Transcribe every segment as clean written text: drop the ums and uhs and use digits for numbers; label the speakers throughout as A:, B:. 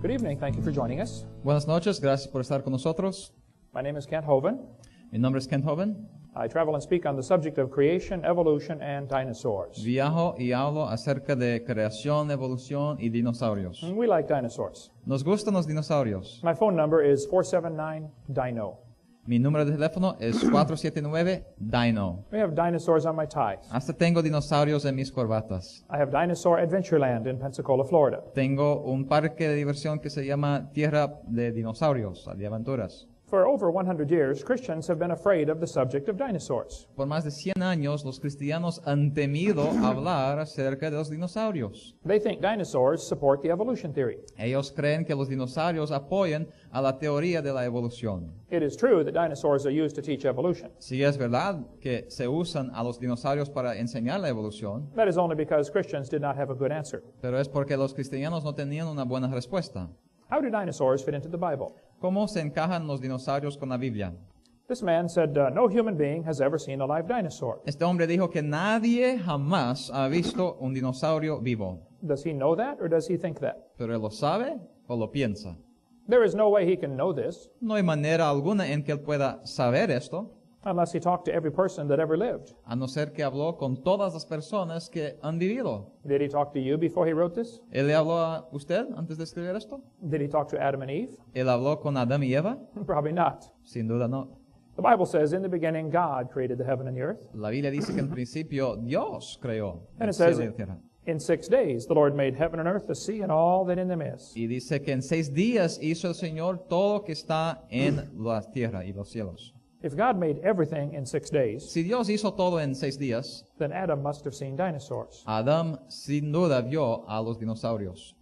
A: Good evening. Thank you for joining us.
B: Buenas noches, gracias por estar con nosotros.
A: My name is Kent Hovind.
B: Mi nombre es Kent Hovind.
A: I travel and speak on the subject of creation, evolution, and dinosaurs.
B: Viajo y hablo acerca de creación, evolución y dinosaurios.
A: We like dinosaurs.
B: Nos gustan los dinosaurios.
A: My phone number is 479-DINO.
B: Mi número de teléfono es 479-DINO.
A: We have dinosaurs on my ties.
B: Hasta tengo dinosaurios en mis corbatas.
A: I have Dinosaur Adventureland in Pensacola, Florida.
B: Tengo un parque de diversión que se llama Tierra de Dinosaurios, de aventuras.
A: For over 100 years, Christians have been afraid of the subject of dinosaurs.
B: Por más de 100 años, los cristianos han temido hablar acerca de los dinosaurios.
A: They think dinosaurs support the evolution theory.
B: Ellos creen que los dinosaurios apoyan a la teoría de la evolución.
A: It is true that dinosaurs are used to teach evolution.
B: Sí, es verdad que se usan a los dinosaurios para enseñar la evolución,
A: That is only because Christians did not have a good answer.
B: pero es porque los cristianos no tenían una buena respuesta.
A: How do dinosaurs fit into the Bible?
B: ¿Cómo se encajan los dinosaurios con la Biblia?
A: This man said, no human being has ever seen a live dinosaur.
B: Este hombre dijo que nadie jamás ha visto un dinosaurio vivo.
A: Does he know that or does he think that?
B: ¿Pero él lo sabe o lo piensa?
A: There is no way he can know this
B: No hay manera alguna en que él pueda saber esto,
A: unless he talked to every person that ever lived.
B: a no ser que habló con todas las personas que han vivido.
A: Did he talk to you before he wrote this?
B: ¿Él le habló a usted antes de escribir esto?
A: Did he talk to Adam and Eve?
B: ¿Él habló con Adán y Eva?
A: Probably not.
B: Sin duda no.
A: The Bible says, in the beginning, God created the heaven and the earth.
B: La Biblia dice que en principio Dios creó
A: And
B: el
A: it says,
B: cielo y la tierra.
A: in 6 days, the Lord made heaven and earth, the sea, and all that in them is.
B: Y dice que en 6 días hizo el Señor todo lo que está en la tierra y los cielos.
A: If God made everything in 6 days,
B: Si Dios hizo todo en 6 días,
A: then Adam must have seen dinosaurs.
B: Adán sin duda vio a los dinosaurios.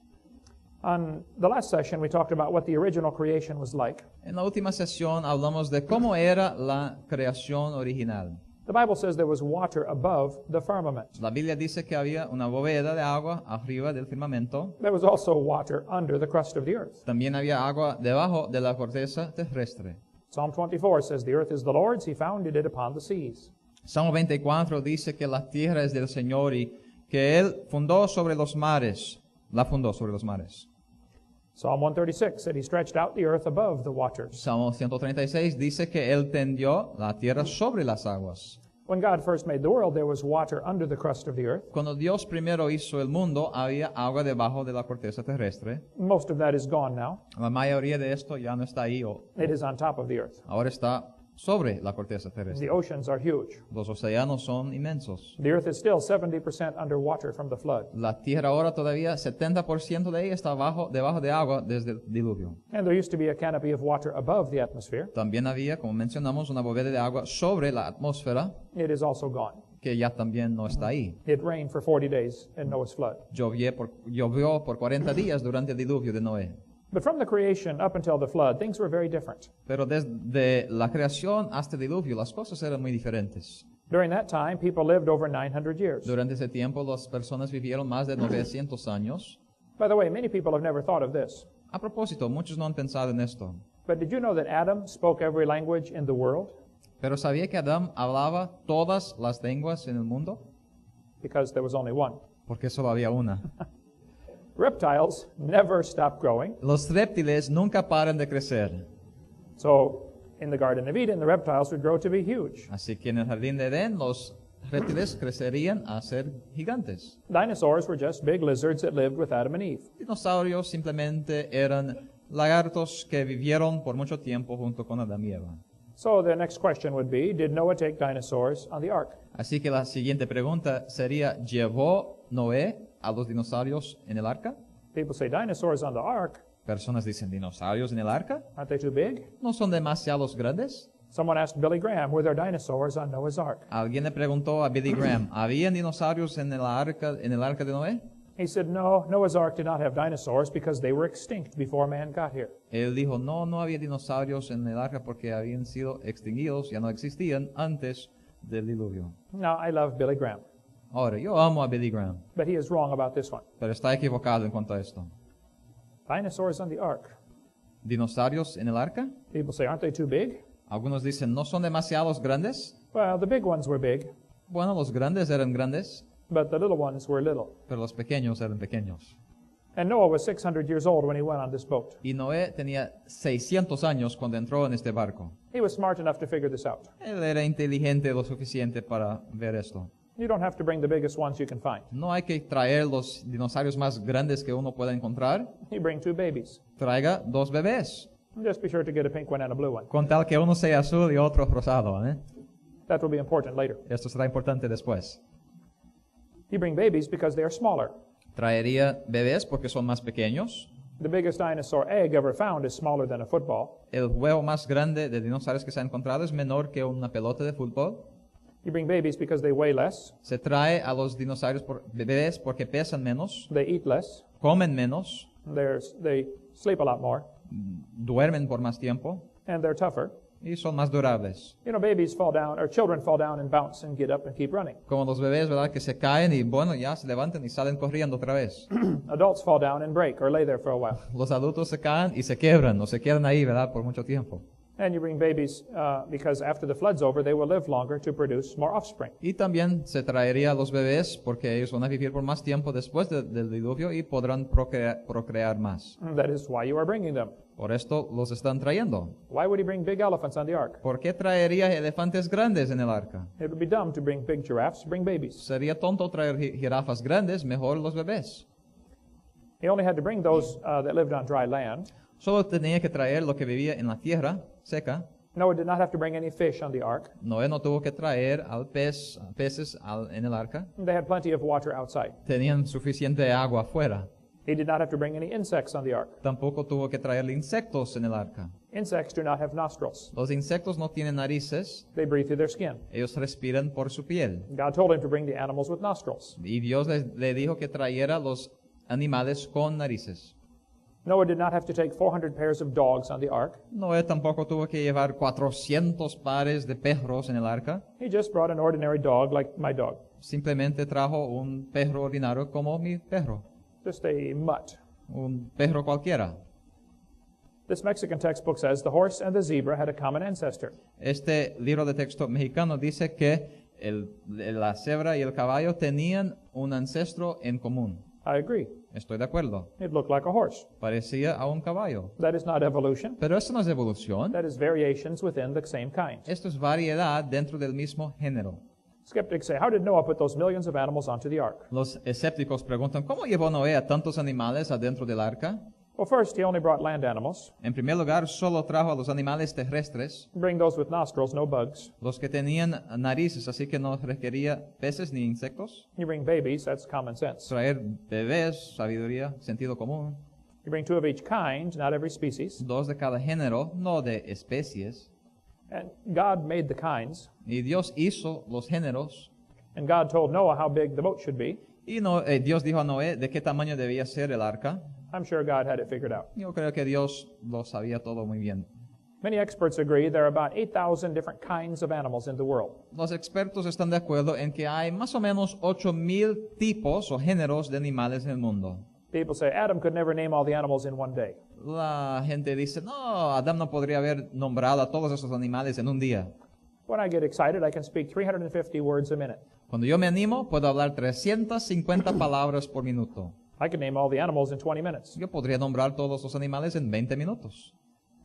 A: On the last session, we talked about what the original creation was like.
B: En la última sesión hablamos de cómo era la creación original.
A: The Bible says there was water above the firmament.
B: La Biblia dice que había una bóveda de agua arriba del firmamento.
A: There was also water under the crust of the earth.
B: También había agua debajo de la corteza terrestre.
A: Psalm 24 says, the earth is the Lord's, he founded it upon the seas.
B: Salmo 24 dice que la tierra es del Señor y que Él fundó sobre los mares, la fundó sobre los mares.
A: Psalm 136 said he stretched out the earth above the waters.
B: Salmo 136 dice que Él tendió la tierra sobre las aguas.
A: When God first made the world, there was water under the crust of the earth.
B: Cuando Dios primero hizo el mundo, había agua debajo de la corteza terrestre.
A: Most of that is gone now.
B: La mayoría de esto ya no está ahí,
A: It is on top of the earth.
B: ahora está sobre la corteza terrestre.
A: The oceans are huge.
B: Los océanos son inmensos.
A: The earth is still 70% underwater from the flood.
B: La tierra ahora todavía, 70% de ella está debajo de agua desde el diluvio.
A: And there used to be a canopy of water above the atmosphere.
B: También había, como mencionamos, una bóveda de agua sobre la atmósfera,
A: It is also gone.
B: que ya también no está ahí.
A: It rained for 40 days in Noah's flood.
B: Llovió por 40 días durante el diluvio de Noé.
A: But from the creation up until the flood, things were very different.
B: Pero desde la creación hasta el diluvio, las cosas eran muy diferentes.
A: During that time, people lived over 900 years.
B: Durante ese tiempo, las personas vivieron más de 900 años.
A: By the way, many people have never thought of this.
B: A propósito, muchos no han pensado en esto.
A: But did you know that Adam spoke every language in the world?
B: Pero ¿sabía que Adán hablaba todas las lenguas en el mundo?
A: Because there was only one.
B: Porque solo había una.
A: Reptiles never stop growing.
B: Los reptiles nunca paran de crecer.
A: So, in the Garden of Eden, the reptiles would grow to be huge.
B: Así que en el jardín de Edén, los reptiles crecerían a ser gigantes.
A: Dinosaurs were just big lizards that lived with Adam and Eve.
B: Dinosaurios simplemente eran lagartos que vivieron por mucho tiempo junto con Adán y Eva.
A: So the next question would be, did Noah take dinosaurs on the ark?
B: Así que la siguiente pregunta sería, ¿llevó Noé a los dinosaurios en el arca?
A: People say dinosaurs on the ark.
B: Personas dicen, ¿dinosaurios en el arca?
A: Aren't they too big?
B: ¿No son demasiados grandes?
A: Someone asked Billy Graham, were there dinosaurs on Noah's ark?
B: Alguien le preguntó a Billy Graham, ¿habían dinosaurios en el arca de Noé?
A: He said, no, Noah's ark did not have dinosaurs because they were extinct before man got here.
B: Él dijo, no había dinosaurios en el arca porque habían sido extinguidos, ya no existían antes del diluvio.
A: Now, I love Billy Graham,
B: Ahora, yo amo a Billy Graham,
A: but he is wrong about this one.
B: pero está equivocado en cuanto a esto.
A: Dinosaurs on the ark.
B: ¿Dinosaurios en el arca?
A: People say, aren't they too big?
B: Algunos dicen, ¿no son demasiados grandes?
A: Well, the big ones were big,
B: Bueno, los grandes eran grandes,
A: but the little ones were little.
B: pero los pequeños eran pequeños.
A: And Noah was 600 years old when he went on this boat.
B: Y Noé tenía 600 años cuando entró en este barco.
A: He was smart enough to figure this out.
B: Él era inteligente lo suficiente para ver esto.
A: You don't have to bring the biggest ones you can find.
B: No hay que traer los dinosaurios más grandes que uno pueda encontrar.
A: You bring 2 babies.
B: Traiga 2 bebés.
A: Just be sure to get a pink one and a blue one.
B: Con tal que uno sea azul y otro rosado, ¿eh?
A: That will be important later.
B: Esto será importante después.
A: You bring babies because they are smaller.
B: Traería bebés porque son más pequeños.
A: The biggest dinosaur egg ever found is smaller than a football.
B: El huevo más grande de dinosaurios que se ha encontrado es menor que una pelota de fútbol.
A: You bring babies because they weigh less.
B: Se trae a los dinosaurios bebés porque pesan menos,
A: They eat less.
B: comen menos,
A: They sleep a lot more.
B: duermen por más tiempo
A: And they're tougher.
B: y son más durables.
A: You know, babies fall down, or children fall down and bounce and get up and keep running.
B: Como los bebés, ¿verdad? Que se caen y bueno, ya se levantan y salen corriendo otra vez.
A: Adults fall down and break or lay there for a while.
B: Los adultos se caen y se quiebran o se quedan ahí, ¿verdad? Por mucho tiempo.
A: And you bring babies because after the flood's over, they will live longer to produce more offspring.
B: Y también se traería a los bebés porque ellos van a vivir por más tiempo después del diluvio y podrán procrear más.
A: And that is why you are bringing them.
B: Por esto los están trayendo.
A: Why would he bring big elephants on the ark?
B: ¿Por qué traería elefantes grandes en el arca?
A: It would be dumb to bring big giraffes. Bring babies.
B: Sería tonto traer jirafas grandes, mejor los bebés.
A: He only had to bring those that lived on dry land.
B: Solo tenía que traer lo que vivía en la tierra seca.
A: Noah did not have to bring any fish on the ark.
B: Noé no tuvo que traer peces en el arca.
A: They had plenty of water outside.
B: Tenían suficiente agua afuera.
A: He did not have to bring any insects on the ark.
B: Tampoco tuvo que traerle insectos en el arca.
A: Insects do not have nostrils.
B: Los insectos no tienen narices,
A: They breathe through their skin.
B: ellos respiran por su piel.
A: God told him to bring the animals with nostrils.
B: Y Dios le dijo que trayera los animales con narices.
A: Noah did not have to take 400 pairs of dogs on the ark.
B: Noé tampoco tuvo que llevar 400 pares de perros en el arca.
A: He just brought an ordinary dog like my dog.
B: Simplemente trajo un perro ordinario como mi perro.
A: Just a mutt.
B: Un perro cualquiera.
A: This Mexican textbook says the horse and the zebra had a common ancestor.
B: Este libro de texto mexicano dice que la cebra y el caballo tenían un ancestro en común.
A: I agree.
B: Estoy de acuerdo.
A: It looked like a horse.
B: Parecía a un caballo.
A: That is not evolution.
B: Pero esto no es evolución.
A: That is variations within the same kind.
B: Esto es variedad dentro del mismo género.
A: Skeptics say, how did Noah put those millions of animals onto the ark?
B: Los escépticos preguntan, ¿cómo llevó Noé a tantos animales adentro del arca?
A: Well, first, he only brought land animals.
B: En primer lugar, solo trajo a los animales terrestres,
A: Bring those with nostrils, no bugs.
B: los que tenían narices, así que no requería peces ni insectos.
A: You bring babies, that's common sense.
B: Traer bebés, sabiduría, sentido común.
A: You bring 2 of each kind, not every species.
B: 2 de cada género, no de especies.
A: And God made the kinds.
B: Y Dios hizo los géneros.
A: And God told Noah how big the boat should be.
B: Y Dios dijo a Noé de qué tamaño debía ser el arca.
A: I'm sure God had it figured out.
B: Yo creo que Dios lo sabía todo muy bien.
A: Many experts agree there are about 8,000 different kinds of animals in the world.
B: Los expertos están de acuerdo en que hay más o menos 8,000 tipos o géneros de animales en el mundo.
A: People say Adam could never name all the animals in one day.
B: La gente dice, no, Adán no podría haber nombrado a todos esos animales en un día.
A: When I get excited, I can speak 350 words a minute.
B: Cuando yo me animo, puedo hablar 350 palabras por minuto.
A: I can name all the animals in 20 minutes.
B: Yo podría nombrar todos los animales en 20 minutos.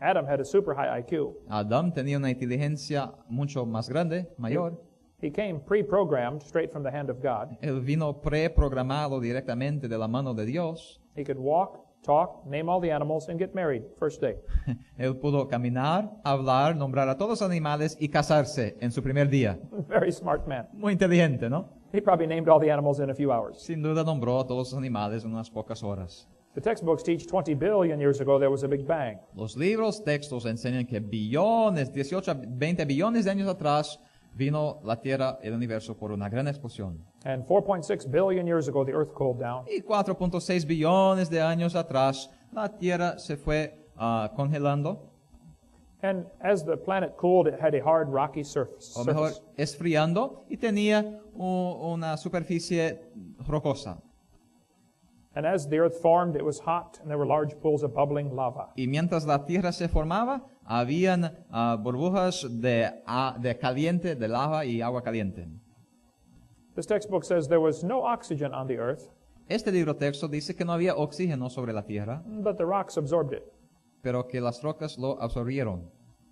A: Adam had a super high IQ.
B: Adán tenía una inteligencia mucho más grande, mayor.
A: He came pre-programmed straight from the hand of God.
B: Él vino preprogramado directamente de la mano de Dios.
A: He could walk, talk, name all the animals, and get married first day.
B: Él pudo caminar, hablar, nombrar a todos los animales y casarse en su primer día.
A: Very smart man.
B: Muy inteligente, ¿no?
A: He probably named all the animals in a few hours.
B: Sin duda nombró a todos los animales en unas pocas horas.
A: The textbooks teach 20 billion years ago there was a big bang.
B: Los libros, textos enseñan que billones, 18 a 20 billones de años atrás, vino la Tierra, el universo, por una gran explosión.
A: And 4.6 billion years ago the earth cooled down.
B: Y 4.6 billones de años atrás, la Tierra se fue congelando,
A: And as the planet cooled, it had a hard, rocky surface.
B: o mejor, esfriando, y tenía una superficie rocosa.
A: And as the earth formed, it was hot, and there were large pools of bubbling lava.
B: Y mientras la Tierra se formaba, habían burbujas de caliente, de lava y agua caliente.
A: This textbook says there was no oxygen on the earth.
B: Este libro texto dice que no había oxígeno sobre la tierra,
A: but the rocks absorbed it.
B: pero que las rocas lo absorbieron.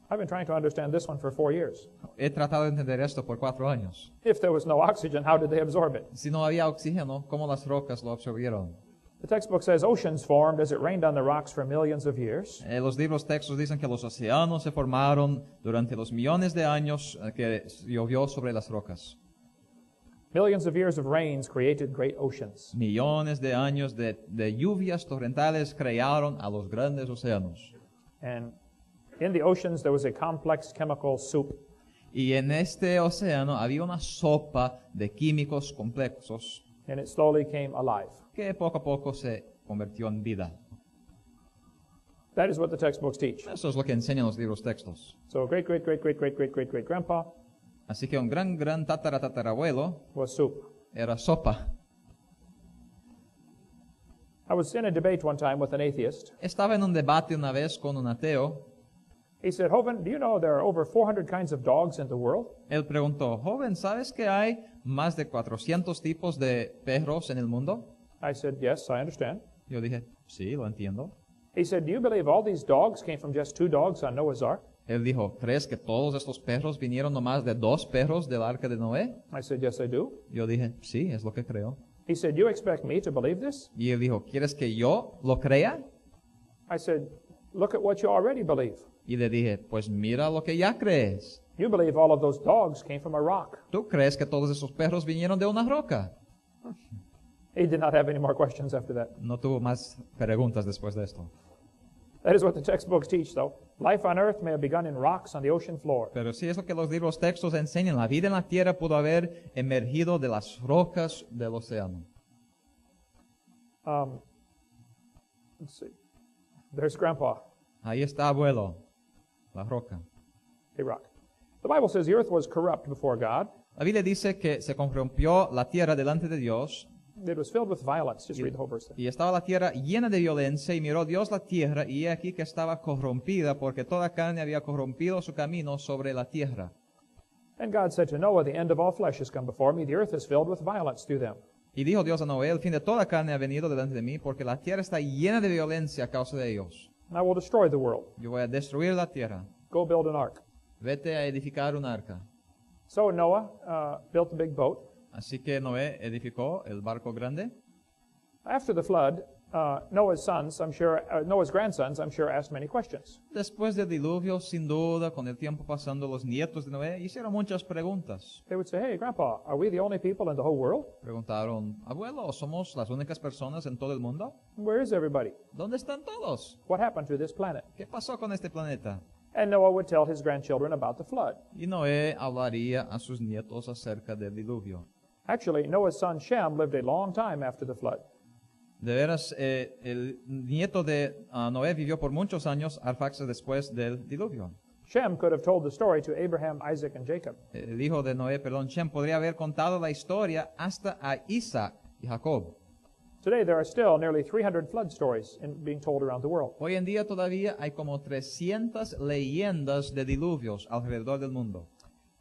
A: I've been trying to understand this one for 4 years.
B: He tratado de entender esto por 4 años.
A: If there was no oxygen, how did they absorb it?
B: Si no había oxígeno, ¿cómo las rocas lo absorbieron?
A: The textbook says oceans formed as it rained on the rocks for millions of years.
B: Los libros textos dicen que los océanos se formaron durante los millones de años que llovió sobre las rocas.
A: Millions of years of rains created great oceans.
B: Millones de años de lluvias torrentales crearon a los grandes océanos.
A: And in the oceans there was a complex chemical soup.
B: Y en este océano había una sopa de químicos complejos
A: And it slowly came alive.
B: que poco a poco se convirtió en vida.
A: That is what the textbooks teach.
B: Eso es lo que enseñan los libros textos.
A: So great grandpa
B: Así que un gran tatarabuelo
A: was soup.
B: era sopa.
A: I was in a debate one time with an atheist.
B: Estaba en un debate una vez con un ateo.
A: He said, Hovind, do you know there are over 400 kinds of dogs in the world?
B: Él preguntó, joven, ¿sabes que hay más de 400 tipos de perros en el mundo?
A: I said, yes, I understand.
B: Yo dije, sí, lo entiendo.
A: He said, do you believe all these dogs came from just 2 dogs on Noah's Ark?
B: Él dijo, ¿crees que todos estos perros vinieron nomás de 2 perros del Arca de Noé?
A: I said, yes, I do.
B: Yo dije, sí, es lo que creo.
A: He said, you expect me to believe this?
B: Y él dijo, ¿quieres que yo lo crea?
A: I said, look at what you already believe.
B: Y le dije, pues mira lo que ya crees.
A: You believe all of those dogs came from a rock.
B: ¿Tú crees que todos esos perros vinieron de una roca?
A: He did not have any more questions after that.
B: No tuvo más preguntas después de esto.
A: That is what the textbooks teach, though. Life on earth may have begun in rocks on the ocean floor.
B: Pero sí es lo que los libros textos enseñan. La vida en la tierra pudo haber emergido de las rocas del océano.
A: Let's see. There's Grandpa,
B: Ahí está abuelo, la roca.
A: a rock. The Bible says the earth was corrupt before God.
B: La Biblia dice que se corrompió la tierra delante de Dios
A: It was filled with violence. Just read the whole verse there.
B: y estaba la tierra llena de violencia y miró Dios la tierra y he aquí que estaba corrompida porque toda carne había corrompido su camino sobre la tierra.
A: And God said to Noah, the end of all flesh has come before me. The earth is filled with violence through them.
B: Y dijo Dios a Noé, el fin de toda carne ha venido delante de mí porque la tierra está llena de violencia a causa de ellos.
A: And I will destroy the world.
B: Yo voy a destruir la tierra.
A: Go build an ark.
B: Vete a edificar un arca.
A: So Noah built a big boat.
B: Así que Noé edificó el barco grande.
A: After the flood, Noah's grandsons, I'm sure, asked many questions.
B: Después del diluvio, sin duda, con el tiempo pasando, los nietos de Noé hicieron muchas preguntas.
A: They would say, hey, Grandpa, are we the only people in the whole world?
B: Preguntaron, abuelo, ¿somos las únicas personas en todo el mundo?
A: Where is everybody?
B: ¿Dónde están todos?
A: What happened to this planet?
B: ¿Qué pasó con este planeta?
A: And Noah would tell his grandchildren about the flood.
B: Y Noé hablaría a sus nietos acerca del diluvio.
A: Actually, Noah's son Shem lived a long time after the flood.
B: De veras, el nieto de Noé vivió por muchos años arfaxes después del diluvio.
A: Shem could have told the story to Abraham, Isaac, and Jacob.
B: El hijo de Noé, Shem, podría haber contado la historia hasta a Isaac y Jacob.
A: Today, there are still nearly 300 flood stories being told around the world.
B: Hoy en día todavía hay como 300 leyendas de diluvios alrededor del mundo.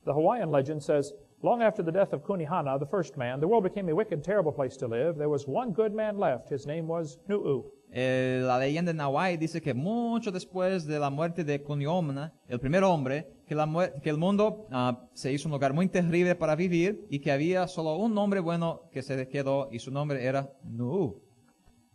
A: The Hawaiian legend says, long after the death of Kunihana, the first man, the world became a wicked, terrible place to live. There was one good man left. His name was Nu'u.
B: La leyenda en Hawái dice que mucho después de la muerte de Kuniomna, el primer hombre, que el mundo se hizo un lugar muy terrible para vivir y que había solo un hombre bueno que se quedó y su nombre era Nu'u.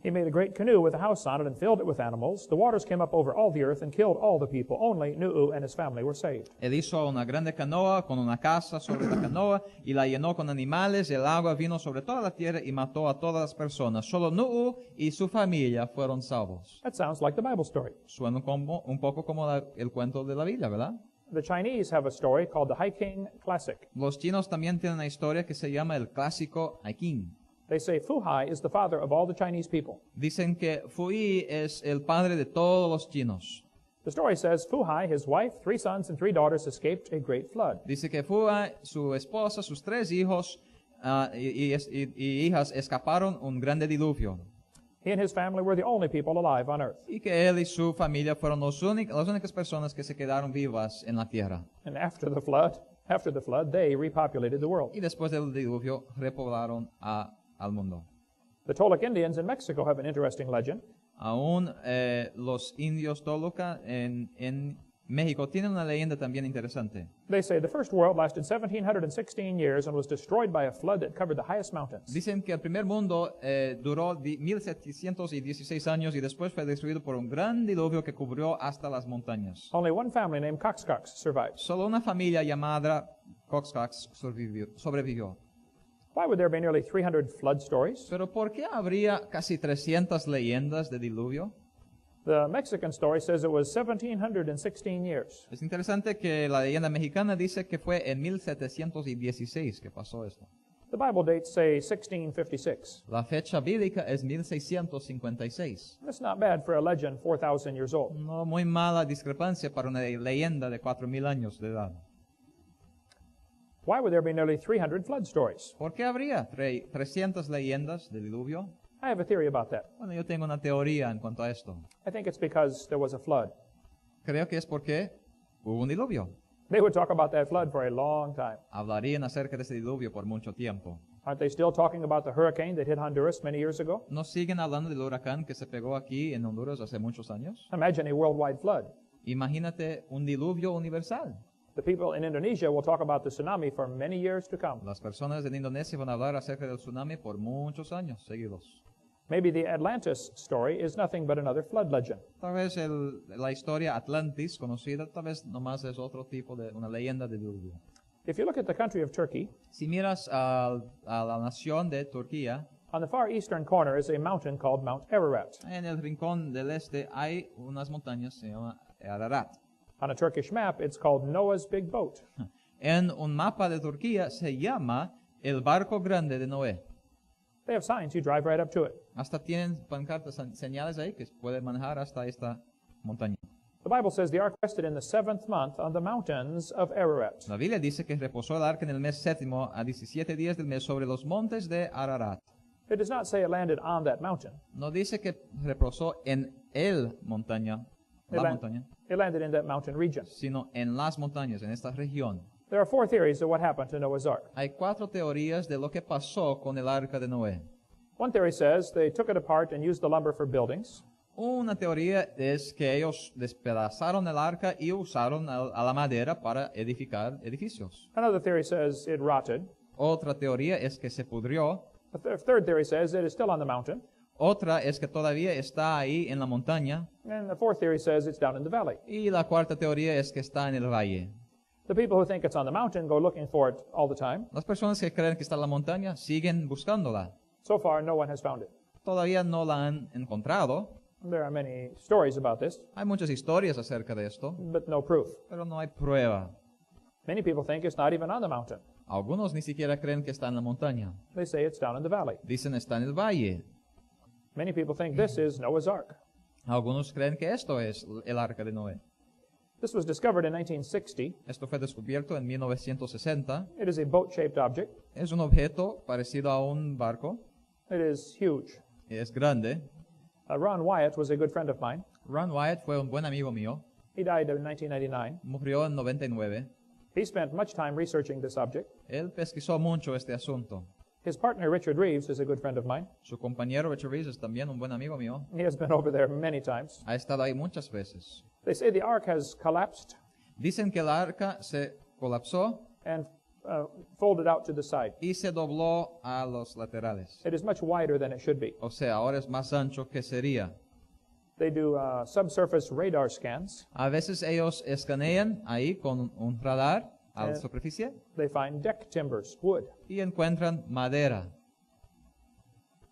A: He made a great canoe with a house on it and filled it with animals. The waters came up over all the earth and killed all the people. Only Nu'u and his family were saved.
B: Él hizo una grande canoa con una casa sobre la canoa y la llenó con animales. El agua vino sobre toda la tierra y mató a todas las personas. Solo Nu'u y su familia fueron salvos.
A: That sounds like the Bible story.
B: Suena un poco como el cuento de la Biblia, ¿verdad?
A: The Chinese have a story called the Hiking Classic.
B: Los chinos también tienen una historia que se llama el clásico Hiking.
A: They say Fu Hai is the father of all the Chinese people.
B: Dicen que Fui es el padre de todos los chinos.
A: The story says Fu Hai, his wife, 3 sons, and 3 daughters escaped a great flood.
B: Dice que Fui, su esposa, sus 3 hijos y hijas escaparon un grande diluvio.
A: He and his family were the only people alive on earth.
B: Y que él y su familia fueron las únicas personas que se quedaron vivas en la tierra.
A: And after the flood, they repopulated the world.
B: Y después del diluvio repoblaron al mundo.
A: The Toluca Indians in Mexico have an interesting legend.
B: Aún los indios Toluca en México tienen una leyenda también interesante.
A: They say the first world lasted 1,716 years and was destroyed by a flood that covered the highest mountains.
B: Dicen que el primer mundo duró 1716 años y después fue destruido por un gran diluvio que cubrió hasta las montañas.
A: Only one family named Coxcox survived.
B: Solo una familia llamada Coxcox sobrevivió.
A: Why would there be nearly 300 flood stories?
B: Pero ¿por qué habría casi 300 leyendas de diluvio?
A: The Mexican story says it was 1,716 years.
B: Es interesante que la leyenda mexicana dice que fue en 1716 que pasó esto.
A: The Bible dates say 1656.
B: La fecha bíblica es 1656.
A: That's not bad for a legend 4,000 years old.
B: No muy mala discrepancia para una leyenda de 4,000 años de edad.
A: Why would there be nearly 300 flood stories?
B: ¿Por qué habría 300 leyendas de diluvio?
A: I have a theory about that.
B: Bueno, yo tengo una teoría en cuanto a esto.
A: I think it's because there was a flood.
B: Creo que es porque hubo un diluvio.
A: They would talk about that flood for a long time.
B: Hablarían acerca de ese diluvio por mucho tiempo.
A: Aren't they still talking about the hurricane that hit Honduras many years ago?
B: ¿No siguen hablando del huracán que se pegó aquí en Honduras hace muchos años?
A: Imagine a worldwide flood.
B: Imagínate un diluvio universal.
A: The people in Indonesia will talk about the tsunami for many years to come.
B: Las personas en Indonesia van a hablar acerca del tsunami por muchos años seguidos.
A: Maybe the Atlantis story is nothing but another flood legend.
B: Tal vez la historia Atlantis conocida, tal vez nomás es otro tipo de una leyenda de diluvio.
A: If you look at the country of Turkey,
B: Si miras a la nación de Turquía,
A: on the far eastern corner is a mountain called Mount Ararat.
B: en el rincón del este hay unas montañas, se llama Ararat.
A: On a Turkish map, it's called Noah's Big Boat.
B: En un mapa de Turquía se llama el barco grande de Noé.
A: They have signs. You drive right up to it.
B: Hasta tienen pancartas, señales ahí que se puede manejar hasta esta montaña.
A: The Bible says the ark rested in the 7th month on the mountains of Ararat.
B: La Biblia dice que reposó el arca en el mes séptimo a 17 días del mes sobre los montes de Ararat.
A: It does not say it landed on that mountain.
B: No dice que reposó en el montaña, la montaña,
A: It landed in that mountain region.
B: sino en las montañas, en esta región.
A: There are 4 theories of what happened to Noah's ark.
B: Hay 4 teorías de lo que pasó con el arca de Noé.
A: One theory says they took it apart and used the lumber for buildings.
B: Una teoría es que ellos despedazaron el arca y usaron a la madera para edificar edificios.
A: Another theory says it rotted.
B: Otra teoría es que se pudrió.
A: A third theory says it is still on the mountain.
B: Otra es que todavía está ahí en la montaña.
A: And the fourth theory says it's down in the valley.
B: Y la cuarta teoría es que está en el valle.
A: The people who think it's on the mountain go looking for it all the time.
B: Las personas que creen que está en la montaña siguen buscándola.
A: So far, no one has found it.
B: Todavía no la han encontrado.
A: There are many stories about this,
B: Hay muchas historias acerca de esto,
A: but no proof.
B: pero no hay prueba.
A: Many people think it's not even on the mountain.
B: Algunos ni siquiera creen que está en la montaña.
A: They say it's down in the valley.
B: Dicen está en el valle.
A: Many people think this is Noah's Ark.
B: Algunos creen que esto es el arca de Noé.
A: This was discovered in 1960.
B: Esto fue descubierto en 1960.
A: It is a boat-shaped object.
B: Es un objeto parecido a un barco.
A: It is huge.
B: Es grande.
A: Ron Wyatt was a good friend of mine.
B: Ron Wyatt fue un buen amigo mío.
A: He died in 1999.
B: Murió en 99.
A: He spent much time researching this object.
B: Él pesquisó mucho este asunto.
A: His partner, Richard Reeves, is a good friend of mine.
B: Su compañero Richard Reeves es también un buen amigo mío.
A: He has been over there many times.
B: Ha estado ahí muchas veces.
A: They say the ark has collapsed
B: Dicen que el arca se colapsó
A: and folded out to the side.
B: y se dobló a los laterales.
A: It is much wider than it should be.
B: O sea, ahora es más ancho que sería.
A: They do subsurface radar scans.
B: A veces ellos escanean ahí con un radar a la superficie
A: They find deck timbers, wood.
B: y encuentran madera.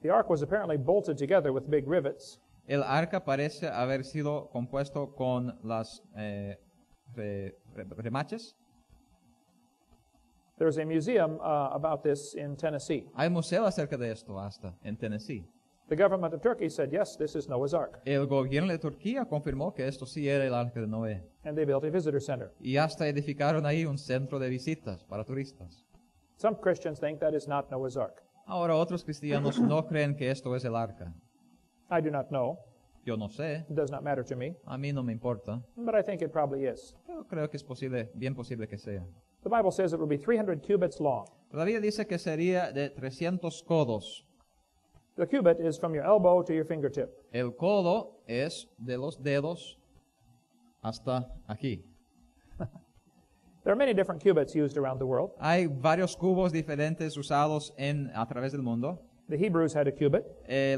A: The ark was apparently bolted together with big rivets.
B: El arca parece haber sido compuesto con las remaches.
A: There's a museum about this in Tennessee.
B: Hay museo acerca de esto hasta en Tennessee.
A: The government of Turkey said, yes, this is Noah's Ark.
B: El gobierno de Turquía confirmó que esto sí era el arca de Noé.
A: And they built a visitor center.
B: Y hasta edificaron ahí un centro de visitas para turistas.
A: Some Christians think that is not Noah's Ark.
B: Ahora otros cristianos no creen que esto es el arca.
A: I do not know.
B: Yo no sé,
A: It does not matter to me.
B: a mí no me importa,
A: But I think it probably is.
B: pero creo que es posible, bien posible que sea.
A: The Bible says it will be 300 cubits long.
B: La Biblia dice que sería de 300 codos.
A: The cubit is from your elbow to your fingertip.
B: El codo es de los dedos hasta aquí.
A: There are many different cubits used around the world.
B: Hay varios cubos diferentes usados a través del mundo.
A: The Hebrews had a cubit.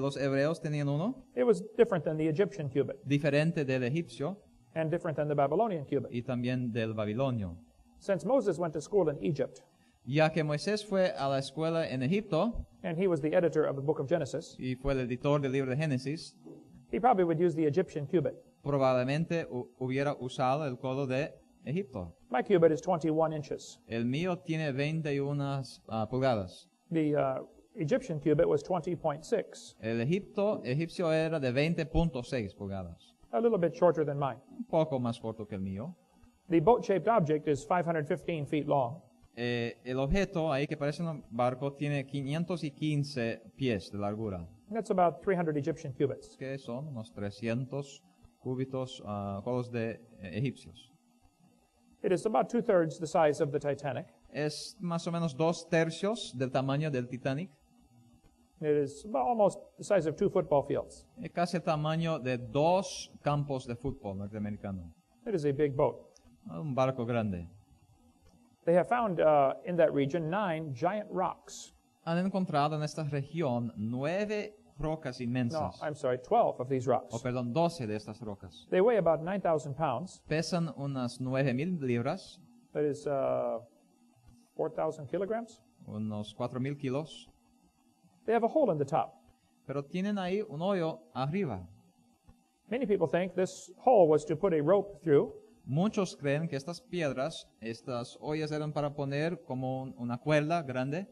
B: Los hebreos tenían uno,
A: It was different than the Egyptian cubit
B: diferente del egipcio
A: and different than the Babylonian cubit.
B: y también del babilonio.
A: Since Moses went to school in Egypt,
B: Ya que Moisés fue a la escuela en Egipto
A: and he was the editor of the book of Genesis,
B: y fue el editor del libro de Génesis,
A: he probably would use the Egyptian cubit.
B: probablemente hubiera usado el codo de Egipto.
A: My cubit is 21 inches.
B: El mío tiene 21 pulgadas.
A: The Egyptian cubit was 20.6,
B: El egipcio era de 20.6 pulgadas,
A: a little bit shorter than mine.
B: un poco más corto que el mío.
A: The boat-shaped object is 515 feet long.
B: El objeto ahí que parece un barco tiene 515 pies de largura,
A: That's about 300 Egyptian cubits.
B: que son unos 300 cúbitos codos de egipcios.
A: It is about 2/3 the size of the Titanic.
B: Es más o menos 2/3 del tamaño del Titanic,
A: It is about almost the size of 2 football fields.
B: es casi el tamaño de 2 campos de fútbol norteamericano.
A: It is a big boat.
B: Un barco grande.
A: They have found in that region 9 giant rocks.
B: Han encontrado en esta región 9 rocas
A: No,
B: inmensas,
A: I'm sorry, 12 of these rocks.
B: 12 de estas rocas.
A: They weigh about 9,000 pounds.
B: Pesan unas 9,000 libras,
A: That is 4,000 kilograms.
B: unos 4,000 kilos,
A: They have a hole in the top.
B: pero tienen ahí un hoyo arriba.
A: Many people think this hole was to put a rope through,
B: Muchos creen que estas piedras, estas hoyas eran para poner como una cuerda grande,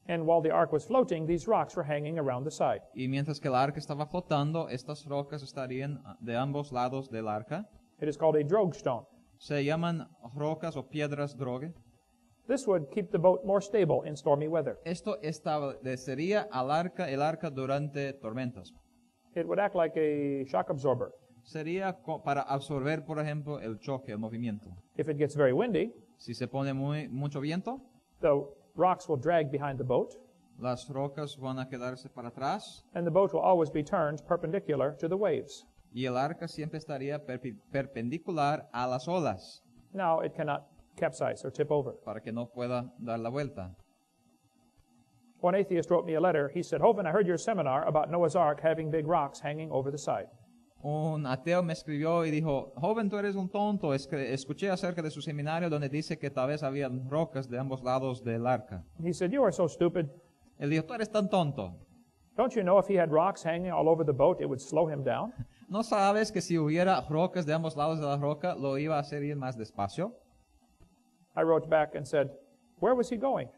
A: and while the ark was floating, these rocks were hanging around the side.
B: y mientras que el arca estaba flotando, estas rocas estarían de ambos lados del arca.
A: It is called a drogstone.
B: Se llaman rocas o piedras drogue.
A: This would keep the boat more stable in stormy weather.
B: Esto establecería el arca durante tormentas.
A: It would act like a shock absorber.
B: Sería para absorber, por ejemplo, el choque, el movimiento.
A: If it gets very windy,
B: Si se pone mucho viento,
A: the rocks will drag behind the boat,
B: las rocas van a quedarse para atrás
A: and the boat will always be turned perpendicular to the waves.
B: y el arca siempre estaría perpendicular a las olas
A: Now it cannot capsize or tip over.
B: para que no pueda dar la vuelta.
A: One atheist wrote me a letter. He said, Hovind, I heard your seminar about Noah's Ark having big rocks hanging over the side.
B: Un ateo me escribió y dijo, joven, tú eres un tonto. Escuché acerca de su seminario donde dice que tal vez había rocas de ambos lados del arca.
A: He said, you are so stupid.
B: Él dijo, tú eres tan tonto.
A: Don't you know if he had rocks hanging all over the boat, it would slow him down?
B: ¿No sabes que si hubiera rocas de ambos lados de la roca, lo iba a hacer ir más despacio?
A: I wrote back and said, where was he going?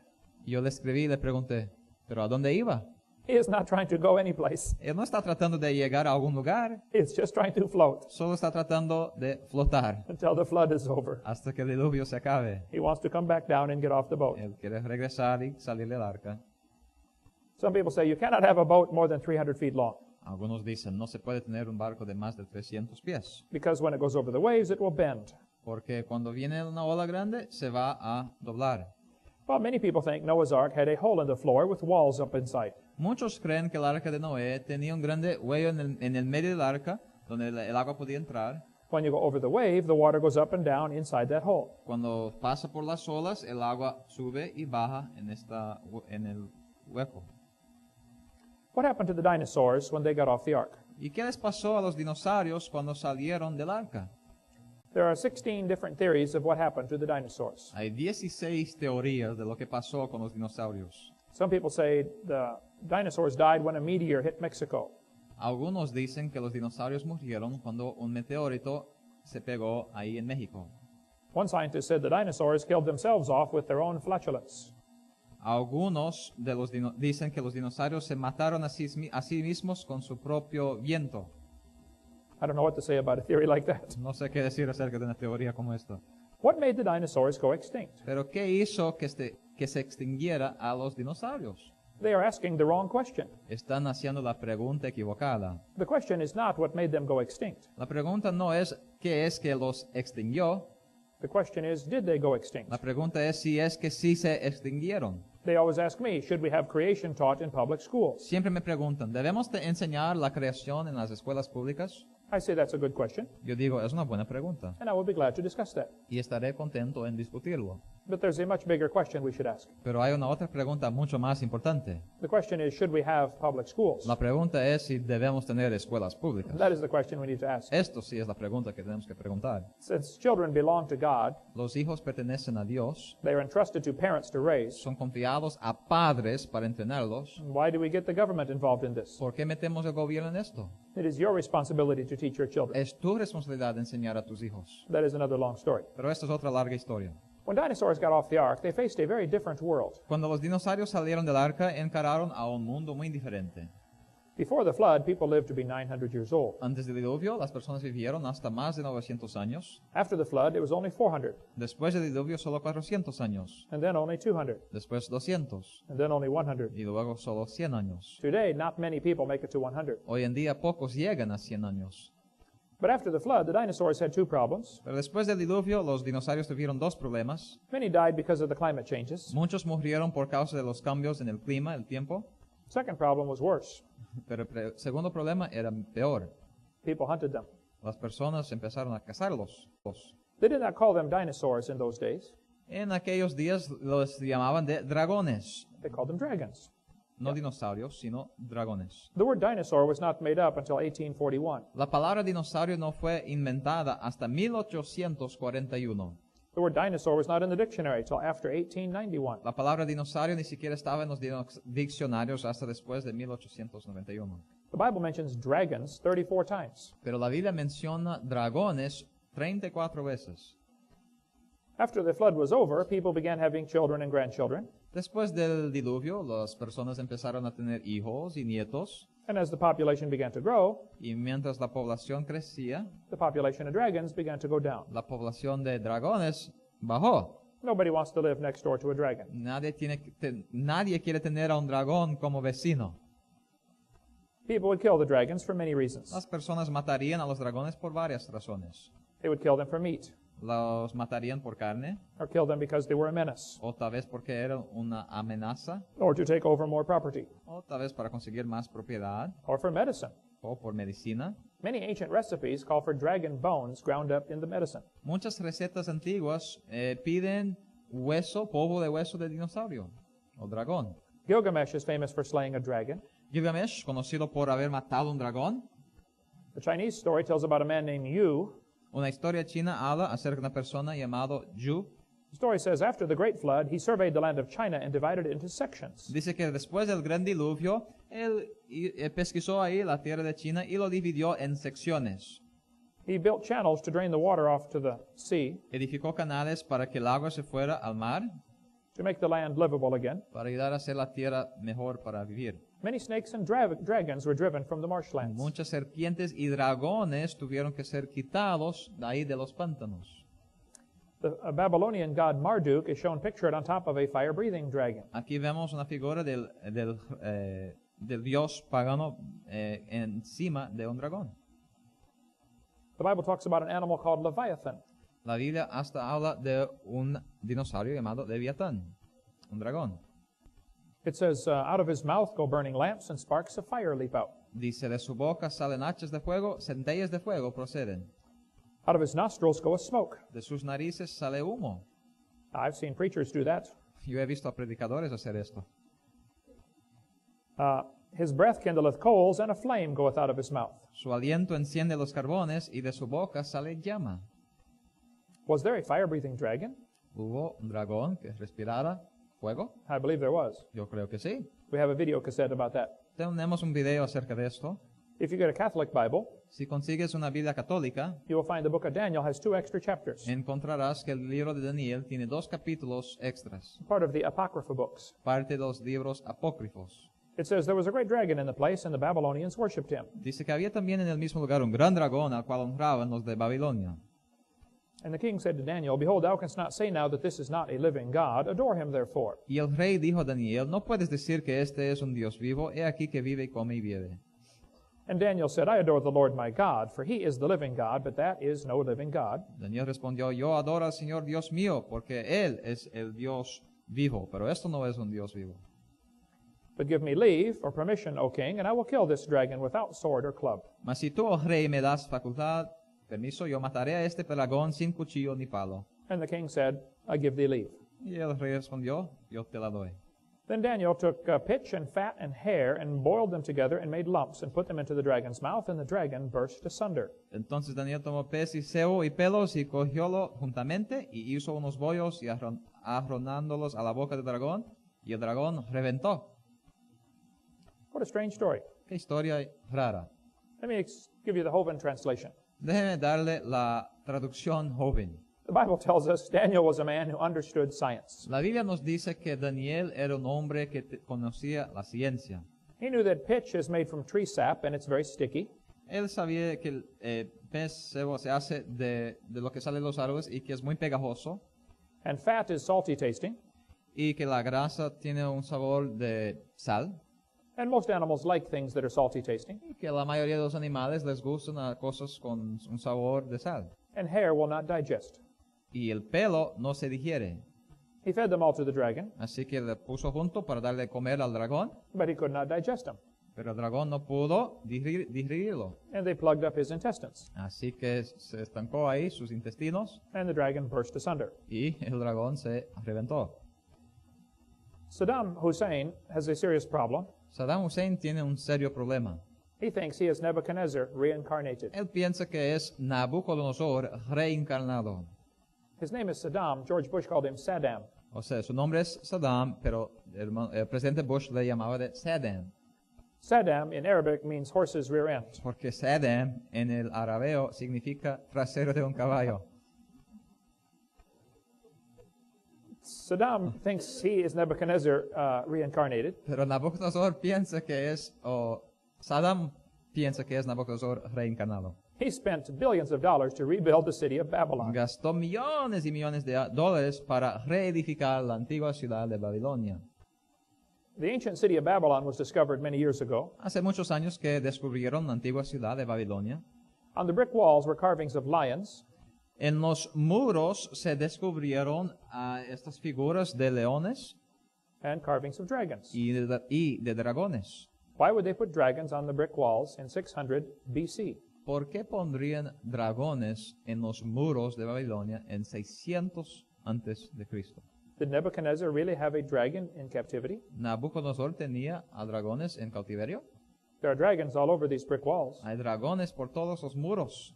B: Yo le escribí y le pregunté, ¿pero a dónde iba?
A: He is not trying to go anyplace.
B: Él no está tratando de llegar a algún lugar,
A: He's just trying to float
B: solo está tratando de flotar
A: until the flood is over.
B: hasta que el diluvio se acabe.
A: He wants to come back down and get off the boat.
B: Él quiere regresar y salir del arca.
A: Some people say you cannot have a boat more than 300 feet long
B: Algunos dicen, no se puede tener un barco de más de 300 pies,
A: because when it goes over the waves, it will bend.
B: porque cuando viene una ola grande, se va a doblar.
A: Well, many people think Noah's Ark had a hole in the floor with walls up inside.
B: Muchos creen que el arca de Noé tenía un grande hueco en el medio del arca, donde el agua podía entrar.
A: When you go over the wave, the water goes up and down inside that hole.
B: Cuando pasa por las olas, el agua sube y baja en el hueco.
A: What happened to the dinosaurs when they got off the ark?
B: ¿Y qué les pasó a los dinosaurios cuando salieron del arca?
A: There are 16 different theories of what happened to the dinosaurs.
B: Hay 16 teorías de lo que pasó con los dinosaurios.
A: Some people say the dinosaurs died when a meteor hit Mexico.
B: Algunos dicen que los dinosaurios murieron cuando un meteorito se pegó ahí en México.
A: One scientist said the dinosaurs killed themselves off with their own flatulence.
B: Algunos dicen que los dinosaurios se mataron a sí mismos con su propio viento.
A: I don't know what to say about a theory like that.
B: No sé qué decir acerca de una teoría como esta.
A: What made the dinosaurs go extinct?
B: Pero ¿qué hizo que se extinguiera a los dinosaurios?
A: They are asking the wrong question.
B: Están haciendo la pregunta equivocada.
A: The question is not what made them go extinct.
B: La pregunta no es qué es que los extinguió.
A: The question is, did they go extinct?
B: La pregunta es si es que sí se extinguieron.
A: They always ask me, should we have creation taught in public schools?
B: Siempre me preguntan, ¿debemos de enseñar la creación en las escuelas públicas?
A: I say that's a good question,
B: Yo digo, es una buena pregunta
A: and I will be glad to discuss that.
B: y estaré contento en discutirlo.
A: But there's a much bigger question we should ask.
B: Pero hay una otra pregunta mucho más importante.
A: The question is, should we have public schools?
B: La pregunta es si debemos tener escuelas públicas.
A: That is the question we need to ask.
B: Esto sí es la pregunta que tenemos que preguntar.
A: Since children belong to God,
B: Los hijos pertenecen a Dios,
A: they are entrusted to parents to raise.
B: son confiados a padres para entrenarlos.
A: Why do we get the government involved in this?
B: ¿Por qué metemos el gobierno en esto?
A: It is your responsibility to teach your children.
B: Es tu responsabilidad enseñar a tus hijos.
A: That is another long story.
B: Pero esta es otra larga historia.
A: When dinosaurs got off the ark, they faced a very different world.
B: Cuando los dinosaurios salieron del arca, encararon a un mundo muy diferente.
A: Before the flood, people lived to be 900 years old.
B: Antes del diluvio, las personas vivieron hasta más de 900 años.
A: After the flood, it was only 400,
B: Después del diluvio, solo 400 años.
A: and then only 200,
B: Después 200.
A: and then only 100.
B: Y luego solo 100 años.
A: Today, not many people make it to 100.
B: Hoy en día, pocos llegan a 100 años.
A: But after the flood, the dinosaurs had two problems.
B: Pero después del diluvio, los dinosaurios tuvieron dos problemas.
A: Many died because of the climate changes.
B: Muchos murieron por causa de los cambios en el clima, el tiempo.
A: Second problem was worse.
B: Pero el segundo problema era peor.
A: People hunted them.
B: Las personas empezaron a cazarlos.
A: They did not call them dinosaurs in those days.
B: En aquellos días los llamaban de dragones.
A: They called them dragons.
B: No dinosaurios, sino dragones.
A: The word dinosaur was not made up until 1841.
B: La palabra dinosaurio no fue inventada hasta 1841.
A: The word dinosaur was not in the dictionary till after 1891.
B: La palabra dinosaurio ni siquiera estaba en los diccionarios hasta después de 1891.
A: The Bible mentions dragons 34 times.
B: Pero la Biblia menciona dragones 34 veces.
A: After the flood was over, people began having children and grandchildren.
B: Después del diluvio, las personas empezaron a tener hijos y nietos.
A: And as the population began to grow,
B: Y mientras la población crecía,
A: the population of dragons began to go down.
B: la población de dragones bajó.
A: Nobody wants to live next door to a dragon.
B: Nadie quiere tener a un dragón como vecino.
A: People would kill the dragons for many reasons.
B: Las personas matarían a los dragones por varias razones.
A: They would kill them for meat,
B: Los matarían por carne,
A: or kill them because they were a menace,
B: o tal vez porque eran una amenaza,
A: or to take over more property,
B: o tal vez para conseguir más propiedad,
A: or for medicine.
B: o por medicina.
A: Many ancient recipes call for dragon bones ground up in the medicine.
B: Muchas recetas antiguas piden polvo de hueso de dinosaurio o dragón.
A: Gilgamesh is famous for slaying a dragon.
B: Gilgamesh, conocido por haber matado un dragón.
A: The Chinese story tells about a man named Yu.
B: Una historia china habla acerca de una persona llamado Yu.
A: The story says after the great flood, he surveyed the land of China and divided it into sections.
B: Dice que después del gran diluvio, él pesquisó ahí la tierra de China y lo dividió en secciones.
A: He built channels to drain the water off to the sea,
B: Edificó canales para que el agua se fuera al mar,
A: to make the land livable again.
B: para ayudar a hacer la tierra mejor para vivir.
A: Many snakes and dragons were driven from the marshlands.
B: Muchas serpientes y dragones tuvieron que ser quitados de ahí de los pantanos.
A: The Babylonian god Marduk is shown pictured on top of a fire-breathing dragon.
B: Aquí vemos una figura del dios pagano encima de un dragón.
A: The Bible talks about an animal called Leviathan.
B: La Biblia hasta habla de un dinosaurio llamado Leviatán, un dragón.
A: It says, out of his mouth go burning lamps and sparks of fire leap out.
B: Dice, de su boca salen hachas de fuego, centellas de fuego proceden.
A: Out of his nostrils goeth smoke.
B: De sus narices sale humo.
A: I've seen preachers do that.
B: Yo he visto a predicadores hacer esto.
A: His breath kindleth coals, and a flame goeth out of his mouth.
B: Su aliento enciende los carbones y de su boca sale llama.
A: Was there a fire-breathing dragon?
B: ¿Hubo un dragón que respirara fuego?
A: I believe there was.
B: Yo creo que sí.
A: We have a video cassette about that.
B: Tenemos un video acerca de esto.
A: If you get a Catholic Bible,
B: Si consigues una Biblia católica,
A: you will find the book of Daniel has 2 extra chapters,
B: encontrarás que el libro de Daniel tiene 2 capítulos extras,
A: part of the Apocrypha books.
B: parte de los libros apócrifos.
A: It says, there was a great dragon in the place, and the Babylonians worshipped him.
B: Dice que había también en el mismo lugar un gran dragón al cual honraban los de Babilonia.
A: And the king said to Daniel, behold, thou canst not say now that this is not a living God. Adore him, therefore.
B: Y el rey dijo a Daniel, no puedes decir que este es un Dios vivo, he aquí que vive y come y bebe.
A: And Daniel said, I adore the Lord my God, for he is the living God, but that is no living God.
B: Daniel respondió, yo adoro al Señor Dios mío, porque Él es el Dios vivo, pero esto no es un Dios vivo.
A: But give me leave or permission, O king, and I will kill this dragon without sword or club.
B: Mas si tú, oh rey, me das facultad, permiso, yo mataré a este dragón sin cuchillo ni palo.
A: And the king said, I give thee leave.
B: Y el rey respondió, yo te la doy.
A: Then Daniel took pitch and fat and hair and boiled them together and made lumps and put them into the dragon's mouth, and the dragon burst asunder.
B: Entonces Daniel tomó pez y cebo y pelos y cogiólo juntamente y hizo unos bollos y arronándolos a la boca del dragón, y el dragón reventó.
A: What a strange story.
B: Qué historia rara.
A: Let me give you the Hovind translation.
B: Déjeme darle la traducción Hovind.
A: The Bible tells us Daniel was a man who understood science.
B: La Biblia nos dice que Daniel era un hombre que conocía la ciencia.
A: He knew that pitch is made from tree sap and it's very sticky.
B: Él sabía que el pez cebo se hace de lo que sale de los árboles y que es muy pegajoso,
A: And fat is salty tasting.
B: y que la grasa tiene un sabor de sal,
A: And most animals like things that are salty tasting.
B: y que a la mayoría de los animales les gustan cosas con un sabor de sal.
A: And hair will not digest.
B: Y el pelo no se digiere.
A: He fed them all to the dragon,
B: Así que le puso junto para darle de comer al dragón,
A: but he could not digest them.
B: pero el dragón no pudo digerirlo.
A: And they plugged up his intestines.
B: Así que se estancó ahí sus intestinos
A: And the dragon burst asunder.
B: y el dragón se reventó.
A: Saddam Hussein has a serious problem.
B: Saddam Hussein tiene un serio problema.
A: He thinks he is Nebuchadnezzar reincarnated.
B: Él piensa que es Nabucodonosor reencarnado.
A: His name is Saddam. George Bush called him Saddam.
B: O sea, su nombre es Saddam, pero el presidente Bush le llamaba de Saddam,
A: Saddam in Arabic means horse's rear end.
B: porque Saddam en el arameo significa trasero de un caballo.
A: Saddam thinks he is Nebuchadnezzar reincarnated.
B: Pero Nabucodonosor piensa que es, Saddam piensa que es Nabucodonosor reencarnado.
A: He spent billions of dollars to rebuild the city of Babylon.
B: Gastó millones y millones de dólares para reedificar la antigua ciudad de Babilonia.
A: The ancient city of Babylon was discovered many years ago.
B: Hace muchos años que descubrieron la antigua ciudad de Babilonia.
A: On the brick walls were carvings of lions,
B: En los muros se descubrieron estas figuras de leones
A: and carvings of dragons.
B: y de dragones.
A: Why would they put dragons on the brick walls in 600 BC?
B: ¿Por qué pondrían dragones en los muros de Babilonia en 600 antes de Cristo?
A: Did Nebuchadnezzar really have a dragon in captivity?
B: ¿Nabucodonosor tenía a dragones en cautiverio?
A: There are dragons all over these brick walls.
B: Hay dragones por todos los muros.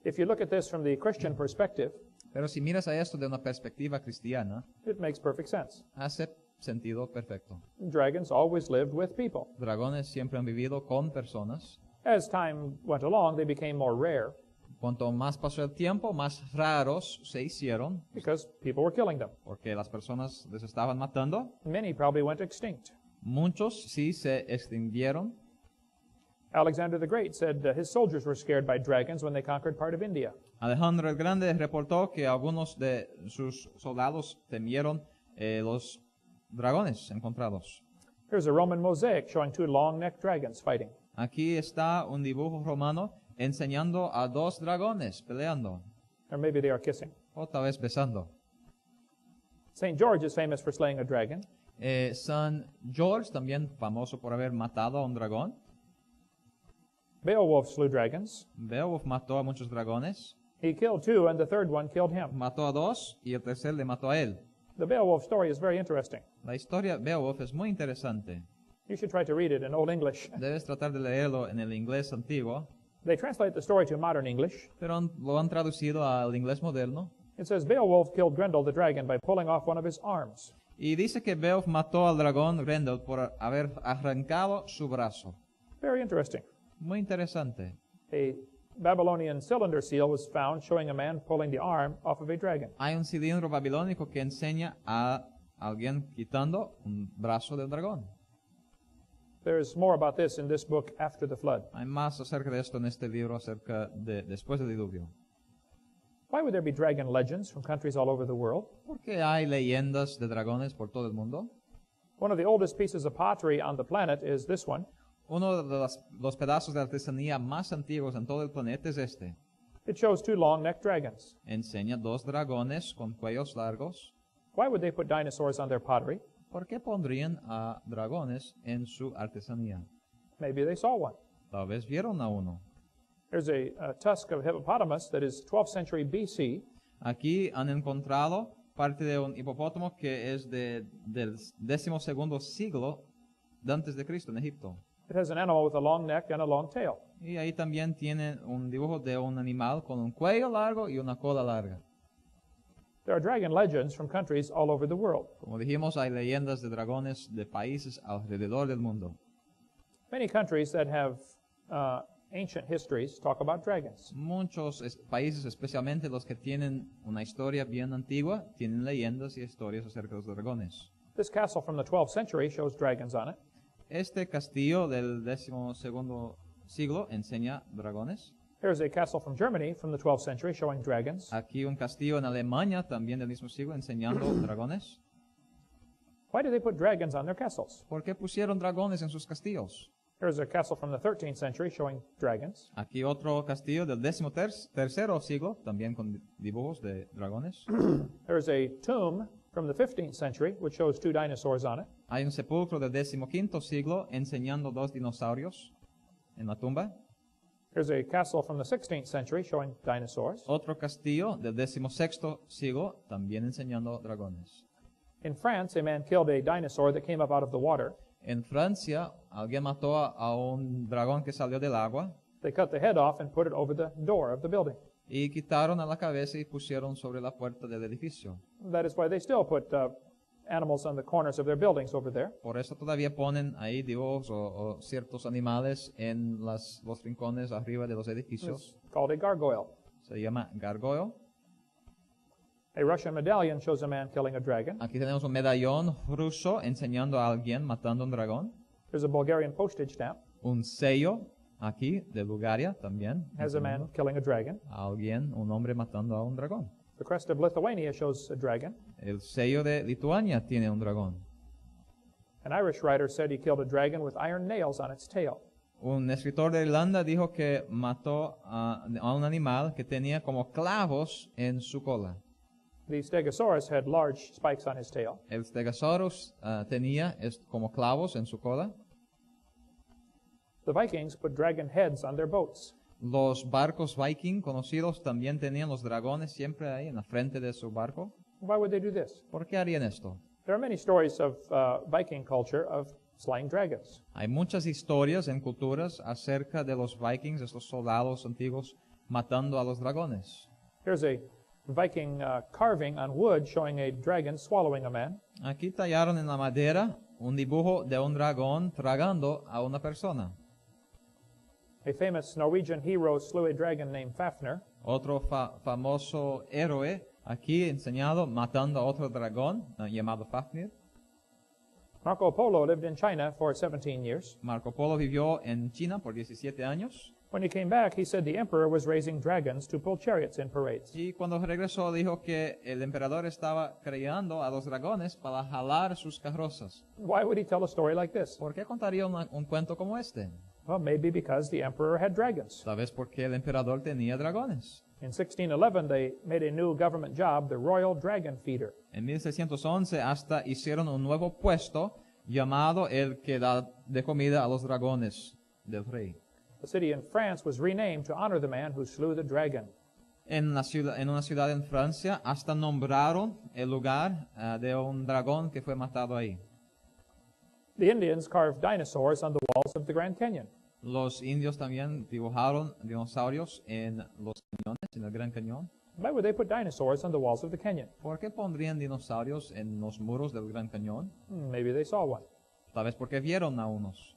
A: If you look at this from the Christian perspective,
B: Pero si miras a esto de una perspectiva cristiana,
A: it makes perfect sense.
B: hace sentido perfecto.
A: Dragons always lived with people.
B: Dragones siempre han vivido con personas.
A: As time went along, they became more rare
B: Cuanto más pasó el tiempo, más raros se hicieron,
A: because people were killing them.
B: porque las personas les estaban matando.
A: Many probably went extinct.
B: Muchos sí se extinguieron.
A: Alexander the Great said his soldiers were scared by dragons when they conquered part of India.
B: Alejandro el Grande reportó que algunos de sus soldados temieron los dragones encontrados.
A: Here's a Roman mosaic showing two long-necked dragons fighting.
B: Aquí está un dibujo romano enseñando a dos dragones peleando,
A: Or maybe they are kissing.
B: o tal vez besando.
A: St. George is famous for slaying a dragon.
B: San George, también famoso por haber matado a un dragón.
A: Beowulf slew dragons.
B: Beowulf mató a muchos dragones.
A: He killed two, and the third one killed him.
B: Mató a dos y el tercer le mató a él.
A: The Beowulf story is very interesting.
B: La historia de Beowulf es muy interesante.
A: You should try to read it in Old English.
B: Debes tratar de leerlo en el inglés antiguo,
A: They translate the story to modern English.
B: pero lo han traducido al inglés moderno.
A: It says Beowulf killed Grendel the dragon by pulling off one of his arms.
B: Y dice que Beowulf mató al dragón Grendel por haber arrancado su brazo.
A: Very interesting.
B: Muy interesante.
A: A Babylonian cylinder seal was found showing a man pulling the arm off of a dragon.
B: Hay un cilindro babilónico que enseña a alguien quitando un brazo del dragón.
A: There's more about this in this book, After the Flood.
B: Hay más acerca de esto en este libro acerca de después del diluvio.
A: Why would there be dragon legends from countries all over the world?
B: ¿Por qué hay leyendas de dragones por todo el mundo?
A: One of the oldest pieces of pottery on the planet is this one.
B: Uno de los pedazos de artesanía más antiguos en todo el planeta es este.
A: It shows two long-necked dragons.
B: Enseña dos dragones con cuellos largos.
A: Why would they put dinosaurs on their pottery?
B: ¿Por qué pondrían a dragones en su artesanía?
A: Maybe they saw one.
B: Tal vez vieron a uno.
A: There's a tusk of hippopotamus that is 12th century BC.
B: Aquí han encontrado parte de un hipopótamo que es del 12º siglo de antes de Cristo en Egipto.
A: It has an animal with a long neck and a long tail.
B: Y ahí también tienen un dibujo de un animal con un cuello largo y una cola larga.
A: There are dragon legends from countries all over the world.
B: Como dijimos, hay leyendas de dragones de países alrededor del mundo.
A: Many countries that have ancient histories talk about dragons.
B: Muchos países, especialmente los que tienen una historia bien antigua, tienen leyendas y historias acerca de los dragones.
A: This castle from the 12th century shows dragons on it.
B: Este castillo del 12º siglo enseña dragones.
A: Here's a castle from Germany from the 12th century showing dragons.
B: Aquí un castillo en Alemania, también del mismo siglo, enseñando dragones.
A: Why do they put dragons on their castles?
B: ¿Por qué pusieron dragones en sus castillos?
A: Here's a castle from the 13th century showing dragons.
B: Aquí otro castillo del 13º siglo, también con dibujos de dragones.
A: There's a tomb from the 15th century which shows two dinosaurs on it.
B: Hay un sepulcro del 15º siglo enseñando dos dinosaurios en la tumba.
A: Here's a castle from the 16th century showing dinosaurs.
B: Otro castillo del 16º siglo también enseñando dragones.
A: In France, a man killed a dinosaur that came up out of the water.
B: En Francia, alguien mató a un dragón que salió del agua
A: They cut the head off and put it over the door of the building.
B: y quitaron a la cabeza y pusieron sobre la puerta del edificio.
A: That is why they still put animals on the corners of their buildings over there.
B: Por eso todavía ponen ahí dibujos o ciertos animales en los rincones arriba de los edificios.
A: It's called a gargoyle.
B: Se llama gargoyle.
A: A Russian medallion shows a man killing a dragon.
B: Aquí tenemos un medallón ruso enseñando a alguien matando un dragón.
A: There's a Bulgarian postage stamp.
B: Un sello aquí de Bulgaria también.
A: Has a man killing a dragon.
B: A alguien, un hombre matando a un dragón.
A: The crest of Lithuania shows a dragon.
B: El sello de Lituania tiene un dragón.
A: An Irish writer said he killed a dragon with iron nails on its tail.
B: Un escritor de Irlanda dijo que mató a un animal que tenía como clavos en su cola.
A: The Stegosaurus had large spikes on his tail.
B: El Stegosaurus tenía como clavos en su cola.
A: The Vikings put dragon heads on their boats.
B: Los barcos viking conocidos también tenían los dragones siempre ahí en la frente de su barco.
A: Why would they do this?
B: ¿Por qué harían esto?
A: There are many stories of Viking culture of slaying dragons.
B: Hay muchas historias en culturas acerca de los vikings, estos soldados antiguos, matando a los dragones.
A: Here's a Viking carving on wood showing a dragon swallowing a man.
B: Aquí tallaron en la madera un dibujo de un dragón tragando a una persona.
A: A famous Norwegian hero slew a dragon named Fafnir.
B: Otro famoso héroe aquí enseñado matando a otro dragón llamado Fafnir.
A: Marco Polo lived in China for 17 years.
B: Marco Polo vivió en China por 17 años.
A: When he came back, he said the emperor was raising dragons to pull chariots in parades.
B: Y cuando regresó dijo que el emperador estaba creando a los dragones para jalar sus carrozas.
A: Why would he tell a story like this?
B: ¿Por qué contaría un cuento como este?
A: Well, maybe because the emperor had dragons.
B: Tal vez porque el emperador tenía dragones.
A: In 1611, they made a new government job, the Royal Dragon Feeder.
B: En 1611 hasta hicieron un nuevo puesto llamado el que da de comida a los dragones del rey.
A: The city in France was renamed to honor the man who slew the dragon.
B: En una ciudad en Francia hasta nombraron el lugar de un dragón que fue matado ahí.
A: The Indians carved dinosaurs on the walls of the Grand Canyon.
B: Los indios también dibujaron dinosaurios en los cañones, en el Gran Cañón.
A: Why would they put dinosaurs on the walls of the canyon?
B: ¿Por qué pondrían dinosaurios en los muros del Gran Cañón?
A: Maybe they saw one.
B: Tal vez porque vieron a unos.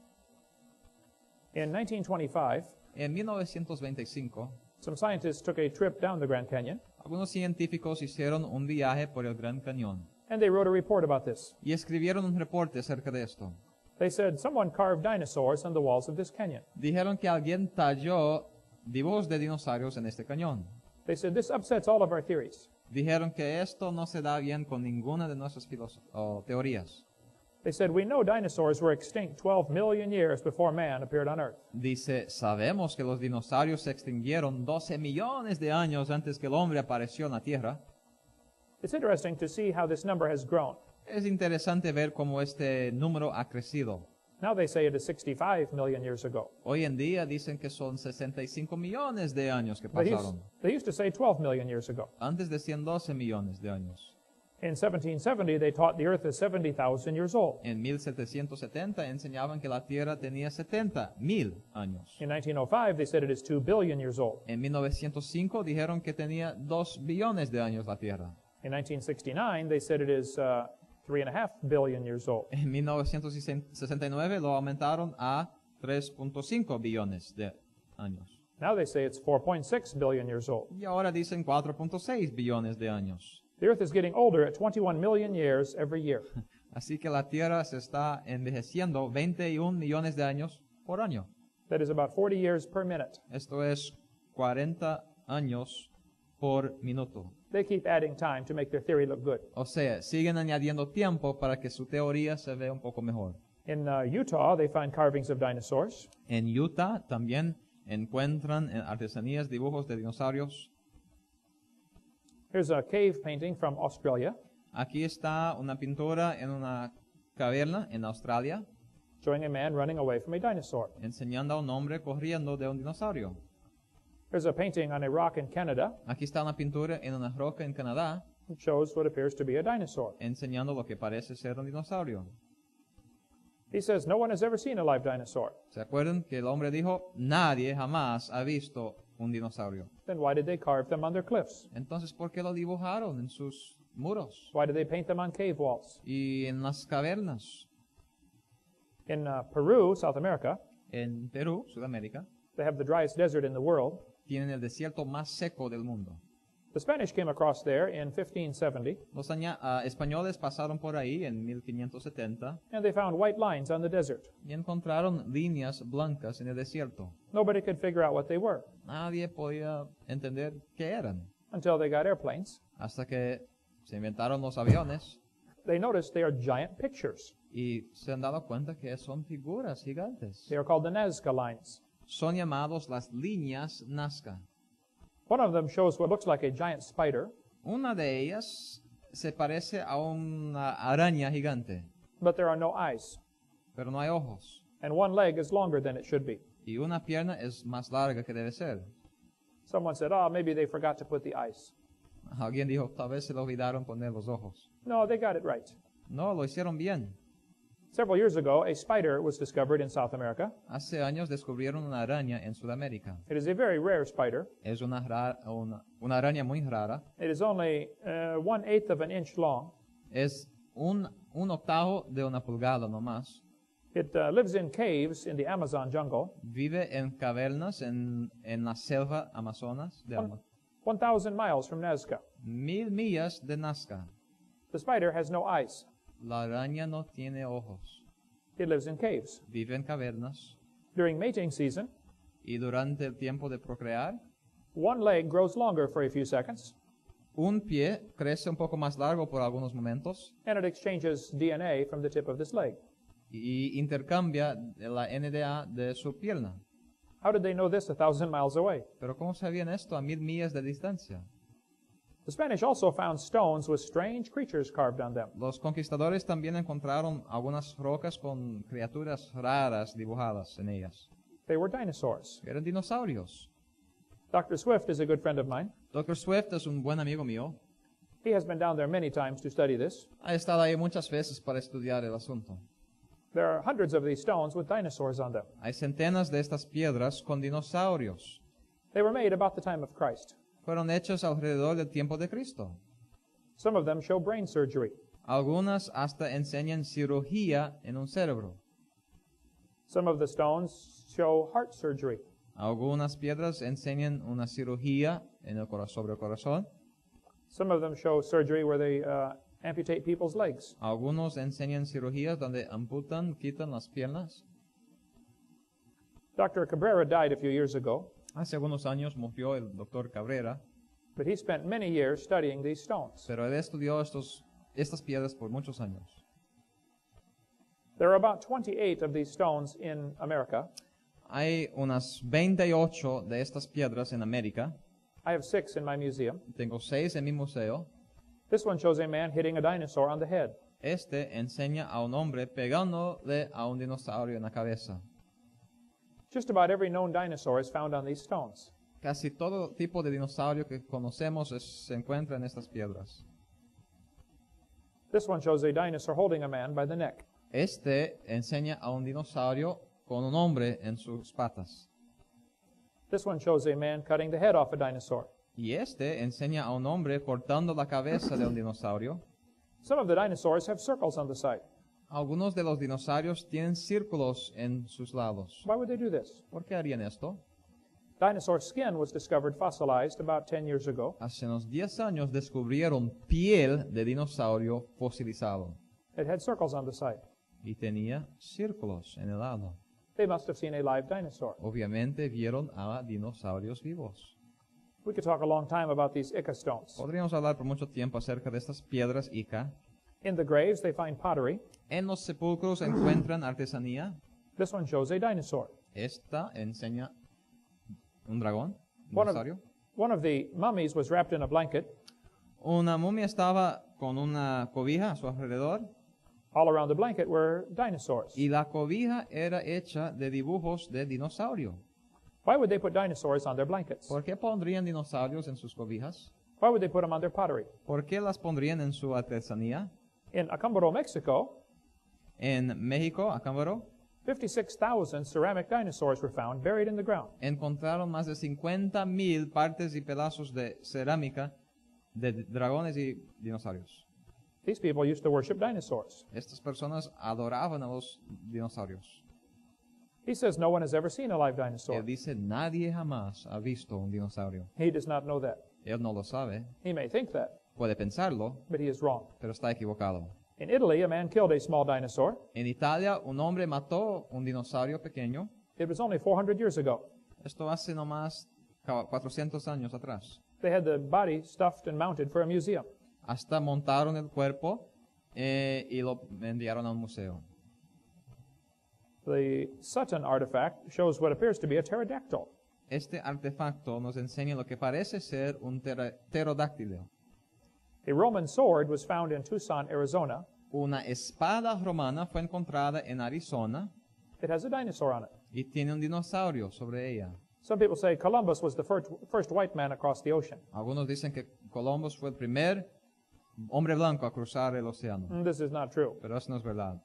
A: In 1925,
B: En 1925,
A: some scientists took a trip down the Grand Canyon,
B: algunos científicos hicieron un viaje por el Gran Cañón
A: and they wrote a report about this.
B: y escribieron un reporte acerca de esto.
A: They said someone carved dinosaurs on the walls of this canyon.
B: Dijeron que alguien talló dibujos de dinosaurios en este cañón.
A: They said this upsets all of our theories.
B: Dijeron que esto no se da bien con ninguna de nuestras teorías.
A: They said we know dinosaurs were extinct 12 million years before man appeared on Earth.
B: Dice, sabemos que los dinosaurios se extinguieron 12 millones de años antes que el hombre apareció en la Tierra.
A: It's interesting to see how this number has grown.
B: Es interesante ver cómo este número ha crecido.
A: Now they say it is 65 million years ago.
B: Hoy en día dicen que son 65 millones de años que
A: They
B: pasaron.
A: used to say 12 million years ago.
B: Antes decían 12 millones de años.
A: In 1770, they taught the earth is 70,000 years old.
B: En 1770 enseñaban que la Tierra tenía 70,000 años.
A: In 1905, they said it is 2 billion years old.
B: En 1905 dijeron que tenía 2 billones de años la Tierra.
A: In 1969, they said it is 3.5 billion years old.
B: En 1969 lo aumentaron a 3.5 billones de años.
A: Now they say it's 4.6 billion years old.
B: Y ahora dicen 4.6 billones de años.
A: The earth is getting older at 21 million years every year.
B: Así que la Tierra se está envejeciendo 21 millones de años por año.
A: That is about 40 years per minute.
B: Esto es 40 años por minuto.
A: They keep adding time to make their theory look good.
B: O sea, siguen añadiendo tiempo para que su teoría se vea un poco mejor.
A: In Utah, they find carvings of dinosaurs.
B: En Utah también encuentran en artesanías dibujos de dinosaurios.
A: Here's a cave painting from Australia
B: Aquí está una pintura en una caverna en Australia,
A: showing a man running away from a dinosaur.
B: enseñando a un hombre corriendo de un dinosaurio.
A: Here's a painting on a rock in Canada
B: Aquí está una pintura en una roca en Canadá,
A: that shows what appears to be a dinosaur.
B: enseñando lo que parece ser un dinosaurio.
A: He says no one has ever seen a live dinosaur.
B: ¿Se acuerdan que el hombre dijo, nadie jamás ha visto un dinosaurio?
A: Then why did they carve them on their cliffs?
B: Entonces, ¿por qué lo dibujaron en sus muros
A: Why did they paint them on cave walls?
B: y en las cavernas?
A: In Peru, South America,
B: En Perú, Sudamérica,
A: they have the driest desert in the world.
B: tienen el desierto más seco del mundo.
A: The Spanish came across there in 1570,
B: Los españoles pasaron por ahí en 1570
A: and they found white lines on the desert.
B: y encontraron líneas blancas en el desierto.
A: Nobody could figure out what they were
B: Nadie podía entender qué eran.
A: until they got airplanes.
B: Hasta que se inventaron los aviones
A: They noticed they are giant pictures.
B: y se han dado cuenta que son figuras gigantes.
A: They are called the Nazca lines.
B: Son llamados las líneas Nazca.
A: One of them shows what looks like a giant spider,
B: Una de ellas se parece a una araña gigante,
A: but there are no eyes,
B: pero no hay ojos.
A: and one leg is longer than it should be.
B: Y una pierna es más larga que debe ser.
A: Someone said, oh, maybe they forgot to put the eyes.
B: Alguien dijo, tal vez se le olvidaron poner los ojos.
A: No, they got it right.
B: No, lo hicieron bien.
A: Several years ago, a spider was discovered in South America.
B: Hace años descubrieron una araña en Sudamérica.
A: It is a very rare spider.
B: Es una araña muy rara.
A: It is only 1/8 of an inch long.
B: Es un octavo de una pulgada nomás.
A: It lives in caves in the Amazon jungle,
B: Vive en cavernas en la selva Amazonas de
A: 1,000 miles from Nazca.
B: 1000 millas de Nazca.
A: The spider has no eyes.
B: La araña no tiene ojos.
A: It lives in caves.
B: Vive en cavernas.
A: During mating season,
B: Y durante el tiempo de procrear,
A: one leg grows longer for a few seconds,
B: un pie crece un poco más largo por algunos momentos
A: and it exchanges DNA from the tip of this leg.
B: y intercambia la NDA de su pierna.
A: How did they know this 1,000 miles away?
B: Pero ¿cómo sabían esto a 1000 millas de distancia?
A: The Spanish also found stones with strange creatures carved on them.
B: Los conquistadores también encontraron algunas rocas con criaturas raras dibujadas en ellas.
A: They were dinosaurs.
B: Eran dinosaurios.
A: Dr. Swift is a good friend of mine.
B: Dr. Swift es un buen amigo mío.
A: He has been down there many times to study this.
B: Ha estado ahí muchas veces para estudiar el asunto.
A: There are hundreds of these stones with dinosaurs on them.
B: Hay centenas de estas piedras con dinosaurios.
A: They were made about the time of Christ.
B: Fueron hechos alrededor del tiempo de Cristo.
A: Some of them show brain surgery.
B: Algunas hasta enseñan cirugía en un cerebro.
A: Some of the stones show heart surgery.
B: Algunas piedras enseñan una cirugía en el sobre el corazón.
A: Some of them show surgery where they amputate people's legs.
B: Algunos enseñan cirugías donde amputan, quitan las piernas.
A: Dr. Cabrera died a few years ago,
B: Hace algunos años murió el doctor Cabrera,
A: but he spent many years studying these stones.
B: pero él estudió estas piedras por muchos años.
A: There are about 28 of these stones in America.
B: Hay unas 28 de estas piedras en América.
A: I have 6 in my museum.
B: Tengo 6 en mi museo.
A: This one shows a man hitting a dinosaur on the head.
B: Este enseña a un hombre pegándole a un dinosaurio en la cabeza.
A: Just about every known dinosaur is found on these stones.
B: Casi todo tipo de dinosaurio que conocemos se encuentra en estas piedras.
A: This one shows a dinosaur holding a man by the neck.
B: Este enseña a un dinosaurio con un hombre en sus patas.
A: This one shows a man cutting the head off a dinosaur.
B: Y este enseña a un hombre cortando la cabeza de un dinosaurio.
A: Some of the dinosaurs have circles on the side.
B: Algunos de los dinosaurios tienen círculos en sus lados.
A: Why would they do this?
B: ¿Por qué harían esto?
A: Dinosaur skin was discovered fossilized about 10 years ago.
B: Hace unos 10 años descubrieron piel de dinosaurio fosilizado
A: It had circles on the side.
B: y tenía círculos en el lado.
A: They must have seen a live dinosaur.
B: Obviamente vieron a dinosaurios vivos.
A: We could talk a long time about these Ica stones.
B: Podríamos hablar por mucho tiempo acerca de estas piedras Ica.
A: In the graves, they find pottery.
B: En los sepulcros encuentran artesanía.
A: This one shows a dinosaur.
B: Esta enseña un dragón, un
A: One of,
B: dinosaurio.
A: one of the mummies was wrapped in a blanket.
B: Una momia estaba con una cobija a su alrededor
A: All around the blanket were dinosaurs.
B: y la cobija era hecha de dibujos de dinosaurio.
A: Why would they put dinosaurs on their blankets?
B: ¿Por qué pondrían dinosaurios en sus cobijas?
A: Why would they put them on their pottery?
B: ¿Por qué las pondrían en su artesanía?
A: In Acambaro, Mexico,
B: En México, Acámbaro,
A: 56,000 ceramic dinosaurs were found buried in the ground.
B: encontraron más de 50,000 partes y pedazos de cerámica de dragones y dinosaurios.
A: These people used to worship dinosaurs.
B: Estas personas adoraban a los dinosaurios.
A: He says no one has ever seen a live
B: Él
A: dinosaur.
B: dice, nadie jamás ha visto un dinosaurio.
A: He does not know that.
B: Él no lo sabe,
A: He may think that,
B: puede pensarlo,
A: but he is wrong.
B: pero está equivocado.
A: In Italy, a man killed a small dinosaur.
B: En Italia, un hombre mató un dinosaurio pequeño.
A: It was only 400 years ago.
B: Esto hace nomás 400 años atrás.
A: They had the body stuffed and mounted for a museum.
B: Hasta montaron el cuerpo y lo enviaron a un museo.
A: The Sutton artifact shows what appears to be a pterodactyl.
B: Este artefacto nos enseña lo que parece ser un pterodáctilo.
A: A Roman sword was found in Tucson, Arizona.
B: Una espada romana fue encontrada en Arizona
A: It has a dinosaur on it.
B: y tiene un dinosaurio sobre ella.
A: Some people say Columbus was the first white man across the ocean.
B: Algunos dicen que Columbus fue el primer hombre blanco a cruzar el océano,
A: This is not true.
B: pero eso no es verdad.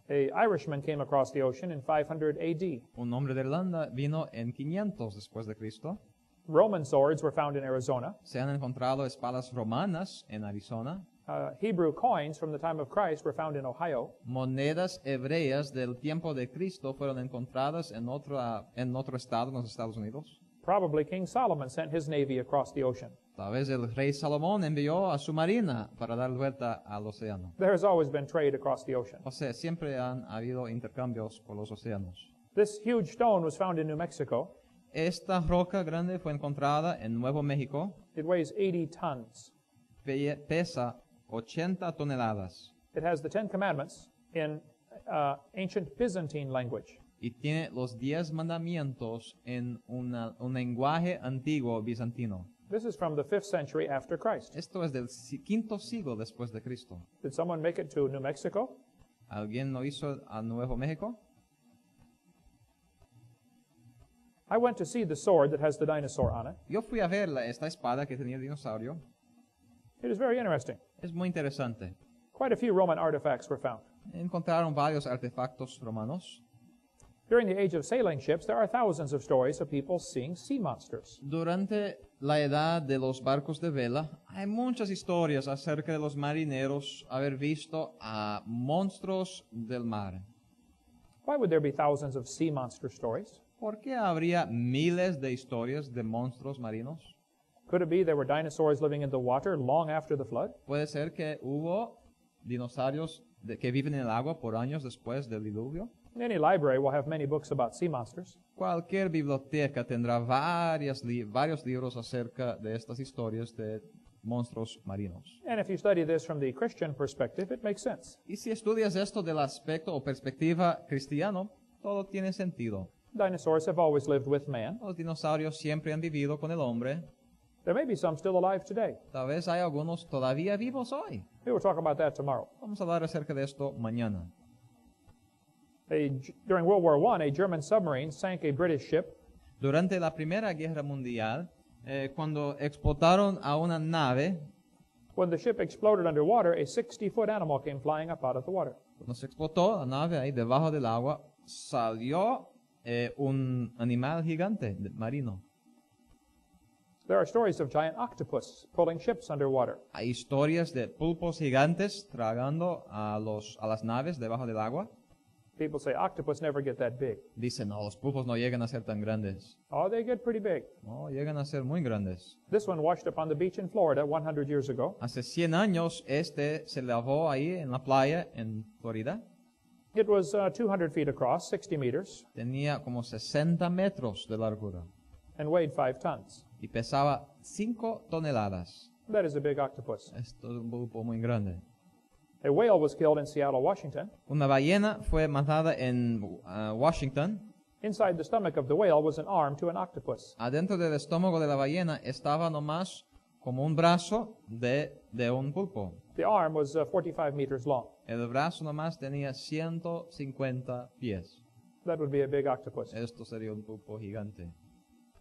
A: A Irishman came across the ocean in 500 AD.
B: Un hombre de Irlanda vino en 500 después de Cristo.
A: Roman swords were found in Arizona.
B: Se han encontrado espadas romanas en Arizona.
A: Hebrew coins from the time of Christ were found in Ohio.
B: Monedas hebreas del tiempo de Cristo fueron encontradas en otro estado en los Estados Unidos.
A: Probably King Solomon sent his navy across the ocean.
B: Tal vez el rey Salomón envió a su marina para dar vuelta al océano.
A: There has always been trade across the ocean.
B: O sea, siempre han habido intercambios por los océanos.
A: This huge stone was found in New Mexico.
B: Esta roca grande fue encontrada en Nuevo México.
A: It weighs 80 tons.
B: Pesa 80 toneladas
A: It has the Ten Commandments in ancient Byzantine language.
B: y tiene los 10 mandamientos en un lenguaje antiguo bizantino.
A: This is from the 5th century after Christ.
B: Esto es del quinto siglo después de Cristo.
A: Did someone make it to New Mexico?
B: ¿Alguien lo hizo a Nuevo México?
A: I went to see the sword that has the dinosaur on it.
B: Yo fui a ver esta espada que tenía el dinosaurio.
A: It is very interesting.
B: Es muy interesante.
A: Quite a few Roman artifacts were found.
B: Encontraron varios artefactos romanos.
A: During the age of sailing ships, there are thousands of stories of people seeing sea monsters.
B: Durante la edad de los barcos de vela, hay muchas historias acerca de los marineros haber visto a monstruos del mar.
A: Why would there be thousands of sea monster stories?
B: ¿Por qué habría miles de historias de monstruos marinos?
A: Could it be there were dinosaurs living in the water long after the flood?
B: Puede ser que hubo dinosaurios que viven en el agua por años después del diluvio.
A: Any library will have many books about sea monsters.
B: Cualquier biblioteca tendrá varios libros acerca de estas historias de monstruos marinos.
A: And if you study this from the Christian perspective, it makes sense.
B: Y si estudias esto del aspecto o perspectiva cristiano, todo tiene sentido.
A: Dinosaurs have always lived with man.
B: Los dinosaurios siempre han vivido con el hombre.
A: There may be some still alive today.
B: Tal vez hay algunos todavía vivos hoy.
A: We will talk about that tomorrow.
B: Vamos a hablar acerca de esto mañana.
A: During World War I, a German submarine sank a British ship.
B: Durante la Primera Guerra Mundial, cuando explotaron a una nave,
A: When the ship exploded underwater, a 60-foot animal came flying up out of the water.
B: cuando se explotó la nave ahí debajo del agua, salió un animal gigante marino.
A: There are stories of giant octopus pulling ships underwater.
B: Hay historias de pulpos gigantes tragando a las naves debajo del agua.
A: People say octopus never get that big.
B: Dicen, no, los pulpos no llegan a ser tan grandes.
A: Oh, they get pretty big.
B: No, llegan a ser muy grandes.
A: This one washed up on the beach in Florida 100 years ago.
B: Hace 100 años, se lavó ahí en la playa en Florida.
A: It was 200 feet across, 60 meters,
B: Tenía como 60 metros de largura
A: and weighed 5 tons.
B: y pesaba 5 toneladas.
A: That is a big octopus.
B: Esto es un pulpo muy grande.
A: A whale was killed in Seattle, Washington.
B: Una ballena fue matada en Washington.
A: Inside the stomach of the whale was an arm to an octopus.
B: Adentro del estómago de la ballena estaba nomás como un brazo de un pulpo.
A: The arm was 45 meters long.
B: El brazo nomás tenía 150 pies.
A: That would be a big octopus.
B: Esto sería un pulpo gigante.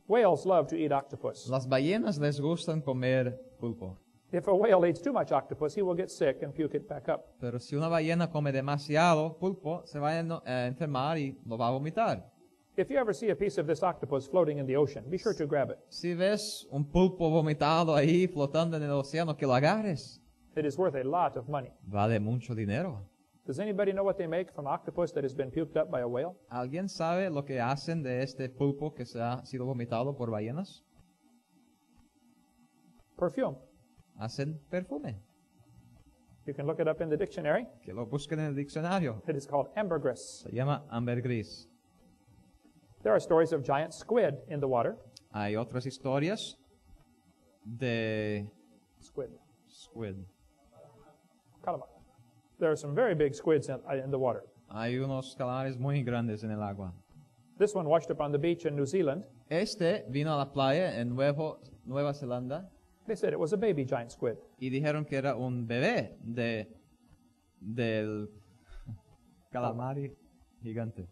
A: Whales love to eat octopus.
B: Las ballenas les gustan comer pulpo.
A: If a whale eats too much octopus, he will get sick and puke it back up.
B: Pero si una ballena come demasiado pulpo, se va a enfermar y lo va a vomitar.
A: If you ever see a piece of this octopus floating in the ocean, be sure to grab it.
B: Si ves un pulpo vomitado ahí flotando en el océano, que lo agarres.
A: It is worth a lot of money.
B: Vale mucho dinero.
A: Does anybody know what they make from octopus that has been puked up by a whale?
B: ¿Alguien sabe lo que hacen de este pulpo que se ha sido vomitado por ballenas?
A: Perfume.
B: Hacen perfume.
A: You can look it up in the dictionary.
B: Que lo busquen en el diccionario.
A: It is called ambergris.
B: Se llama ambergris.
A: There are stories of giant squid in the water.
B: Hay otras historias de
A: Squid.
B: squid.
A: Calamar. There are some very big squids in the water.
B: Hay unos calamares muy grandes en el agua.
A: This one washed up on the beach in New Zealand.
B: Este vino a la playa en Nueva Zelanda
A: They said it was a baby giant squid.
B: y dijeron que era un bebé del calamar gigante.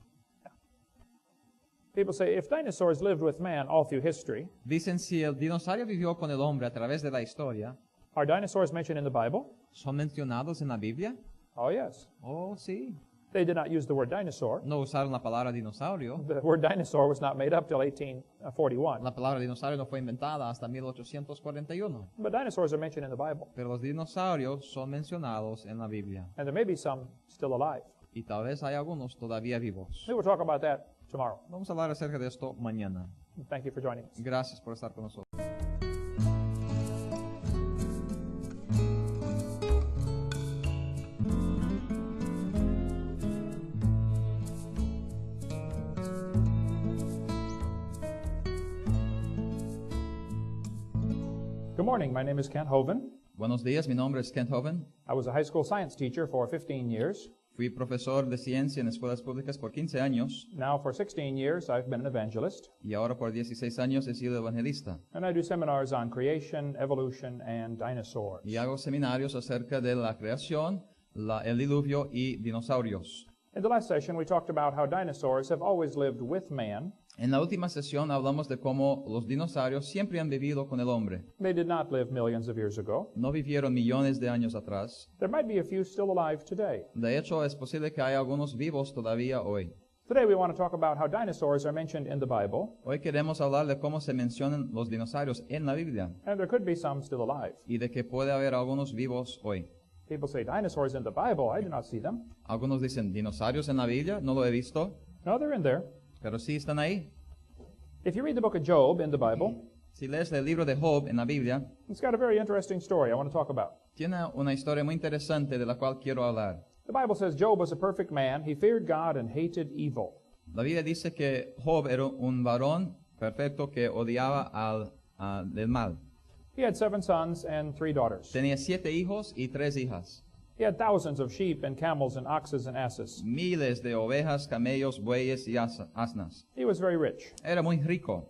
A: People say if dinosaurs lived with man all through history,
B: Dicen, si el dinosaurio vivió con el hombre a través de la historia,
A: are dinosaurs mentioned in the Bible?
B: ¿son mencionados en la Biblia?
A: Oh, yes.
B: Oh, sí.
A: They did not use the word dinosaur.
B: No usaron la palabra dinosaurio.
A: The word dinosaur was not made up till 1841.
B: La palabra dinosaurio no fue inventada hasta 1841.
A: But dinosaurs are mentioned in the Bible.
B: Pero los dinosaurios son mencionados en la Biblia.
A: And there may be some still alive.
B: Y tal vez hay algunos todavía vivos.
A: We will talk about that tomorrow.
B: Vamos a hablar acerca de esto mañana.
A: Thank you for joining us.
B: Gracias por estar con nosotros.
A: Good morning. My name is Kent Hovind.
B: Buenos días, mi nombre es Kent Hovind.
A: I was a high school science teacher for 15 years.
B: Fui profesor de ciencia en escuelas públicas por 15 años
A: Now for 16 years, I've been an evangelist.
B: y ahora por 16 años he sido evangelista.
A: And I do seminars on creation, evolution, and dinosaurs.
B: Y hago seminarios acerca de la creación, el diluvio y dinosaurios.
A: In the last session, we talked about how dinosaurs have always lived with man.
B: En la última sesión hablamos de cómo los dinosaurios siempre han vivido con el hombre.
A: They did not live millions of years ago.
B: No vivieron millones de años atrás.
A: There might be a few still alive today.
B: De hecho, es posible que haya algunos vivos todavía hoy.
A: Today we want to talk about how dinosaurs are mentioned in the Bible,
B: Hoy queremos hablar de cómo se mencionan los dinosaurios en la Biblia
A: and there could be some still alive.
B: y de que puede haber algunos vivos hoy.
A: People say, dinosaurs in the Bible, I do not see them.
B: Algunos dicen, ¿dinosaurios en la Biblia? No lo he visto,
A: No, they're in there.
B: pero sí están ahí.
A: If you read the book of Job in the Bible,
B: Si lees el libro de Job en la Biblia,
A: it's got a very interesting story I want to talk about.
B: tiene una historia muy interesante de la cual quiero hablar.
A: The Bible says Job was a perfect man. He feared God and hated evil.
B: La Biblia dice que Job era un varón perfecto que odiaba del mal.
A: He had 7 sons and 3 daughters.
B: Tenía 7 hijos y 3 hijas.
A: He had thousands of sheep and camels and oxes and asses.
B: Miles de ovejas, camellos, bueyes y asnas.
A: He was very rich.
B: Era muy rico.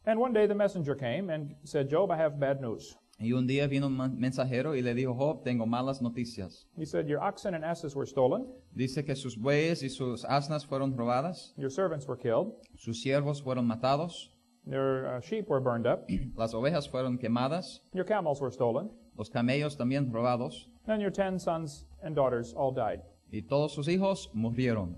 A: And one day the messenger came and said, Job, I have bad news.
B: Y un día vino un mensajero y le dijo, Job, tengo malas noticias.
A: He said, your oxen and asses were stolen,
B: Dice que sus bueyes y sus asnas fueron robadas,
A: your servants were killed,
B: sus siervos fueron matados,
A: your sheep were burned up,
B: las ovejas fueron quemadas,
A: your camels were stolen,
B: los camellos también robados,
A: and your 10 sons and daughters all died.
B: y todos sus hijos murieron.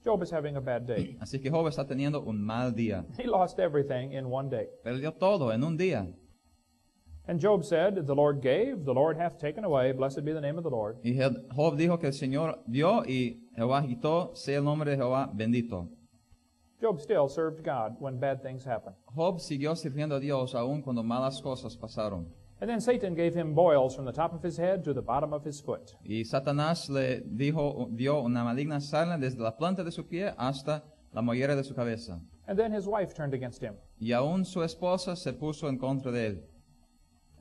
A: Job is having a bad day.
B: Así que Job está teniendo un mal día.
A: He lost everything in one day.
B: Perdió todo en un día.
A: And Job said, the Lord gave, the Lord hath taken away, blessed be the name of the Lord.
B: Y Job dijo que el Señor dio y Jehová quitó, sea el nombre de Jehová bendito.
A: Job still served God when bad things happened.
B: Job siguió sirviendo a Dios aun cuando malas cosas pasaron.
A: And then Satan gave him boils from the top of his head to the bottom of his foot.
B: Y Satanás le dio una maligna sarna desde la planta de su pie hasta la mollera de su cabeza.
A: And then his wife turned against him.
B: Y aún su esposa se puso en contra de él.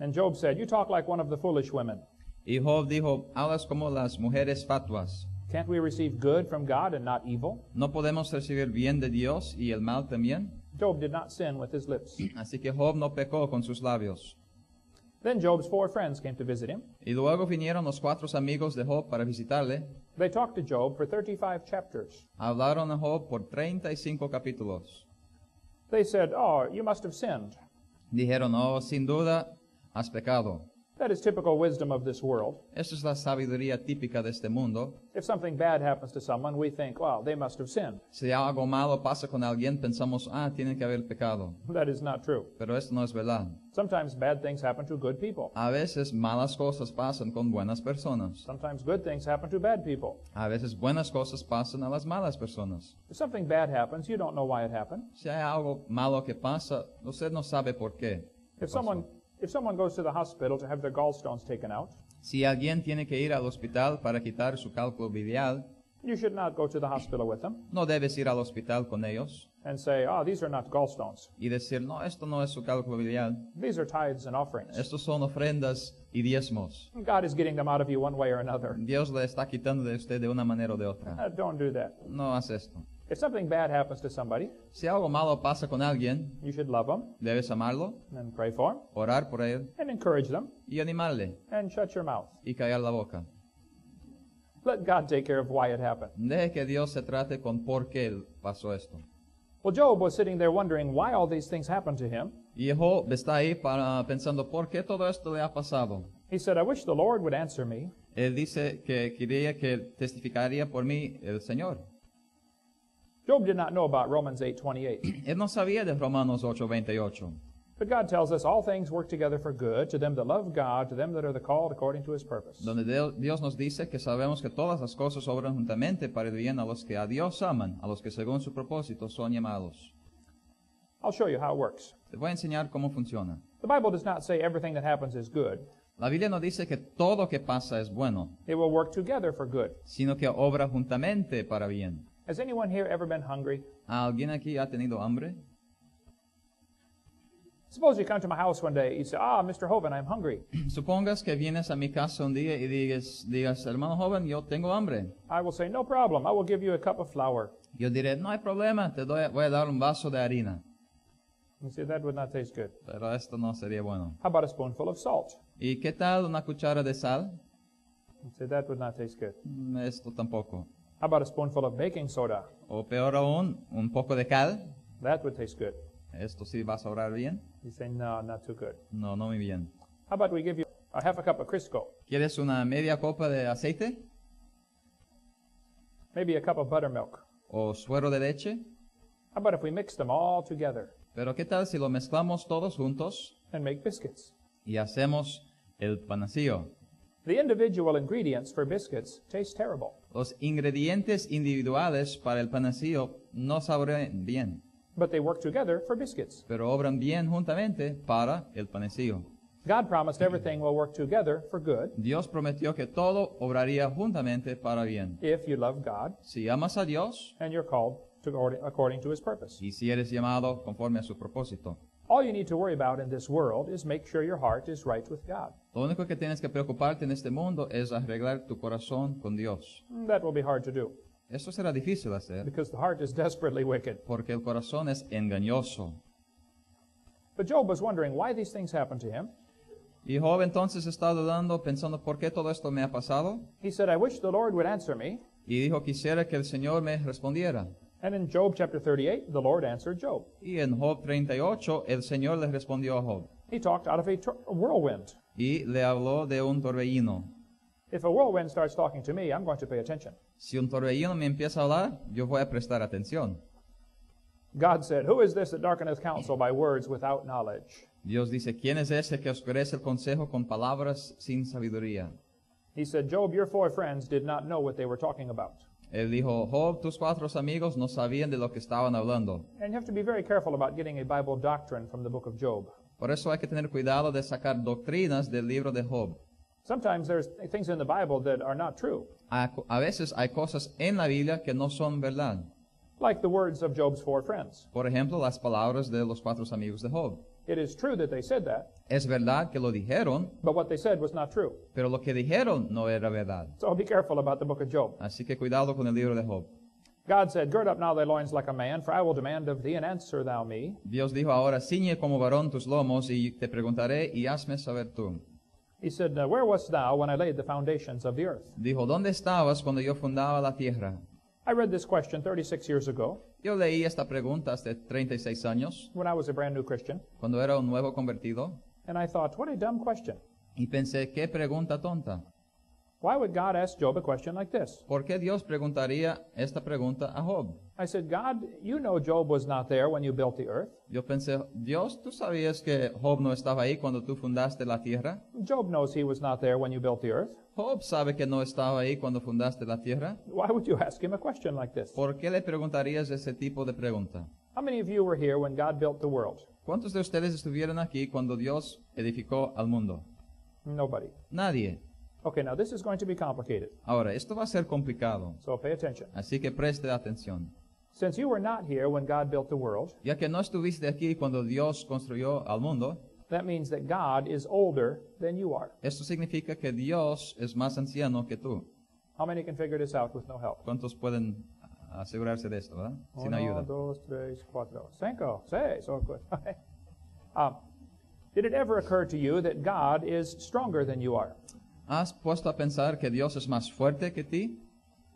A: And Job said, you talk like one of the foolish women.
B: Y Job dijo, hablas como las mujeres fatuas.
A: Can't we receive good from God and not evil?
B: ¿No podemos recibir bien de Dios y el mal también?
A: Job did not sin with his lips.
B: Así que Job no pecó con sus labios.
A: Then Job's 4 friends came to visit him.
B: Y luego vinieron los 4 amigos de Job para visitarle.
A: They talked to Job for 35 chapters.
B: Hablaron a Job por 35 capítulos.
A: They said, oh, you must have sinned.
B: Dijeron, oh, sin duda, has pecado.
A: That is typical wisdom of this world.
B: Esta es la sabiduría típica de este mundo.
A: If something bad happens to someone, we think, well, they must have sinned.
B: Si algo malo pasa con alguien, pensamos, tienen que haber pecado.
A: That is not true.
B: Pero esto no es verdad.
A: Sometimes bad things happen to good people.
B: A veces malas cosas pasan con buenas personas.
A: Sometimes good things happen to bad people.
B: A veces buenas cosas pasan a las malas personas.
A: If something bad happens, you don't know why it happened.
B: Si hay algo malo que pasa, usted no sabe por qué.
A: If someone goes to the hospital to have their gallstones taken out,
B: Si alguien tiene que ir al hospital para quitar su cálculo biliar,
A: you should not go to the hospital with them
B: no debes ir al hospital con ellos
A: and say, oh, these are not gallstones.
B: y decir, no, esto no es su cálculo biliar,
A: These are tithes and offerings.
B: estos son ofrendas y diezmos.
A: God is getting them out of you one way or another.
B: Dios le está quitando de usted de una manera o de otra.
A: Don't do that.
B: No hace esto.
A: If something bad happens to somebody,
B: Si algo malo pasa con alguien,
A: you should love them
B: debes amarlo,
A: and pray for them
B: orar por él
A: and encourage them
B: y animarle
A: and shut your mouth.
B: y callar la boca.
A: Let God take care of why it happened.
B: Deje que Dios se trate con por qué pasó esto.
A: Well, Job was sitting there wondering why all these things happened to him.
B: Y Job está ahí pensando, ¿por qué todo esto le ha pasado?
A: He said, I wish the Lord would answer me.
B: Él dice que quería que testificaría por mí el Señor.
A: Job did not know about Romans 8:28.
B: Él no sabía de Romanos 8:28.
A: But God tells us all things work together for good to them that love God, to them that are the called according to his purpose.
B: Donde Dios nos dice que sabemos que todas las cosas obran juntamente para el bien a los que a Dios aman, a los que según su propósito son llamados.
A: I'll show you how it works.
B: Te voy a enseñar cómo funciona.
A: The Bible does not say everything that happens is good.
B: La Biblia no dice que todo que pasa es bueno,
A: It will work together for good.
B: sino que obra juntamente para bien.
A: Has anyone here ever been hungry?
B: ¿Alguien aquí ha tenido hambre?
A: Suppose you come to my house one day, you say, Mr. Hovind, I'm hungry.
B: Supongas que vienes a mi casa un día y digas, hermano joven, yo tengo hambre.
A: I will say, no problem, I will give you a cup of flour.
B: Yo diré, no hay problema, voy a dar un vaso de harina.
A: You say, that would not taste good.
B: Pero esto no sería bueno.
A: How about a spoonful of salt?
B: ¿Y qué tal una cuchara de sal?
A: You say, that would not taste good.
B: Esto tampoco.
A: How about a spoonful of baking soda?
B: O peor aún, un poco de cal.
A: That would taste good.
B: Esto sí va a sobrar bien.
A: You say, no, not too good.
B: No, no muy bien.
A: How about we give you a half a cup of Crisco?
B: ¿Quieres una media copa de aceite?
A: Maybe a cup of buttermilk.
B: ¿O suero de leche?
A: How about if we mix them all together
B: Pero ¿qué tal si lo mezclamos todos juntos
A: and make biscuits?
B: y hacemos el panacillo?
A: The individual ingredients for biscuits taste terrible,
B: Los ingredientes individuales para el panacillo no saben bien,
A: but they work together for biscuits.
B: pero obran bien juntamente para el panacillo.
A: God promised everything will work together for good
B: Dios prometió que todo obraría juntamente para bien.
A: if you love God
B: Si amas a Dios
A: and you're called according to his purpose.
B: y si eres llamado conforme a su propósito.
A: All you need to worry about in this world is make sure your heart is right with God.
B: Lo único que tienes que preocuparte en este mundo es arreglar tu corazón con Dios.
A: That will be hard to do
B: Esto será difícil de hacer
A: because the heart is desperately wicked.
B: porque el corazón es engañoso.
A: But Job was wondering why these things happened to him.
B: Y Job entonces está dudando, pensando, ¿por qué todo esto me ha pasado?
A: He said, I wish the Lord would answer me.
B: Y dijo, quisiera que el Señor me respondiera.
A: And in Job chapter 38, the Lord answered Job.
B: Y en Job 38, el Señor le respondió a Job.
A: He talked out of a whirlwind.
B: Y le habló de un torbellino.
A: If a whirlwind starts talking to me, I'm going to pay attention.
B: Si un torbellino me empieza a hablar, yo voy a prestar atención.
A: God said, Who is this that darkeneth counsel by words without knowledge?
B: Dios dice, ¿quién es ese que oscurece el consejo con palabras sin sabiduría?
A: He said, Job, your 4 friends did not know what they were talking about.
B: Él dijo, Job, tus 4 amigos no sabían de lo que estaban hablando.
A: And you have to be very careful about getting a Bible doctrine from the book of Job.
B: Por eso hay que tener cuidado de sacar doctrinas del libro de Job.
A: Sometimes there's things in the Bible that are not true,
B: A veces hay cosas en la Biblia que no son verdad.
A: like the words of Job's 4 friends.
B: Por ejemplo, las palabras de los 4 amigos de Job.
A: It is true that they said that,
B: Es verdad que lo dijeron,
A: but what they said was not true.
B: pero lo que dijeron no era verdad.
A: So be careful about the book of Job.
B: Así que cuidado con el libro de Job.
A: God said, Gird up now thy loins like a man, for I will demand of thee, and answer thou me.
B: Dios dijo, ahora ciñe como varón tus lomos y te preguntaré y hazme saber tú.
A: He said, Where wast thou when I laid the foundations of the earth?
B: Dijo, ¿dónde estabas cuando yo fundaba la tierra?
A: I read this question 36 years ago
B: Yo leí esta pregunta hace 36 años,
A: when I was a brand new Christian,
B: cuando era un nuevo convertido,
A: and I thought, what a dumb question.
B: y pensé, qué pregunta tonta.
A: Why would God ask Job a question like this?
B: ¿Por qué Dios preguntaría esta pregunta a Job?
A: I said, God, you know Job was not there when you built the earth.
B: Yo pensé, Dios, ¿tú sabías que Job no estaba ahí cuando tú fundaste la tierra?
A: Job knows he was not there when you built the earth.
B: Job sabe que no estaba ahí cuando fundaste la tierra.
A: Why would you ask him a question like this?
B: ¿Por qué le preguntarías ese tipo de pregunta?
A: How many of you were here when God built the world?
B: ¿Cuántos de ustedes estuvieron aquí cuando Dios edificó al mundo?
A: Nobody.
B: Nadie.
A: Okay, now this is going to be complicated,
B: Ahora, esto va a ser complicado,
A: so pay attention.
B: así que preste atención.
A: Since you were not here when God built the world,
B: Ya que no estuviste aquí cuando Dios construyó al mundo,
A: that means that God is older than you are.
B: esto significa que Dios es más anciano que tú.
A: How many can figure this out with no help?
B: ¿Cuántos pueden asegurarse de esto, verdad? Sin
A: 1,
B: ayuda.
A: 2, 3, 4, 5, 6. Oh, good. Did it ever occur to you that God is stronger than you are?
B: ¿Has puesto a pensar que Dios es más fuerte que ti?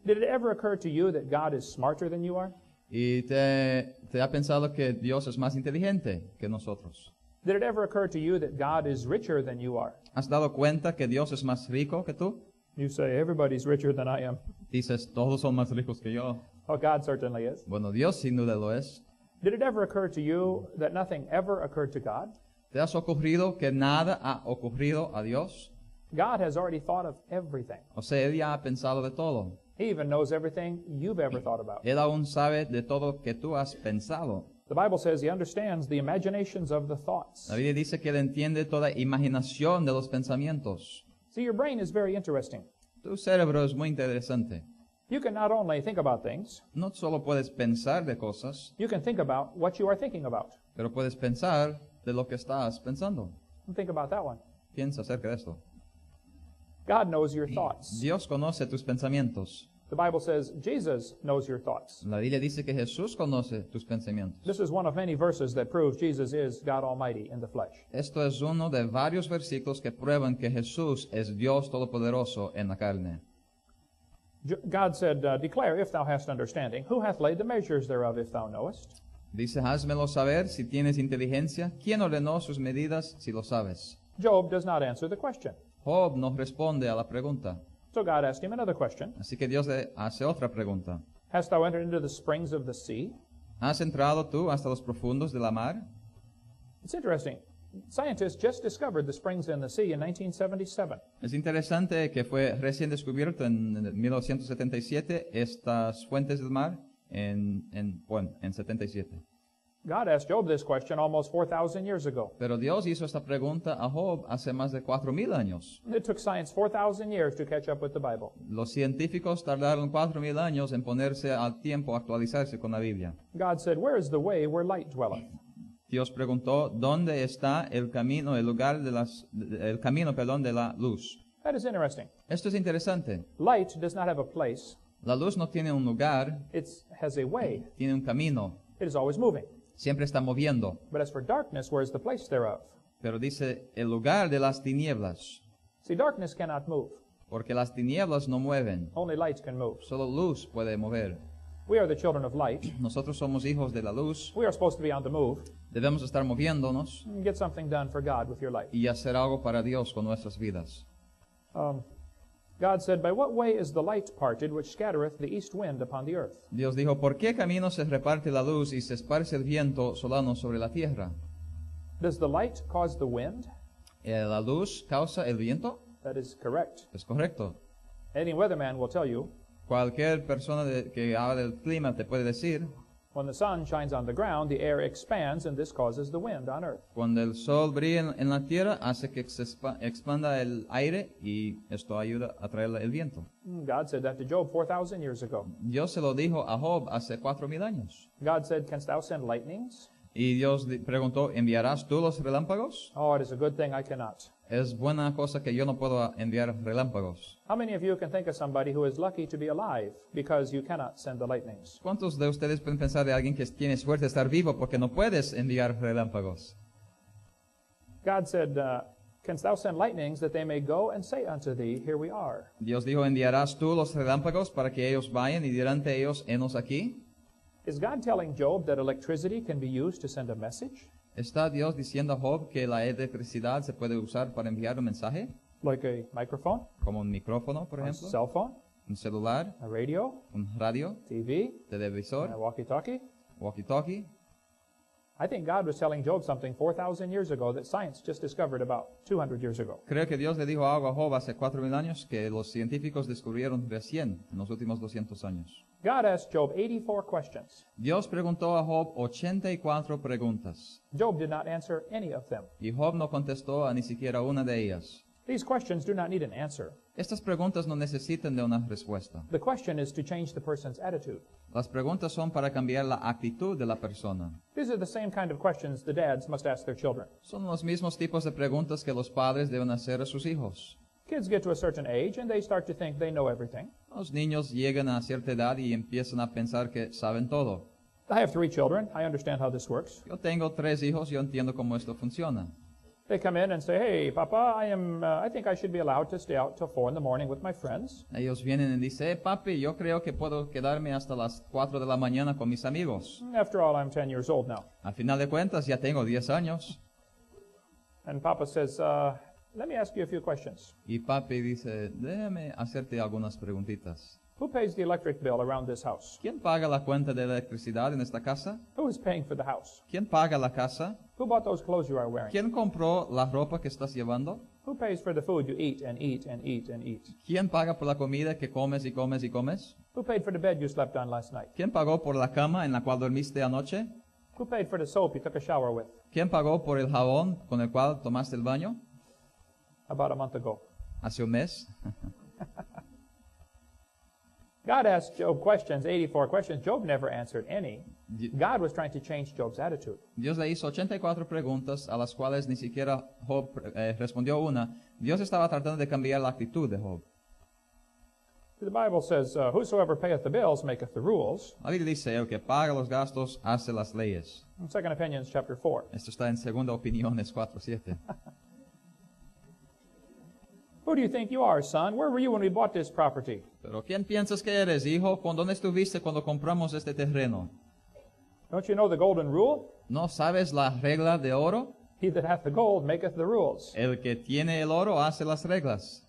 A: Did it ever occur to you that God is smarter than you are?
B: ¿Y te ha pensado que Dios es más inteligente que nosotros?
A: Did it ever occur to you that God is richer than you are?
B: ¿Has dado cuenta que Dios es más rico que tú?
A: You say, everybody's richer than I am.
B: Dices, todos son más ricos que yo.
A: Oh, God certainly is.
B: Bueno, Dios sin duda lo es.
A: Did it ever occur to you that nothing ever occurred to God?
B: ¿Te has ocurrido que nada ha ocurrido a Dios?
A: God has already thought of everything.
B: O sea, Él ya ha pensado de todo.
A: He even knows everything you've ever thought about.
B: Él aún sabe de todo que tú has pensado.
A: The Bible says He understands the imaginations of the thoughts.
B: La Biblia dice que Él entiende toda imaginación de los pensamientos.
A: See, your brain is very interesting.
B: Tu cerebro es muy interesante.
A: You can not only think about things,
B: No solo puedes pensar de cosas,
A: you can think about what you are thinking about.
B: pero puedes pensar de lo que estás pensando.
A: Think about that one.
B: Piensa acerca de esto.
A: God knows your thoughts.
B: Dios conoce tus pensamientos.
A: The Bible says Jesus knows your thoughts.
B: La Biblia dice que Jesús conoce tus pensamientos.
A: This is one of many verses that proves Jesus is God Almighty in the flesh.
B: Esto es uno de varios versículos que prueban que Jesús es Dios Todopoderoso en la carne.
A: God said, Declare if thou hast understanding. Who hath laid the measures thereof if thou knowest?
B: Dice, házmelo saber si tienes inteligencia. ¿Quién ordenó sus medidas si lo sabes?
A: Job does not answer the question.
B: Job no responde a la pregunta.
A: So God asked him another question.
B: Así que Dios le hace otra pregunta.
A: Hast thou entered into the springs of the sea?
B: ¿Has entrado tú hasta los profundos de la mar?
A: It's interesting. Scientists just discovered the springs in the sea in 1977.
B: Es interesante que fue recién descubierto en 1977 estas fuentes del mar en 77.
A: God asked Job this question almost 4,000 years ago.
B: Pero Dios hizo esta pregunta a Job hace más de 4,000 años.
A: It took science 4,000 years to catch up with the Bible.
B: Los científicos tardaron 4,000 años en ponerse al tiempo, actualizarse con la Biblia.
A: God said, Where is the way where light dwelleth?
B: Dios preguntó, ¿dónde está el camino, el lugar de de la luz?
A: That is interesting.
B: Esto es interesante.
A: Light does not have a place.
B: La luz no tiene un lugar,
A: It has a way.
B: tiene un camino.
A: It is always moving.
B: siempre está moviendo.
A: But as for darkness, where is the place thereof?
B: Pero dice, el lugar de las tinieblas,
A: See, darkness cannot move.
B: porque las tinieblas no mueven,
A: Only light can move.
B: solo luz puede mover.
A: We are the children of light.
B: Nosotros somos hijos de la luz,
A: We are supposed to be on the move.
B: debemos estar moviéndonos
A: Get something done for God with your life.
B: y hacer algo para Dios con nuestras vidas.
A: God said, By what way is the light parted which scattereth the east wind upon the earth?
B: Dios dijo, ¿por qué camino se reparte la luz y se esparce el viento solano sobre la tierra?
A: Does the light cause the wind?
B: ¿La luz causa el viento?
A: That is correct.
B: Es correcto.
A: Any weatherman will tell you,
B: Cualquier persona que habla del clima te puede decir,
A: when the sun shines on the ground, the air expands, and this causes the wind on earth.
B: cuando el sol brilla en la tierra, hace que se expanda el aire y esto ayuda a traer el viento.
A: God said that to Job 4,000 years ago.
B: Dios se lo dijo a Job hace 4,000 años.
A: God said, Canst thou send lightnings?
B: Y Dios preguntó, ¿enviarás tú los relámpagos?
A: Oh, it is a good thing I cannot.
B: Es buena cosa que yo no puedo enviar relámpagos.
A: How many of you can think of somebody who is lucky to be alive because you cannot send the lightnings?
B: ¿Cuántos de ustedes pueden pensar de alguien que tiene suerte de estar vivo porque no puedes enviar relámpagos?
A: God said, Canst thou send lightnings that they may go and say unto thee, Here we are?
B: Dios dijo, ¿enviarás tú los relámpagos para que ellos vayan y dirán a ellos, henos aquí?
A: Is God telling Job that electricity can be used to send a message?
B: ¿Está Dios diciendo a Job que la electricidad se puede usar para enviar un mensaje?
A: Like a microphone,
B: Como un micrófono, por
A: a
B: ejemplo,
A: cell phone,
B: un celular,
A: a radio,
B: un radio,
A: TV, a
B: televisor,
A: walkie-talkie?
B: walkie-talkie.
A: I think God was telling Job something 4,000 years ago that science just discovered about 200 years ago.
B: Creo que Dios le dijo algo a Job hace 4,000 años que los científicos descubrieron recién en los últimos 200 años.
A: God asked Job 84 questions.
B: Dios preguntó a Job 84 preguntas
A: Job did not answer any of them.
B: y Job no contestó a ni siquiera una de ellas.
A: These questions do not need an answer.
B: Estas preguntas no necesitan de una respuesta.
A: The question is to change the person's attitude.
B: Las preguntas son para cambiar la actitud de la persona.
A: These are the same kind of questions the dads must ask their children.
B: Son los mismos tipos de preguntas que los padres deben hacer a sus hijos.
A: Kids get to a certain age and they start to think they know everything.
B: Los niños llegan a cierta edad y empiezan a pensar que saben todo.
A: I have 3 children. I understand how this works.
B: Yo tengo 3 hijos, yo entiendo cómo esto funciona.
A: They come in and say, Hey, Papa, I think I should be allowed to stay out till 4 in the morning with my friends.
B: Ellos vienen y dicen, papi, yo creo que puedo quedarme hasta las 4 de la mañana con mis amigos.
A: After all, I'm 10 years old now.
B: Al final de cuentas, ya tengo 10 años.
A: And Papa says, let me ask you a few questions.
B: Y papi dice, déjame hacerte algunas preguntitas.
A: Who pays the electric bill around this house?
B: ¿Quién paga la cuenta de electricidad en esta casa?
A: Who is paying for the house?
B: ¿Quién paga la casa?
A: Who bought those clothes you are wearing?
B: ¿Quién compró la ropa que estás llevando?
A: Who pays for the food you eat and eat and eat and eat?
B: ¿Quién paga por la comida que comes y comes y comes?
A: Who paid for the bed you slept on last night?
B: ¿Quién pagó por la cama en la cual dormiste anoche?
A: Who paid for the soap you took a shower with
B: ¿Quién pagó por el jabón con el cual tomaste el baño?
A: about a month ago?
B: ¿Hace un mes?
A: God asked Job questions, 84 questions. Job never answered any. God was trying to change Job's attitude.
B: Dios le hizo 84 preguntas a las cuales ni siquiera Job respondió una. Dios estaba tratando de cambiar la actitud de Job.
A: The Bible says, whosoever payeth the bills maketh the rules.
B: La Biblia dice, el que paga los gastos hace las leyes.
A: In 2 Opinions chapter 4.
B: Esto está en Segunda Opiniones 4:7.
A: Who do you think you are, son? Where were you when we bought this property?
B: Pero ¿quién piensas que eres, hijo? ¿Con dónde estuviste cuando compramos este terreno?
A: Don't you know the golden rule?
B: ¿No sabes la regla de oro?
A: He that hath the gold maketh the rules.
B: El que tiene el oro hace las reglas.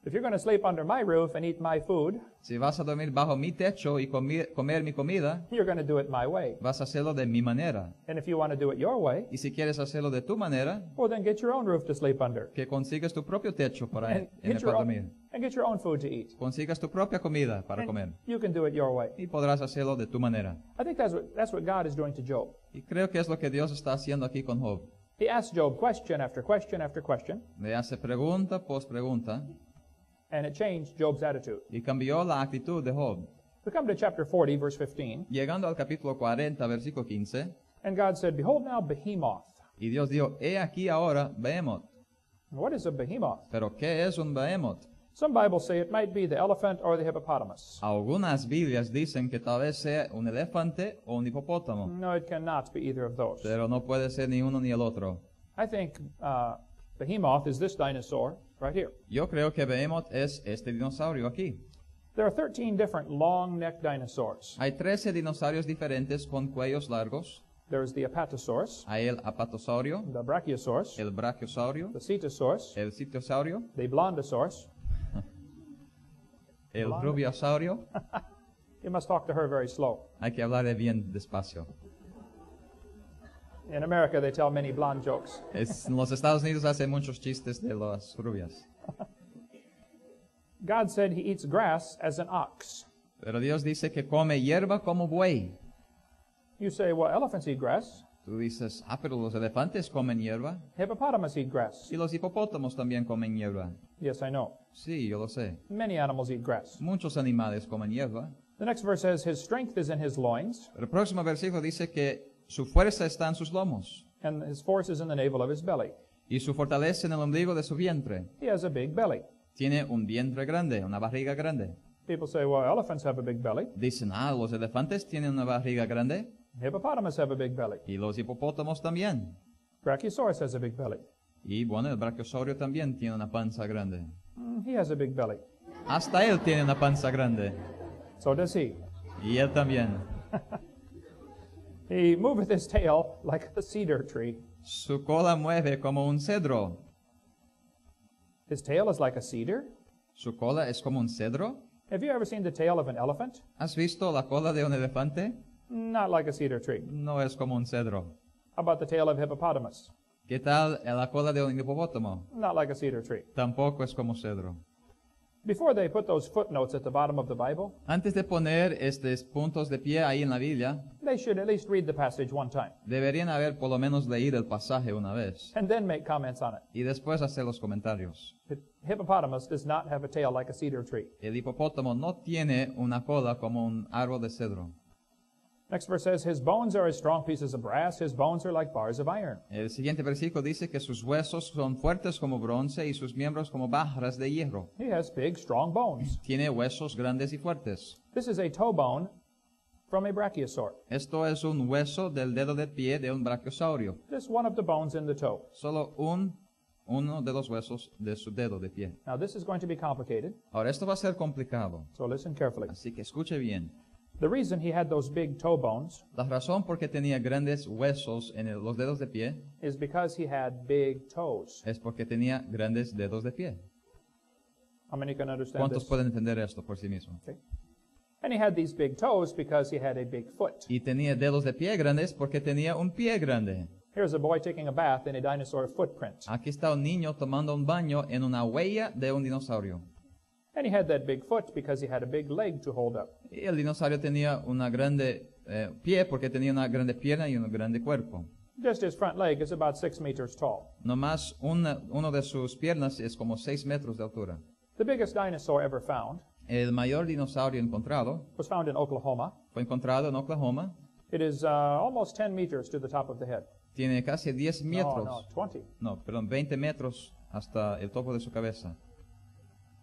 A: If you're going to sleep under my roof and eat my food,
B: Si vas a dormir bajo mi techo y comer mi comida,
A: you're going to do it my way.
B: vas a hacerlo de mi manera.
A: And if you want to do it your way,
B: Y si quieres hacerlo de tu manera,
A: well, then get your own roof to sleep under.
B: que consigas tu propio techo para
A: And
B: en el
A: get your
B: cual
A: own,
B: dormir.
A: and get your own food to eat.
B: Consigas tu propia comida para
A: And
B: comer.
A: you can do it your way.
B: Y podrás hacerlo de tu manera.
A: I think that's what God is doing to Job.
B: Y creo que es lo que Dios está haciendo aquí con Job.
A: He asks Job question after question after question,
B: Le hace pregunta pos pregunta
A: and it changed Job's attitude.
B: y cambió la actitud de Job.
A: We come to chapter 40, verse 15,
B: Llegando al capítulo 40, versículo 15,
A: and God said, Behold now behemoth.
B: y Dios dijo, he aquí ahora Behemoth.
A: What is a behemoth?
B: ¿Pero qué es un Behemoth?
A: Some Bibles say it might be the elephant or the hippopotamus.
B: Algunas Biblias dicen que tal vez sea un elefante o un hipopótamo,
A: No, it cannot be either of those.
B: pero no puede ser ni uno ni el otro.
A: I think behemoth is this dinosaur right here.
B: Yo creo que Behemoth es este dinosaurio aquí.
A: There are 13 different long-necked dinosaurs.
B: Hay 13 dinosaurios diferentes con cuellos largos.
A: There's the apatosaurus,
B: Hay el apatosaurio,
A: the brachiosaurus,
B: el brachiosaurio,
A: the cetosaurus,
B: el citosaurio,
A: the blondosaurus.
B: el rubiosaurio.
A: You must talk to her very slow.
B: Hay que hablarle bien despacio.
A: In America, they tell many blonde jokes.
B: En los Estados Unidos hace muchos chistes de las rubias.
A: God said he eats grass as an ox.
B: Pero Dios dice que come hierba como buey.
A: You say, well, elephants eat grass.
B: Tú dices, pero los elefantes comen hierba.
A: Hippopotamus eat grass.
B: Y los hipopótamos también comen hierba.
A: Yes, I know.
B: Sí, yo lo sé.
A: Many animals eat grass.
B: Muchos animales comen hierba.
A: The next verse says, his strength is in his loins,
B: Pero el próximo versículo dice que su fuerza está en sus lomos
A: and his force is in the navel of his belly.
B: y su fortaleza en el ombligo de su vientre.
A: He has a big belly.
B: Tiene un vientre grande, una barriga grande.
A: People say, well, elephants have a big belly.
B: Dicen, los elefantes tienen una barriga grande
A: Hippopotamus have a big belly.
B: y los hipopótamos también.
A: Brachiosaurus has a big belly.
B: Y bueno, el brachiosaurio también tiene una panza grande.
A: He has a big belly.
B: Hasta él tiene una panza grande.
A: So does he.
B: Y él también.
A: He moveth his tail like a cedar tree.
B: Su cola mueve como un cedro.
A: His tail is like a cedar.
B: Su cola es como un cedro.
A: Have you ever seen the tail of an elephant?
B: ¿Has visto la cola de un elefante?
A: Not like a cedar tree.
B: No es como un cedro.
A: How about the tail of hippopotamus?
B: ¿Qué tal la cola de un hipopótamo?
A: Not like a cedar tree.
B: Tampoco es como cedro.
A: Before they put those footnotes at the bottom of the Bible,
B: Antes de poner estos puntos de pie ahí en la Biblia,
A: they should at least read the passage one time
B: deberían haber por lo menos leído el pasaje una vez
A: and then make comments on it.
B: y después hacer los comentarios.
A: Hippopotamus does not have a tail like a cedar tree.
B: El hipopótamo no tiene una cola como un árbol de cedro.
A: Next verse says, his bones are as strong pieces of brass, his bones are like bars of iron.
B: El siguiente versículo dice que sus huesos son fuertes como bronce y sus miembros como barras de hierro.
A: He has big, strong bones.
B: Tiene huesos grandes y fuertes.
A: This is a toe bone from a brachiosaur.
B: Esto es un hueso del dedo de pie de un brachiosaurio.
A: Just one of the bones in the toe.
B: Solo uno de los huesos de su dedo de pie.
A: Now this is going to be complicated,
B: Ahora, esto va a ser complicado,
A: so listen carefully.
B: así que escuche bien.
A: The reason he had those big toe bones
B: La razón por qué tenía grandes huesos en los dedos de pie
A: is because he had big toes.
B: es porque tenía grandes dedos de pie.
A: How many can understand
B: ¿Cuántos
A: this?
B: pueden entender esto por sí mismos?
A: Okay. And he had these big toes because he had a big foot.
B: Y tenía dedos de pie grandes porque tenía un pie grande.
A: Here's a boy taking a bath in a dinosaur footprint.
B: Aquí está un niño tomando un baño en una huella de un dinosaurio.
A: And he had that big foot because he had a big leg to hold up.
B: Y el dinosaurio tenía una grande pie porque tenía una grande pierna y un grande cuerpo.
A: Just his front leg is about 6 meters tall.
B: Nomás uno de sus piernas es como 6 metros de altura.
A: The biggest dinosaur ever found
B: El mayor dinosaurio encontrado
A: was found in Oklahoma.
B: fue encontrado en Oklahoma.
A: It is almost 10 meters to the top of the head.
B: Tiene casi 10 metros.
A: No, 20.
B: No, perdón, 20 metros hasta el topo de su cabeza.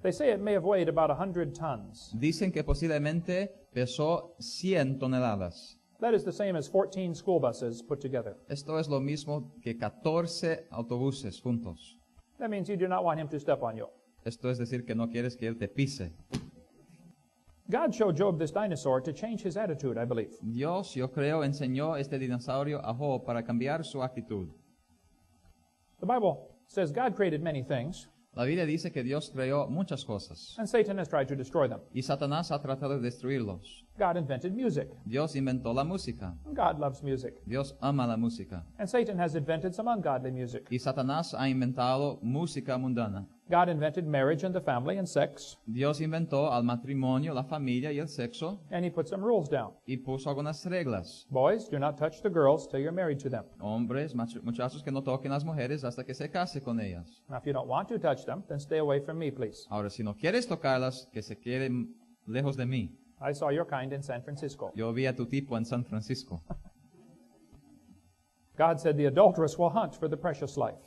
A: They say it may have weighed about 100 tons.
B: Dicen que posiblemente pesó 100 toneladas.
A: That is the same as 14 school buses put together.
B: Esto es lo mismo que 14 autobuses juntos.
A: That means you do not want him to step on you.
B: Esto es decir que no quieres que él te pise.
A: God showed Job this dinosaur to change his attitude, I believe.
B: Dios, yo creo, enseñó este dinosaurio a Job para cambiar su actitud.
A: The Bible says God created many things,
B: La Biblia dice que Dios creó muchas cosas
A: and Satan has tried to destroy them.
B: y Satanás ha tratado de destruirlos.
A: God invented music.
B: Dios inventó la música.
A: God loves music.
B: Dios ama la música.
A: And Satan has invented some ungodly music.
B: Y Satanás ha inventado música mundana.
A: God invented marriage and the family and sex,
B: Dios inventó al matrimonio, la familia y el sexo
A: and he put some rules down.
B: y puso algunas reglas.
A: Boys, do not touch the girls till you're married to them.
B: Hombres, muchachos que no toquen las mujeres hasta que se case con ellas.
A: Now, if you don't want to touch them, then stay away from me, please.
B: Ahora, si no quieres tocarlas, que se queden lejos de mí.
A: I saw your kind in San Francisco.
B: Yo vi a tu tipo en San Francisco.
A: God said the adulteress will hunt for the precious life.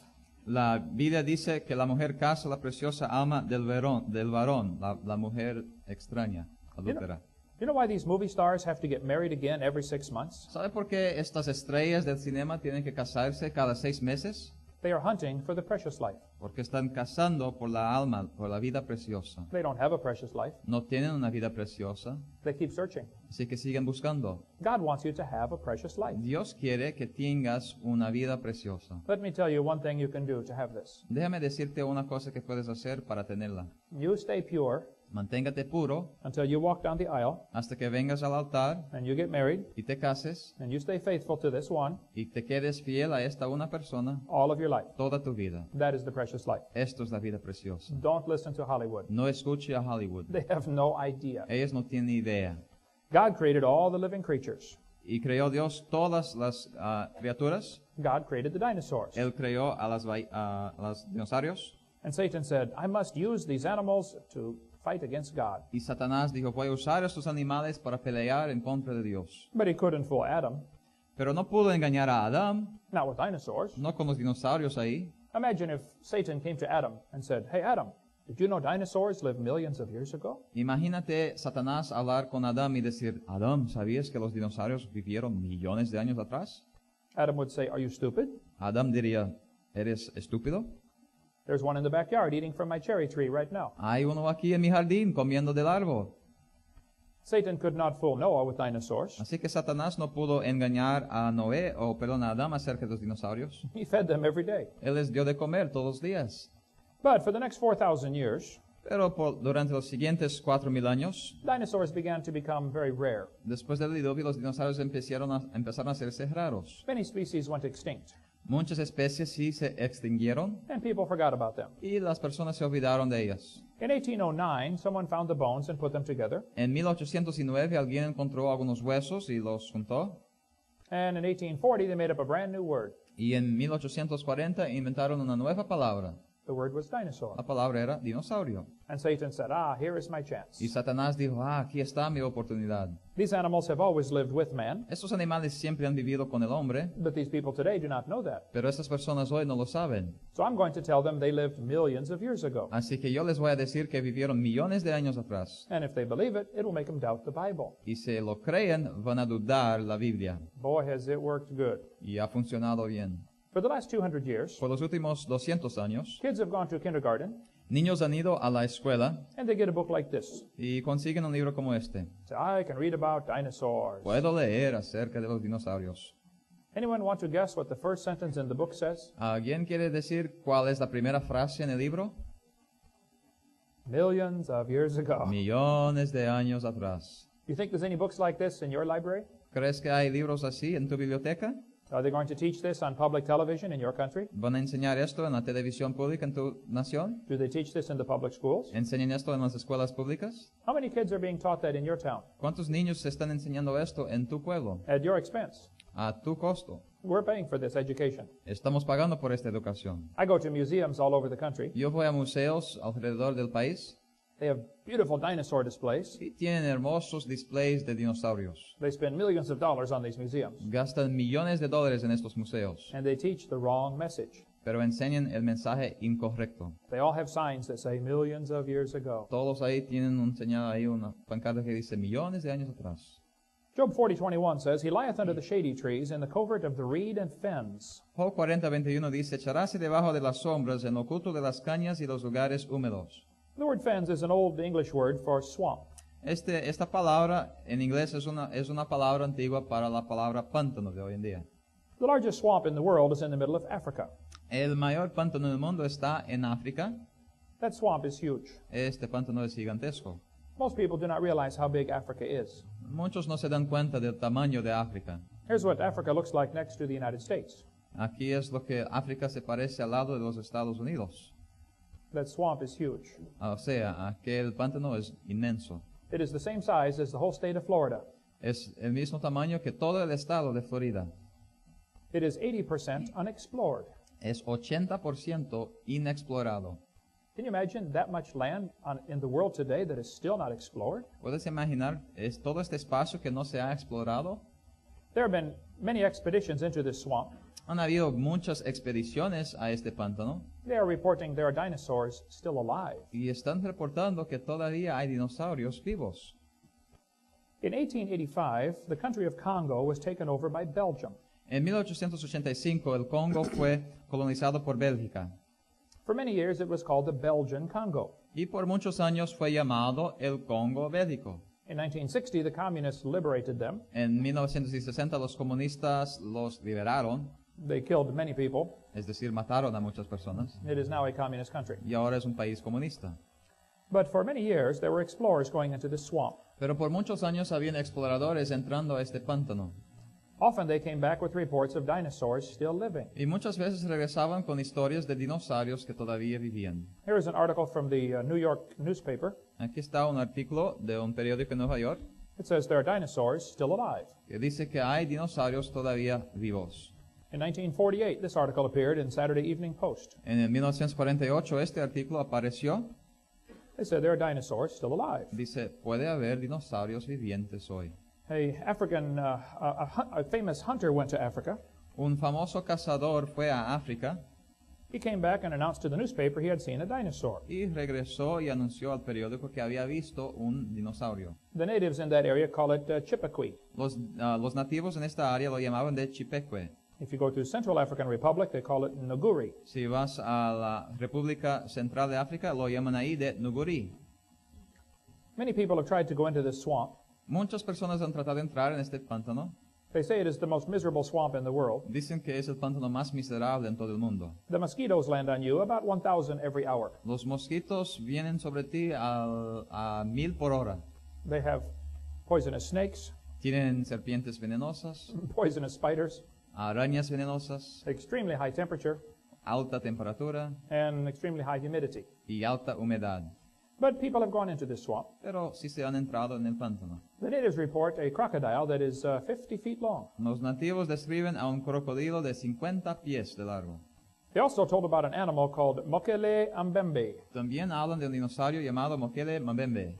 B: La Biblia dice que la mujer caza la preciosa alma del varón, la mujer extraña, adúltera.
A: You know why these movie stars have to get married again every 6 months?
B: ¿Sabe por qué estas estrellas del cinema tienen que casarse cada 6 meses?
A: They are hunting for the precious life.
B: Porque están cazando por la alma, por la vida preciosa.
A: They don't have a precious life.
B: No tienen una vida preciosa,
A: They keep searching.
B: así que siguen buscando.
A: God wants you to have a precious life.
B: Dios quiere que tengas una vida preciosa.
A: Let me tell you one thing you can do to have this.
B: Déjame decirte una cosa que puedes hacer para tenerla.
A: You stay pure
B: Manténgate puro
A: until you walk down the aisle
B: hasta que vengas al altar
A: and you get married
B: y te cases
A: and you stay faithful to this one
B: y te quedes fiel a esta una persona
A: all of your life.
B: toda tu vida.
A: That is the precious life.
B: Esto es la vida preciosa.
A: Don't listen to Hollywood.
B: No escuche a Hollywood.
A: They have no idea.
B: Ellos no tienen idea.
A: God created all the living creatures.
B: Y creó Dios todas las criaturas.
A: God created the dinosaurs.
B: Él creó a los dinosaurios.
A: And Satan said, I must use these animals to fight against God.
B: Y Satanás dijo, voy a usar estos animales para pelear en contra de Dios.
A: But he couldn't fool Adam.
B: Pero no pudo engañar a Adán,
A: Not with dinosaurs.
B: no con los dinosaurios ahí.
A: Imagine if Satan came to Adam and said, Hey, Adam, did you know dinosaurs lived millions of years ago?
B: Imagínate Satanás hablar con Adán y decir, Adán, ¿sabías que los dinosaurios vivieron millones de años atrás?
A: Adam would say, Are you stupid?
B: Adán diría, ¿eres estúpido?
A: There's one in the backyard eating from my cherry tree right now.
B: Hay uno aquí en mi jardín comiendo del árbol.
A: Satan could not fool Noah with dinosaurs.
B: Así que Satanás no pudo engañar a a Adán acerca de los dinosaurios.
A: He fed them every day.
B: Él les dio de comer todos los días.
A: But for the next 4,000 years,
B: Pero durante los siguientes 4,000 años,
A: dinosaurs began to become very rare.
B: después del diluvio, los dinosaurios empezaron a hacerse raros.
A: Many species went extinct,
B: Muchas especies sí se extinguieron
A: and people forgot about them.
B: y las personas se olvidaron de ellas.
A: In 1809, someone found the bones and put them together.
B: En 1809 alguien encontró algunos huesos y los juntó.
A: And in 1840, they made up a brand new word.
B: Y en 1840 inventaron una nueva palabra.
A: The word was dinosaur.
B: La palabra era dinosaurio.
A: And Satan said, here is my chance.
B: Y Satanás dijo, aquí está mi oportunidad.
A: These animals have always lived with man,
B: Estos animales siempre han vivido con el hombre,
A: but these people today do not know that.
B: pero estas personas hoy no lo saben.
A: So I'm going to tell them they lived millions of years ago.
B: Así que yo les voy a decir que vivieron millones de años atrás.
A: And if they believe it, it will make them doubt the Bible.
B: Y si lo creen, van a dudar la Biblia.
A: Boy, has it worked good.
B: Y ha funcionado bien.
A: For the last 200 years,
B: Por los últimos 200 años,
A: kids have gone to kindergarten,
B: niños han ido a la escuela
A: and they get a book like this.
B: y consiguen un libro como este.
A: Say, I can read about dinosaurs.
B: Puedo leer acerca de los dinosaurios.
A: Anyone want to guess what the first sentence in the book says?
B: ¿Alguien quiere decir cuál es la primera frase en el libro?
A: Millions of years ago.
B: Millones de años atrás.
A: You think there's any books like this in your library?
B: ¿Crees que hay libros así en tu biblioteca?
A: Are they going to teach this on public television in your country?
B: ¿Van a enseñar esto en la televisión pública en tu nación?
A: Do they teach this in the public schools?
B: ¿Enseñan esto en las escuelas públicas?
A: How many kids are being taught that in your town?
B: ¿Cuántos niños se están enseñando esto en tu pueblo?
A: At your expense.
B: A tu costo.
A: We're paying for this education.
B: Estamos pagando por esta educación.
A: I go to museums all over the country.
B: Yo voy a museos alrededor del país
A: They have beautiful dinosaur displays.
B: y tienen hermosos displays de dinosaurios.
A: They spend millions of dollars on these museums.
B: Gastan millones de dólares en estos museos,
A: And they teach the wrong message.
B: pero enseñan el mensaje incorrecto.
A: They all have signs that say millions of years ago.
B: Todos ahí tienen señal ahí una pancarta que dice millones de años atrás.
A: Job 40:21 says, He lieth under the shady trees in the covert of the reed and fens.
B: Job 40:21 dice, echaráse debajo de las sombras, en lo oculto de las cañas y los lugares húmedos.
A: The word fens is an old English word for swamp.
B: Esta palabra en inglés es una palabra antigua para la palabra pántano de hoy en día.
A: The largest swamp in the world is in the middle of Africa.
B: El mayor pántano del mundo está en África.
A: That swamp is huge.
B: Este pántano es gigantesco.
A: Most people do not realize how big Africa is.
B: Muchos no se dan cuenta del tamaño de África.
A: Here's what Africa looks like next to the United States.
B: Aquí es lo que África se parece al lado de los Estados Unidos.
A: That swamp is huge.
B: O sea, aquel pántano es inmenso.
A: It is the same size as the whole state of Florida.
B: Es el mismo tamaño que todo el estado de Florida.
A: It is 80% unexplored.
B: Es 80% inexplorado.
A: Can you imagine that much land in the world today that is still not explored?
B: ¿Puedes imaginar es todo este espacio que no se ha explorado?
A: There have been many expeditions into this swamp.
B: Han habido muchas expediciones a este pantano
A: They are reporting there are dinosaurs still alive.
B: y están reportando que todavía hay dinosaurios vivos.
A: In 1885, the country of Congo was taken over by Belgium.
B: En 1885 el Congo fue colonizado por Bélgica
A: For many years, it was called the Belgian Congo.
B: y por muchos años fue llamado el Congo Bélgico.
A: In 1960, the communists liberated them.
B: En 1960 los comunistas los liberaron,
A: They killed many people.
B: es decir, mataron a muchas personas,
A: It is now a communist country.
B: y ahora es un país comunista.
A: But for many years, there were explorers going into this swamp.
B: Pero por muchos años habían exploradores entrando a este pantano.
A: Often they came back with reports of dinosaurs still living.
B: Y muchas veces regresaban con historias de dinosaurios que todavía vivían.
A: Here is an article from the New York newspaper.
B: Aquí está un artículo de un periódico en Nueva York
A: It says there are dinosaurs still alive.
B: que dice que hay dinosaurios todavía vivos.
A: In 1948, this article appeared in Saturday Evening Post.
B: En el 1948 este artículo apareció.
A: They said there are dinosaurs still alive.
B: Dice, puede haber dinosaurios vivientes hoy.
A: A famous hunter went to Africa.
B: Un famoso cazador fue a África
A: He came back and announced to the newspaper he had seen a dinosaur.
B: y regresó y anunció al periódico que había visto un dinosaurio.
A: The natives in that area call it Chippeque.
B: Los nativos en esta área lo llamaban de Chipekwe.
A: If you go to Central African Republic, they call it Nguri.
B: Si vas a la República Central de África, lo llaman ahí de Nguri.
A: Many people have tried to go into this swamp.
B: Muchas personas han tratado de entrar en este pantano.
A: They say it is the most miserable swamp in the world.
B: Dicen que es el pantano más miserable en todo el mundo.
A: The mosquitoes land on you about 1,000 every hour.
B: Los mosquitos vienen sobre ti a 1000 por hora.
A: They have poisonous snakes,
B: Tienen serpientes venenosas,
A: poisonous spiders,
B: arañas venenosas,
A: extremely high temperature,
B: alta temperatura
A: and extremely high humidity.
B: y alta humedad.
A: But people have gone into this swamp.
B: Pero sí se han entrado en el pantano.
A: The natives report a crocodile that is 50 feet long.
B: Los nativos describen a un crocodilo de 50 pies de largo.
A: They also told about an animal called Mokele Ambembe.
B: También hablan de un dinosaurio llamado Mokele Mbembe.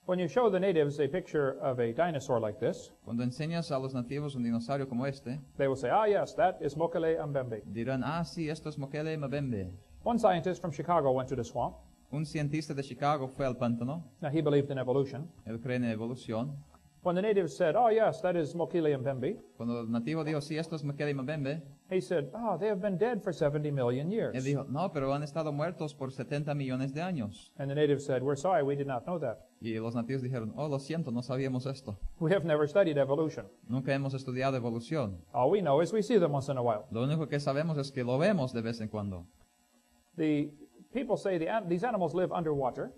A: When you show the natives a picture of a dinosaur like this,
B: Cuando enseñas a los nativos un dinosaurio como este,
A: they will say, ah, yes, that is Mokele Ambembe.
B: dirán, ah, sí, esto es Mokele Mbembe.
A: One scientist from Chicago went to the swamp.
B: Un cientista de Chicago fue al pantano.
A: Now, he believed in evolution.
B: Él cree en evolución.
A: When the natives said, oh, yes, that is Mokele Mbembe,
B: Cuando el nativo dijo, sí, esto es Mokele Mbembe,
A: he said, oh, they have been dead for 70 million
B: él
A: years.
B: dijo, no, pero han estado muertos por 70 millones de años.
A: And the natives said, we're sorry, we did not know that.
B: Y los nativos dijeron, oh, lo siento, no sabíamos esto.
A: We have never studied evolution.
B: Nunca hemos estudiado evolución.
A: All we know is we see them once in a while.
B: Lo único que sabemos es que lo vemos de vez en cuando.
A: The people say these animals live underwater.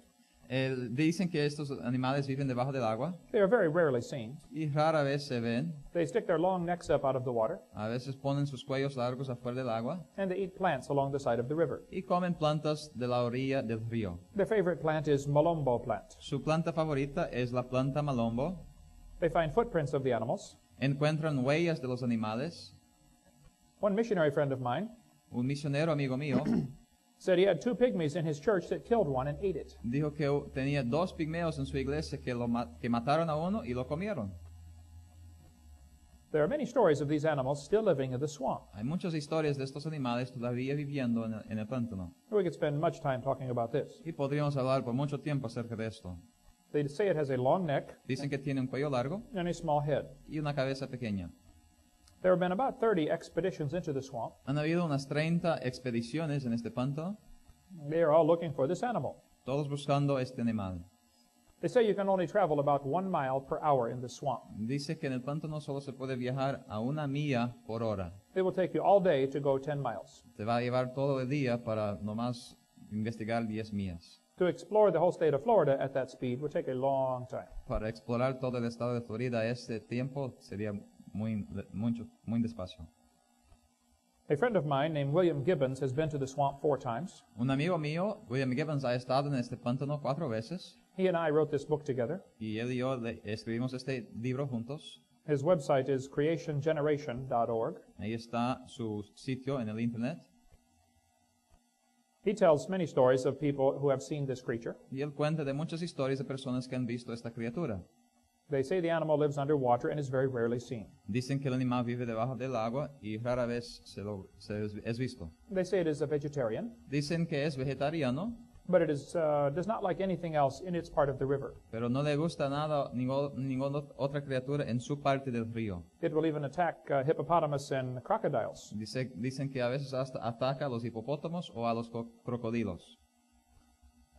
B: Dicen que estos animales viven debajo del agua
A: They are very rarely seen.
B: y rara vez se ven.
A: They stick their long necks up out of the water,
B: A veces ponen sus cuellos largos afuera del agua
A: and they eat plants along the side of the river.
B: y comen plantas de la orilla del río.
A: Their favorite plant is Malombo plant.
B: Su planta favorita es la planta malombo.
A: They find footprints of the animals.
B: Encuentran huellas de los animales.
A: One missionary friend of mine
B: Un misionero amigo mío
A: said he had 2 pygmies in his church that killed one and ate it.
B: dijo que tenía 2 pigmeos en su iglesia que mataron a uno y lo comieron.
A: There are many stories of these animals still living in the swamp.
B: Hay muchas historias de estos animales todavía viviendo en el pantano.
A: We could spend much time talking about this.
B: Y podríamos hablar por mucho tiempo acerca de esto.
A: They say it has a long neck
B: Dicen que tiene un cuello largo
A: and a small head.
B: y una cabeza pequeña.
A: There have been about 30 expeditions into the swamp.
B: Han habido unas 30 expediciones en este pantano,
A: They are all looking for this animal.
B: todos buscando este animal.
A: They say you can only travel about 1 mile per hour in the swamp.
B: Dice que en el pantano solo se puede viajar a 1 milla por hora.
A: It will take you all day to go 10 miles.
B: Te va a llevar todo el día para nomás investigar 10 millas.
A: To explore the whole state of Florida at that speed would take a long time.
B: Para explorar todo el estado de Florida a este tiempo sería muy despacio.
A: A friend of mine named William Gibbons has been to the swamp 4 times.
B: Un amigo mío, William Gibbons, ha estado en este pantano 4 veces
A: He and I wrote this book together.
B: y él y yo escribimos este libro juntos.
A: His website is creationgeneration.org.
B: Ahí está su sitio en el internet.
A: He tells many stories of people who have seen this creature.
B: Y él cuenta de muchas historias de personas que han visto esta criatura.
A: They say the animal lives underwater and is very rarely seen.
B: Dicen que el animal vive debajo del agua y rara vez es visto.
A: They say it is a vegetarian,
B: Dicen que es vegetariano,
A: but it is, does not like anything else in its part of the river.
B: pero no le gusta nada, ninguna otra criatura en su parte del río.
A: It will even attack hippopotamus and crocodiles.
B: Dicen que a veces hasta ataca a los hipopótamos o a los crocodilos.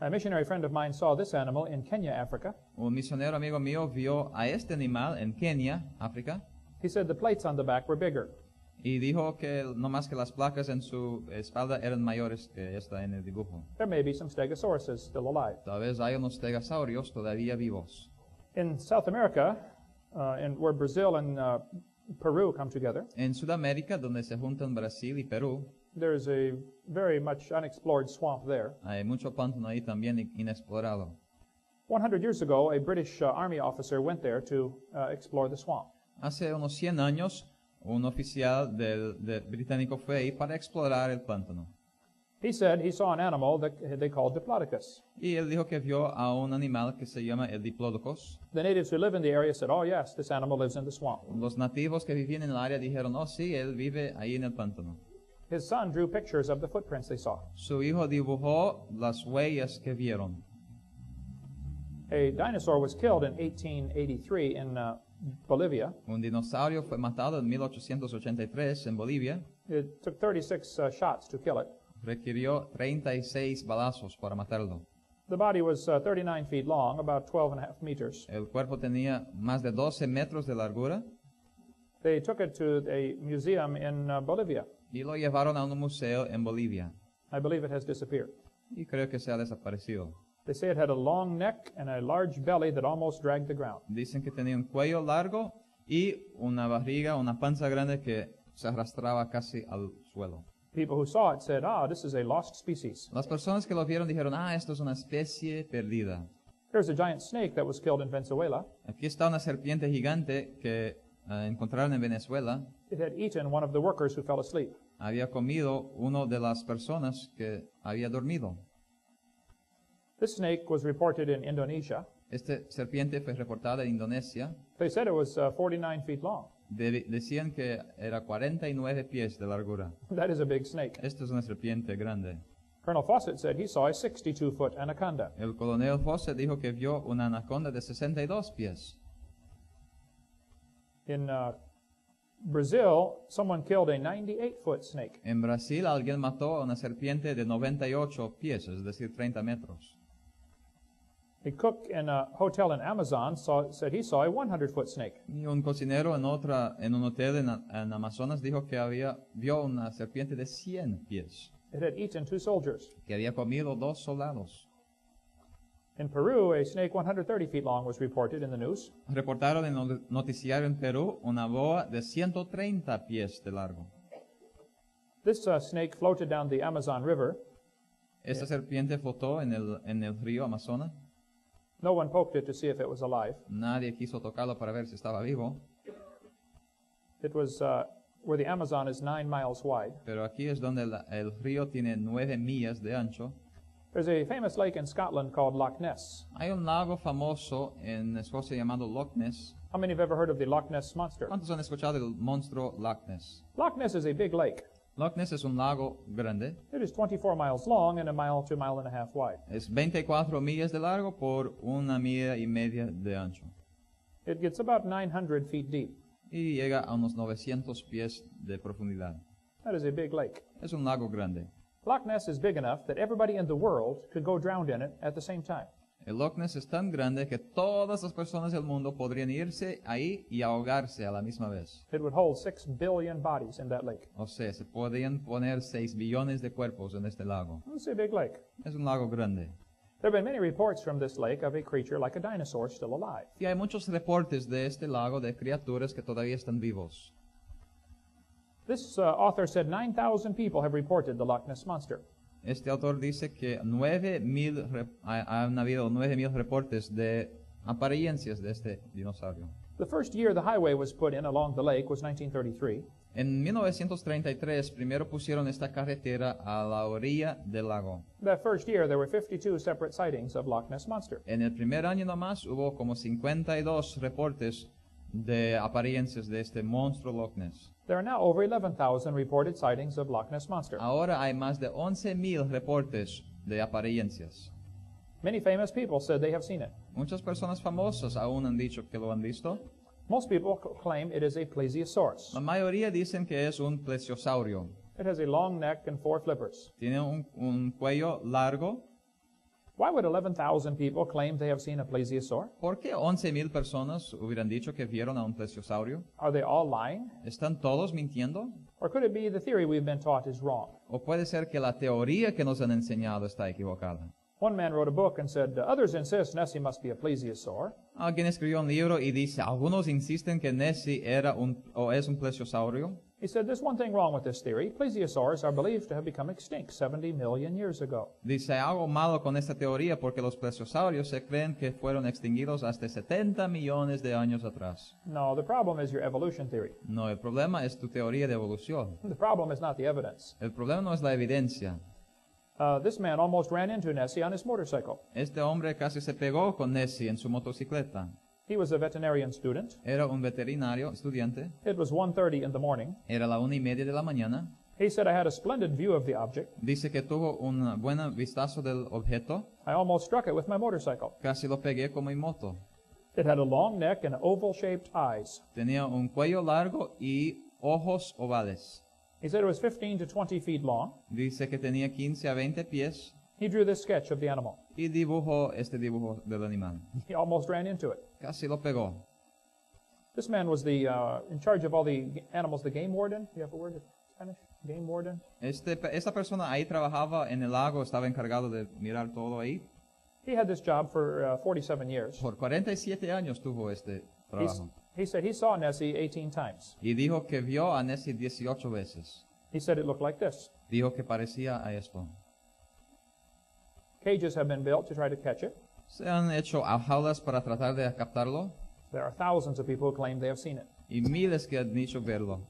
A: A missionary friend of mine saw this animal in Kenya, Africa.
B: Un misionero amigo mío vio a este animal en Kenia, África,
A: He said the plates on the back were bigger.
B: y dijo que no más que las placas en su espalda eran mayores que esta en el dibujo.
A: There may be some stegosauruses still alive.
B: Tal vez hay unos stegosaurios todavía vivos.
A: In South America, where Brazil and Peru come together,
B: En Sudamérica, donde se juntan Brasil y Perú,
A: there's a very much unexplored swamp there.
B: hay mucho pantano ahí también inexplorado.
A: 100 years ago, a British Army officer went there to explore the swamp.
B: Hace unos 100 años, un oficial del británico fue ahí para explorar el pantano.
A: He said he saw an animal that they called Diplodocus.
B: Y él dijo que vio a un animal que se llama el Diplodocus.
A: The natives who live in the area said, oh yes, this animal lives in the swamp.
B: Los nativos que vivían en el área dijeron, oh sí, él vive ahí en el pantano.
A: His son drew pictures of the footprints they saw.
B: Su hijo dibujó las huellas que vieron.
A: A dinosaur was killed in 1883 in Bolivia.
B: Un dinosaurio fue matado en 1883 en Bolivia.
A: It took 36 shots to kill it.
B: Requirió 36 balazos para matarlo.
A: The body was 39 feet long, about 12 and a half meters.
B: El cuerpo tenía más de 12 metros de largura
A: They took it to a museum in Bolivia.
B: y lo llevaron a un museo en Bolivia.
A: I believe it has disappeared.
B: Y creo que se ha desaparecido.
A: They say it had a long neck and a large belly that almost dragged the ground.
B: Dicen que tenía un cuello largo y una barriga, una panza grande que se arrastraba casi al suelo.
A: People who saw it said, this is a lost species.
B: Las personas que lo vieron dijeron, esto es una especie perdida.
A: There's a giant snake that was killed in Venezuela.
B: Aquí está una serpiente gigante que encontraron en Venezuela.
A: It had eaten one of the workers who fell asleep.
B: Había comido uno de las personas que había dormido.
A: This snake was reported in Indonesia.
B: Esta serpiente fue reportada en Indonesia.
A: They said it was 49 feet long.
B: Decían que era 49 pies de largura.
A: That is a big snake.
B: Esta es una serpiente grande.
A: Colonel Fawcett said he saw a 62-foot anaconda.
B: El coronel Fosse dijo que vio una anaconda de 62 pies.
A: In Brazil, someone killed a 98-foot snake.
B: En Brasil alguien mató a una serpiente de 98 pies, es decir, 30 metros.
A: A cook in a hotel in Amazon said he saw a 100-foot snake.
B: Y un cocinero en un hotel en Amazonas dijo que vio una serpiente de 100 pies,
A: It had eaten 2 soldiers.
B: que había comido 2 soldados.
A: In Peru, a snake 130 feet long was reported in the news.
B: Reportaron en el noticiario en Perú una boa de 130 pies de largo.
A: This snake floated down the Amazon River.
B: Esta serpiente flotó en el río Amazonas.
A: No one poked it to see if it was alive.
B: Nadie quiso tocarlo para ver si estaba vivo.
A: It was where the Amazon is 9 miles wide.
B: Pero aquí es donde el río tiene 9 millas de ancho.
A: There's a famous lake in Scotland called Loch Ness.
B: Hay un lago famoso en Escocia llamado Loch Ness.
A: How many have ever heard of the Loch Ness Monster?
B: ¿Cuántos han escuchado del monstruo Loch Ness?
A: Loch Ness is a big lake.
B: Loch Ness es un lago grande.
A: It is 24 miles long and a mile to a mile and a half wide.
B: Es 24 millas de largo por 1,5 millas de ancho.
A: It gets about 900 feet deep.
B: Y llega a unos 900 pies de profundidad.
A: That is a big lake.
B: Es un lago grande.
A: Loch Ness is big enough that everybody in the world could go drowned in it at the same time.
B: El Loch Ness es tan grande que todas las personas del mundo podrían irse ahí y ahogarse a la misma vez.
A: It would hold 6 billion bodies in that lake.
B: O sea, se podrían poner 6 billones de cuerpos en este lago.
A: It's a big lake.
B: Es un lago grande.
A: There have been many reports from this lake of a creature like a dinosaur still alive.
B: Y hay muchos reportes de este lago de criaturas que todavía están vivos.
A: This author said 9,000 people have reported the Loch Ness Monster.
B: Este autor dice que han habido 9,000 reportes de apariencias de este dinosaurio.
A: The first year the highway was put in along the lake was 1933.
B: En 1933, primero pusieron esta carretera a la orilla del lago.
A: That first year, there were 52 separate sightings of Loch Ness Monster.
B: En el primer año nomás hubo como 52 reportes de apariencias de este monstruo Loch Ness.
A: There are now over 11,000 reported sightings of Loch Ness Monster.
B: Ahora hay más de 11,000 reportes de apariencias.
A: Many famous people said they have seen it.
B: Muchas personas famosas aún han dicho que lo han visto.
A: Most people claim it is a plesiosaurus.
B: La mayoría dicen que es un plesiosaurio.
A: It has a long neck and 4 flippers.
B: Tiene un cuello largo.
A: Why would 11,000 people claim they have seen a plesiosaur?
B: ¿Por qué 11,000 personas hubieran dicho que vieron a un plesiosaurio?
A: Are they all lying?
B: ¿Están todos mintiendo?
A: Or could it be the theory we've been taught is wrong?
B: ¿O puede ser que la teoría que nos han enseñado está equivocada?
A: One man wrote a book and said, others insist Nessie must be a plesiosaur.
B: Alguien escribió un libro y dice, algunos insisten que Nessie es un plesiosaurio.
A: He said, there's one thing wrong with this theory. Plesiosaurs are believed to have become extinct 70 million years ago.
B: Dice, algo malo con esta teoría porque los plesiosaurios se creen que fueron extinguidos hasta 70 millones de años atrás.
A: No, the problem is your evolution theory.
B: No, el problema es tu teoría de evolución.
A: The problem is not the evidence.
B: El problema no es la evidencia.
A: This man almost ran into Nessie on his motorcycle.
B: Este hombre casi se pegó con Nessie en su motocicleta.
A: He was a veterinarian student.
B: Era un veterinario estudiante.
A: It was 1:30 in the morning.
B: Era la 1:30 de la mañana.
A: He said, I had a splendid view of the object.
B: Dice que tuvo un buen vistazo del objeto.
A: I almost struck it with my motorcycle.
B: Casi lo pegué con mi moto.
A: It had a long neck and oval-shaped eyes.
B: Tenía un cuello largo y ojos ovales.
A: He said it was 15 to 20 feet long.
B: Dice que tenía 15 a 20 pies.
A: He drew this sketch of the animal.
B: Y dibujó este dibujo del animal.
A: He almost ran into it.
B: Casi lo pegó.
A: This man was the in charge of all the animals, the game warden. You have a word in Spanish? Game warden?
B: Esta persona ahí trabajaba en el lago, estaba encargado de mirar todo ahí.
A: He had this job for 47 years.
B: Por 47 años tuvo este trabajo.
A: He said he saw Nessie 18 times.
B: Y dijo que vio a Nessie 18 veces.
A: He said it looked like this.
B: Dijo que parecía a esto.
A: Cages have been built to try to catch it.
B: Se han hecho jaulas para tratar de captarlo.
A: There are thousands of people who claim they have seen it.
B: Y miles que han dicho verlo.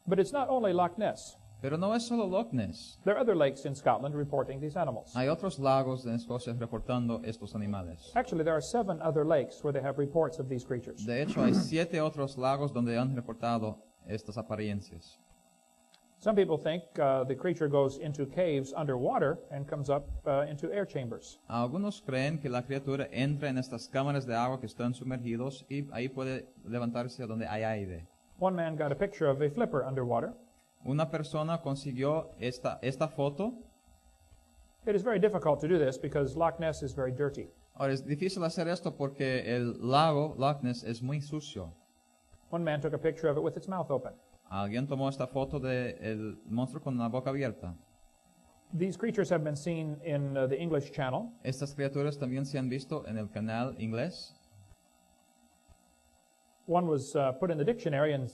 A: But it's not only Loch Ness.
B: Pero no es solo Loch Ness.
A: There are other lakes in Scotland reporting these animals.
B: Hay otros lagos en Escocia reportando estos animales.
A: Actually, there are 7 other lakes where they have reports of these creatures.
B: De hecho, hay 7 otros lagos donde han reportado estas apariencias.
A: Some people think the creature goes into caves underwater and comes up into air chambers.
B: Algunos creen que la criatura entra en estas cámaras de agua que están sumergidos y ahí puede levantarse donde hay aire.
A: One man got a picture of a flipper underwater.
B: Una persona consiguió esta foto.
A: It is very difficult to do this because Loch Ness is very dirty.
B: Ahora es difícil hacer esto porque el lago Loch Ness es muy sucio.
A: One man took a picture of it with its mouth open.
B: Alguien tomó esta foto del monstruo con la boca abierta.
A: These creatures have been seen in the English Channel.
B: Estas criaturas también se han visto en el canal inglés.
A: One was put in the dictionary in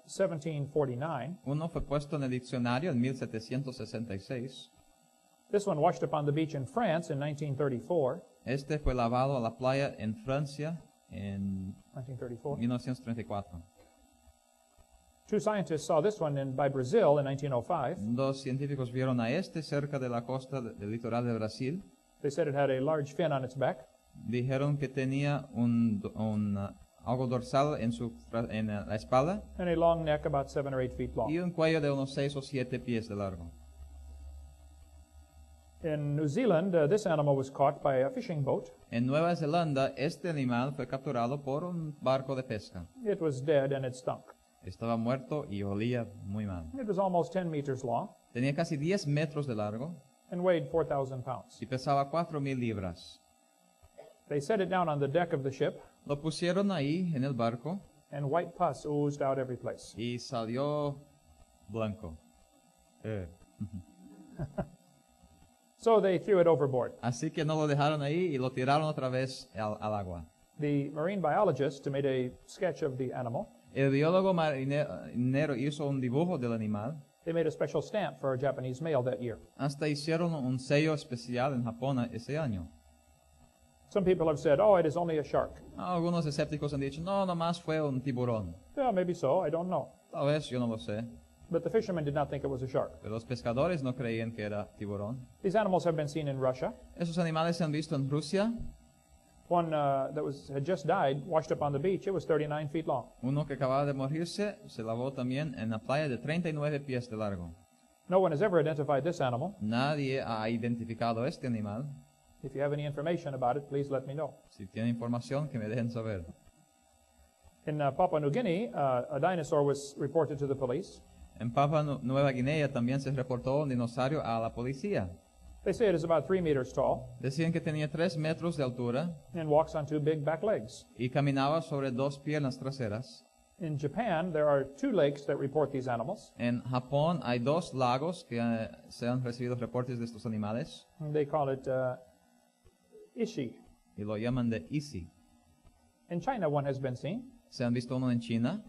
A: 1749.
B: Uno fue puesto en el diccionario en 1766.
A: This one washed up on the beach in France in 1934.
B: Este fue lavado a la playa en Francia en
A: 1934.
B: 1934.
A: 2 scientists saw this one by Brazil in 1905.
B: Dos científicos vieron a este cerca de la costa del litoral de Brasil.
A: They said it had a large fin on its back.
B: Dijeron que tenía algo dorsal en la espalda
A: And a long neck about 7 or 8 feet long.
B: y un cuello de unos 6 o 7 pies de largo.
A: In New Zealand, this animal was caught by a fishing boat.
B: En Nueva Zelanda, este animal fue capturado por un barco de pesca.
A: It was dead and it stunk.
B: Estaba muerto y olía muy mal.
A: It was almost 10 meters long
B: Tenía casi 10 metros de largo
A: and weighed 4,000 pounds.
B: y pesaba 4,000 libras.
A: They set it down on the deck of the ship,
B: Lo pusieron ahí en el barco
A: and white pus oozed out every place.
B: y salió blanco.
A: So they threw it overboard.
B: Así que no lo dejaron ahí y lo tiraron otra vez al agua.
A: The marine biologist made a sketch of the animal.
B: El biólogo marinero hizo un dibujo del animal.
A: They made a special stamp for a Japanese male that year.
B: Hasta hicieron un sello especial en Japón ese año.
A: Some people have said, oh, it is only a shark.
B: Algunos escépticos han dicho, no, nomás fue un tiburón.
A: Yeah, maybe so, I don't know.
B: Tal vez, yo no lo sé.
A: But the fishermen did not think it was a shark.
B: Pero los pescadores no creían que era tiburón.
A: These animals have been seen in Russia.
B: Esos animales se han visto en Rusia.
A: One had just died, washed up on the beach. It was 39 feet long.
B: Uno que acababa de morirse se lavó también en la playa de 39 pies de largo.
A: No one has ever identified this animal.
B: Nadie ha identificado este animal.
A: If you have any information about it, please let me know.
B: Si tiene información, que me dejen saber.
A: In Papua New Guinea, a dinosaur was reported to the police.
B: En Papua Nueva Guinea también se reportó un dinosaurio a la policía.
A: They say it is about 3 meters tall
B: Decían que tenía 3 metros de altura
A: and walks on 2 big back legs.
B: y caminaba sobre 2 piernas traseras.
A: In Japan, there are 2 lakes that report these animals.
B: En Japón hay 2 lagos que se han recibido reportes de estos animales
A: They call it Ishi.
B: y lo llaman de Isi.
A: In China, one has been seen.
B: Se han visto uno en China.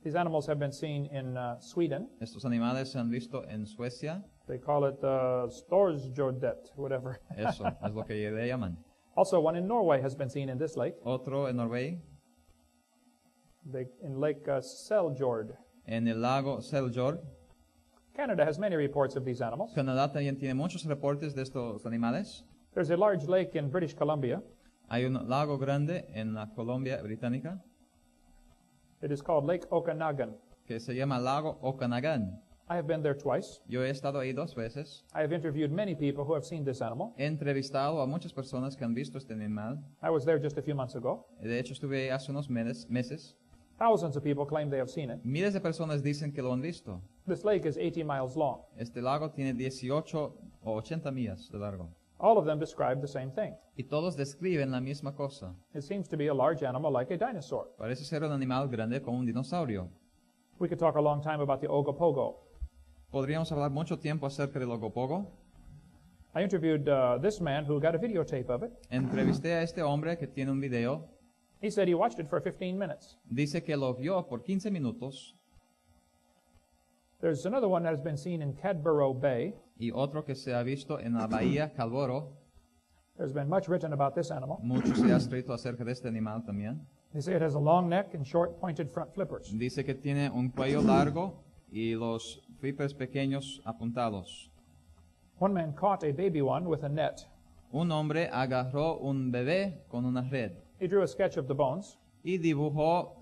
A: These animals have been seen in Sweden.
B: Estos animales se han visto en Suecia.
A: They call it Storsjordet, whatever.
B: Eso es lo que le llaman.
A: Also, one in Norway has been seen in this lake,
B: Otro en Noruega,
A: in Lake Seljord.
B: en el lago Seljord.
A: Canada has many reports of these animals.
B: Canadá también tiene muchos reportes de estos animales.
A: There's a large lake in British Columbia.
B: Hay un lago grande en la Colombia británica
A: It is called Lake Okanagan.
B: que se llama lago Okanagan.
A: I have been there twice.
B: Yo he estado ahí 2 veces.
A: I have interviewed many people who have seen this animal.
B: He entrevistado a muchas personas que han visto este animal.
A: I was there just a few months ago.
B: De hecho, estuve ahí hace unos meses.
A: Thousands of people claim they have seen it.
B: Miles de personas dicen que lo han visto.
A: This lake is 80 miles long.
B: Este lago tiene 18 o 80 millas de largo.
A: All of them describe the same thing.
B: Y todos describen la misma cosa.
A: It seems to be a large animal like a dinosaur.
B: Parece ser un animal grande como un dinosaurio.
A: We could talk a long time about the Ogopogo.
B: Podríamos hablar mucho tiempo acerca del ogopogo.
A: I interviewed this man who got a videotape of it.
B: Entrevisté a este hombre que tiene un video.
A: He said he watched it for 15 minutes.
B: Dice que lo vio por 15 minutos.
A: There's another one that has been seen in Cadborough Bay.
B: Y otro que se ha visto en la bahía Calvoro.
A: There's been much written about this animal.
B: Mucho se ha escrito acerca de este animal también.
A: They say it has a long neck and short pointed front flippers.
B: Dice que tiene un cuello largo y los flippers pequeños apuntados.
A: One man caught a baby one with a net.
B: Un hombre agarró un bebé con una red
A: He drew a sketch of the bones,
B: y dibujó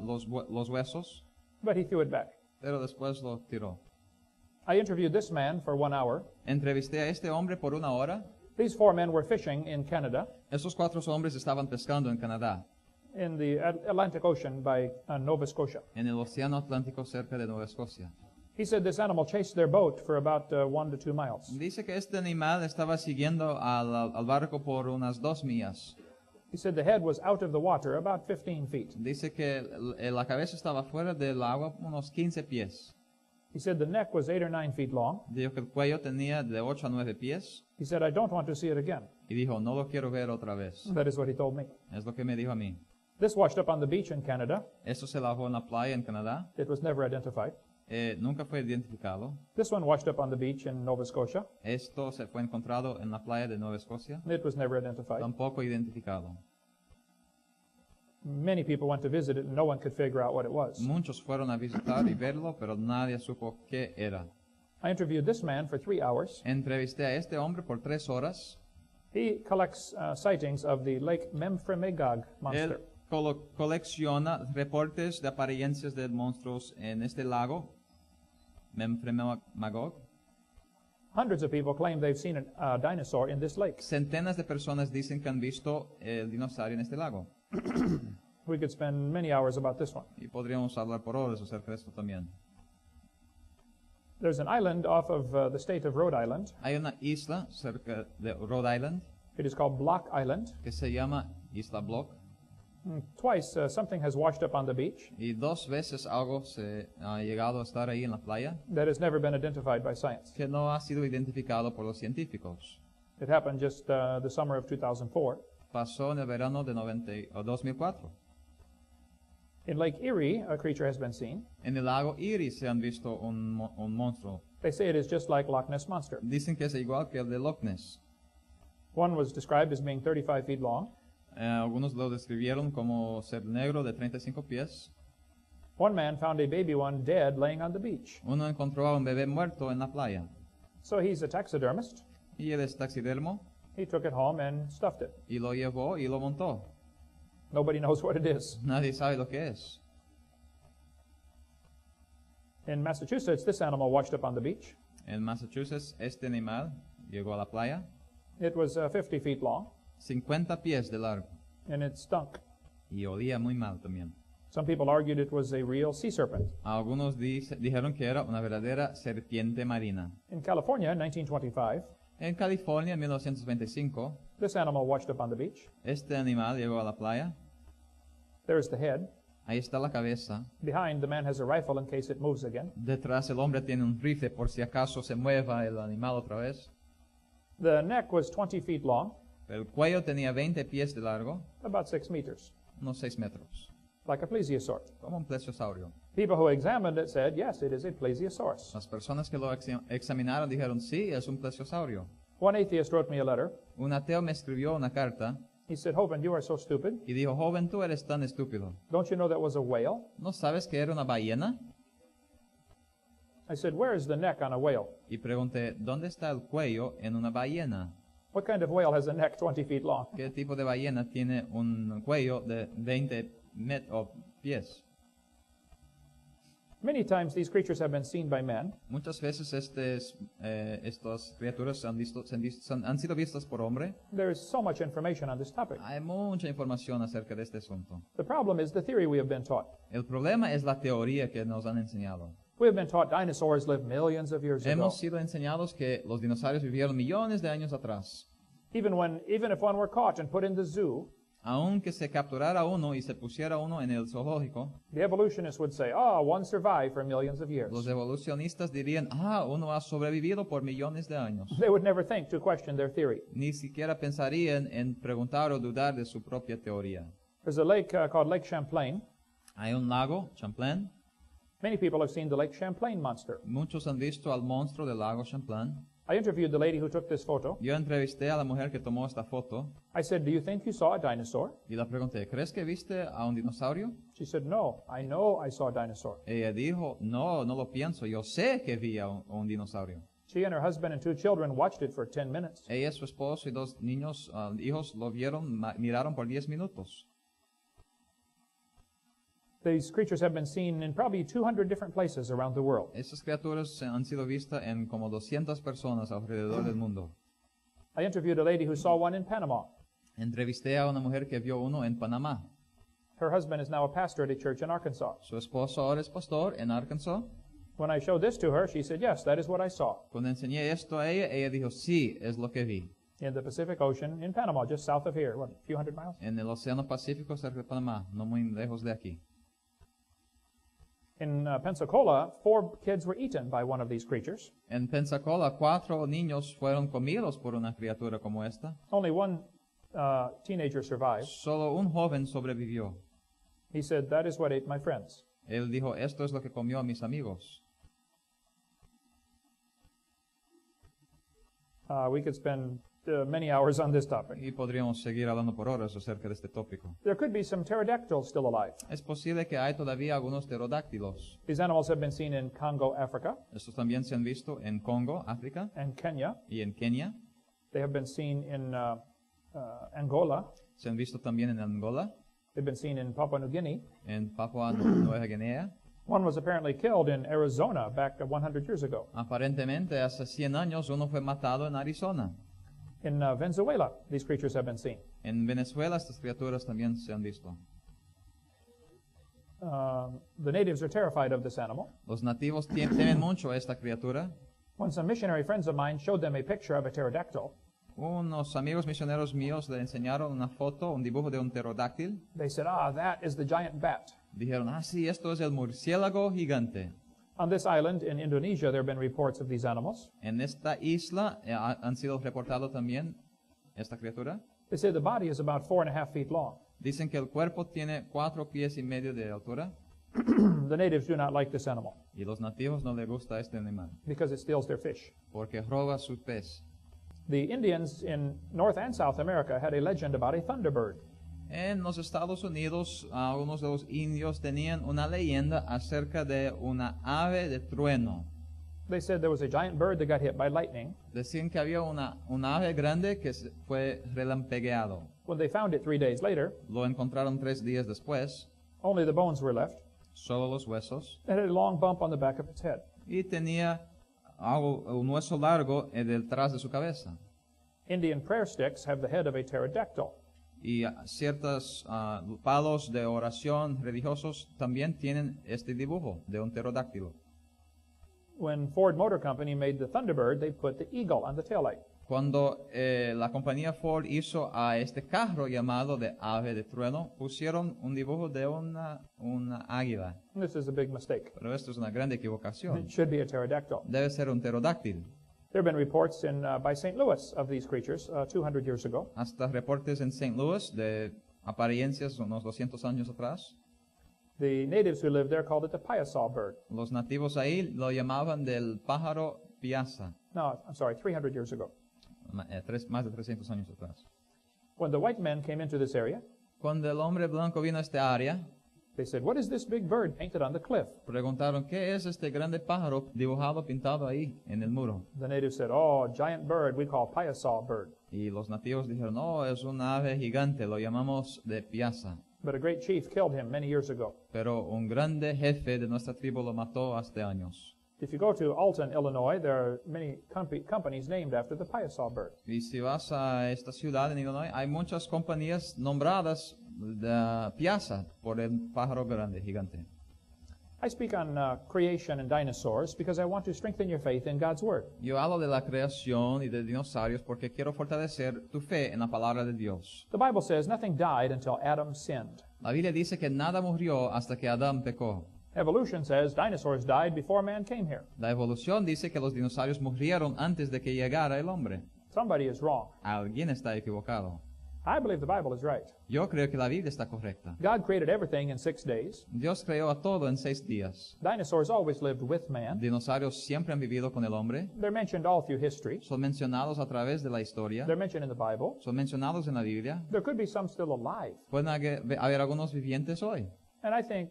B: los huesos,
A: but he threw it back.
B: pero después lo tiró.
A: I interviewed this man for 1 hour.
B: Entrevisté a este hombre por 1 hora.
A: These 4 men were fishing in Canada,
B: Estos 4 hombres estaban pescando en Canadá,
A: in the Atlantic Ocean by Nova Scotia.
B: en el Océano Atlántico cerca de Nueva Escocia.
A: He said this animal chased their boat for about 1 to 2 miles.
B: Dice que este animal estaba siguiendo al barco por unas 2 millas.
A: He said the head was out of the water about 15 feet.
B: Dice que la cabeza estaba fuera del agua unos 15 pies.
A: He said the neck was 8 or 9 feet long.
B: Dijo que el cuello tenía de 8 a 9 pies.
A: He said, I don't want to see it again.
B: Y dijo, no lo quiero ver otra vez.
A: That is what he told me.
B: Es lo que me dijo a mí.
A: This washed up on the beach in Canada.
B: Esto se lavó en la playa en Canadá.
A: It was never identified.
B: Nunca fue identificado.
A: This one washed up on the beach in Nova Scotia.
B: Esto se fue encontrado en la playa de Nueva Escocia.
A: It was never identified.
B: Tampoco identificado.
A: Many people went to visit it and no one could figure out what it was.
B: Muchos fueron a visitar y verlo, pero nadie supo qué era.
A: I interviewed this man for 3 hours.
B: Entrevisté a este hombre por 3 horas.
A: He collects sightings of the Lake Memphremagog monster.
B: Él colecciona reportes de apariencias de monstruos en este lago, Memphremagog.
A: Hundreds of people claim they've seen a dinosaur in this lake.
B: Centenas de personas dicen que han visto el dinosaurio en este lago.
A: We could spend many hours about this one.
B: Y podríamos hablar por horas acerca de esto también.
A: There's an island off of the state of Rhode Island.
B: Hay una isla cerca de Rhode Island
A: It is called Block Island.
B: que se llama Isla Block.
A: Twice something has washed up on the beach
B: Y 2 veces algo se ha llegado a estar ahí en la playa
A: that has never been identified by science.
B: que no ha sido identificado por los científicos.
A: It happened just the summer of 2004.
B: Pasó en el verano de 2004.
A: In Lake Erie, a creature has been seen.
B: En el lago Erie se han visto un monstruo.
A: They say it is just like Loch Ness Monster.
B: Dicen que es igual que el de Loch Ness.
A: One was described as being 35 feet long.
B: Algunos lo describieron como ser negro de 35 pies.
A: One man found a baby one dead laying on the beach.
B: Uno encontró a un bebé muerto en la playa.
A: So he's a taxidermist.
B: Y él es taxidermo.
A: He took it home and stuffed it.
B: Y lo llevó y lo montó.
A: Nobody knows what it is.
B: Nadie sabe lo que es.
A: In Massachusetts, this animal washed up on the beach.
B: En Massachusetts, este animal llegó a la playa.
A: It was 50 feet long,
B: 50 pies de largo.
A: and it stunk.
B: Y olía muy mal también.
A: Some people argued it was a real sea serpent.
B: Algunos dijeron que era una verdadera serpiente marina.
A: In California, in 1925,
B: En California, en 1925,
A: this animal washed up on the beach.
B: este animal llegó a la playa.
A: There's the head.
B: Ahí está la cabeza.
A: Behind, the man has a rifle in case it moves again.
B: Detrás el hombre tiene un rifle por si acaso se mueva el animal otra vez.
A: The neck was 20 feet long,
B: El cuello tenía 20 pies de largo,
A: about 6 meters,
B: unos 6 metros,
A: like a plesiosaur.
B: como un plesiosaurio.
A: People who examined it said, yes, it is a plesiosaurus.
B: Las personas que lo examinaron dijeron, sí, es un plesiosaurio.
A: One atheist wrote me a letter.
B: Un ateo me escribió una carta
A: He said, Hovind, you are so stupid.
B: y dijo, joven, tú eres tan estúpido.
A: Don't you know that was a whale?
B: ¿No sabes que era una ballena?
A: I said, where is the neck on a whale?
B: Y pregunté, ¿dónde está el cuello en una ballena?
A: What kind of whale has a neck 20 feet long?
B: ¿Qué tipo de ballena tiene un cuello de 20 pies?
A: Many times these creatures have been seen by men,
B: Muchas veces estas criaturas han sido vistas por hombre.
A: there is so much information on this topic.
B: Hay mucha información acerca de este asunto.
A: The problem is the theory we have been taught.
B: El problema es la teoría que nos han enseñado.
A: We have been taught dinosaurs lived millions of years ago.
B: Hemos sido enseñados que los dinosaurios vivieron millones de años atrás.
A: Even if one were caught and put in the zoo,
B: Aunque se capturara uno y se pusiera uno en el zoológico,
A: the evolutionists would say, one survived for millions of years.
B: los evolucionistas dirían, uno ha sobrevivido por millones de años.
A: They would never think to question their theory.
B: Ni siquiera pensarían en preguntar o dudar de su propia teoría.
A: There's a lake called Lake Champlain.
B: Hay un lago, Champlain.
A: Many people have seen the Lake Champlain monster.
B: Muchos han visto al monstruo del lago Champlain.
A: I interviewed the lady who took this photo.
B: Yo entrevisté a la mujer que tomó esta foto
A: I said, do you think you saw a dinosaur?
B: y la pregunté, ¿crees que viste a un dinosaurio?
A: She said, no, I know I saw a dinosaur.
B: Ella dijo, no, no lo pienso, yo sé que vi a un dinosaurio.
A: She and her husband and 2 children watched it for 10 minutes.
B: Ella, su esposo y 2 niños, hijos, lo vieron, miraron por 10 minutos.
A: These creatures have been seen in probably 200 different places around the world.
B: Estas criaturas han sido vistas en como 200 personas alrededor del mundo.
A: I interviewed a lady who saw one in Panama.
B: Entrevisté a una mujer que vio uno en Panamá.
A: Her husband is now a pastor at a church in Arkansas.
B: Su esposo ahora es pastor en Arkansas.
A: When I showed this to her, she said, yes, that is what I saw.
B: Cuando enseñé esto a ella, ella dijo, sí, es lo que vi.
A: In the Pacific Ocean in Panama, just south of here, what, a few hundred miles?
B: En el Océano Pacífico cerca de Panamá, no muy lejos de aquí.
A: In Pensacola, 4 kids were eaten by one of these creatures.
B: En Pensacola, 4 niños fueron comidos por una criatura como esta.
A: Only one teenager survived.
B: Solo un joven sobrevivió.
A: He said, that is what ate my friends.
B: Él dijo, esto es lo que comió a mis amigos.
A: We could spend many hours on this topic.
B: Y podríamos seguir hablando por horas acerca de este tópico.
A: There could be some pterodactyls still alive.
B: Es posible que hay todavía algunos pterodáctilos.
A: These animals have been seen in Congo, Africa,
B: Estos también se han visto en Congo, África,
A: and Kenya.
B: y en Kenia.
A: They have been seen in Angola.
B: Se han visto también en Angola,
A: They've been seen in Papua New Guinea.
B: en Papua Nueva Guinea.
A: One was apparently killed in Arizona back 100 years ago.
B: Aparentemente, hace 100 años uno fue matado en Arizona.
A: In Venezuela, these creatures have been seen.
B: En Venezuela estas criaturas también se han visto.
A: The natives are terrified of this animal.
B: Los nativos temen mucho a esta criatura.
A: When some missionary friends of mine showed them a picture of a pterodactyl,
B: Unos amigos misioneros míos le enseñaron una foto, un dibujo de un pterodáctil.
A: they said, that is the giant bat.
B: Dijeron, sí, esto es el murciélago gigante.
A: On this island in Indonesia, there have been reports of these animals.
B: En esta isla han sido reportados también esta criatura.
A: They say the body is about 4.5 feet long.
B: Dicen que el cuerpo tiene 4 pies y medio de altura
A: The natives do not like this animal
B: y los nativos no les gusta este animal
A: because it steals their fish.
B: porque roba sus pez.
A: The Indians in North and South America had a legend about a thunderbird.
B: En los Estados Unidos, algunos de los indios tenían una leyenda acerca de una ave de trueno.
A: They said there was a giant bird that got hit by lightning.
B: Decían que había una ave grande que fue relampegueado.
A: When they found it 3 days later,
B: Lo encontraron 3 días después,
A: only the bones were left.
B: solo los huesos,
A: It had a long bump on the back of its head.
B: y tenía un hueso largo detrás de su cabeza.
A: Indian prayer sticks have the head of a pterodactyl.
B: Y ciertos palos de oración religiosos también tienen este dibujo de un pterodáctilo.
A: When Ford Motor Company made the Thunderbird, they put the eagle on the taillight.
B: Cuando la compañía Ford hizo a este carro llamado de ave de trueno, pusieron un dibujo de una águila.
A: This is a big mistake.
B: Pero esto es una gran equivocación.
A: It should be a pterodactyl.
B: Debe ser un pterodáctilo.
A: There have been reports by St. Louis of these creatures 200 years ago.
B: Hasta reportes en St. Louis de apariencias unos 200 años atrás.
A: The natives who lived there called it the piasaw bird.
B: Los nativos ahí lo llamaban del pájaro piazza,
A: No, I'm sorry, 300 years ago.
B: más de 300 años atrás.
A: When the white men came into this area,
B: Cuando el hombre blanco vino a esta área,
A: they said, "What is this big bird painted on the cliff?"
B: preguntaron, ¿qué es este grande pájaro dibujado, pintado ahí en el muro?
A: The natives said, "Oh, giant bird we call piasaw bird."
B: Y los nativos dijeron, no, es un ave gigante, lo llamamos de piazza.
A: But a great chief killed him many years ago.
B: Pero un grande jefe de nuestra tribu lo mató hace años.
A: If you go to Alton, Illinois, there are many companies named after the piasaw bird.
B: Y si vas a esta ciudad en Illinois, hay muchas compañías nombradas de piazza por el pájaro grande, gigante.
A: I speak on creation and dinosaurs because I want to strengthen your faith in God's Word.
B: Yo hablo de la creación y de dinosaurios porque quiero fortalecer tu fe en la palabra de Dios.
A: The Bible says nothing died until Adam sinned.
B: La Biblia dice que nada murió hasta que Adán pecó.
A: Evolution says dinosaurs died before man came here.
B: La evolución dice que los dinosaurios murieron antes de que llegara el hombre.
A: Somebody is wrong.
B: Alguien está equivocado.
A: I believe the Bible is right.
B: Yo creo que la Biblia está correcta.
A: God created everything in 6 days.
B: Dios creó a todo en 6 días.
A: Dinosaurs always lived with man.
B: Dinosaurios siempre han vivido con el hombre.
A: They're mentioned all through history.
B: Son mencionados a través de la historia.
A: They're mentioned in the Bible.
B: Son mencionados en la Biblia.
A: There could be some still alive.
B: Pueden haber algunos vivientes hoy.
A: And I think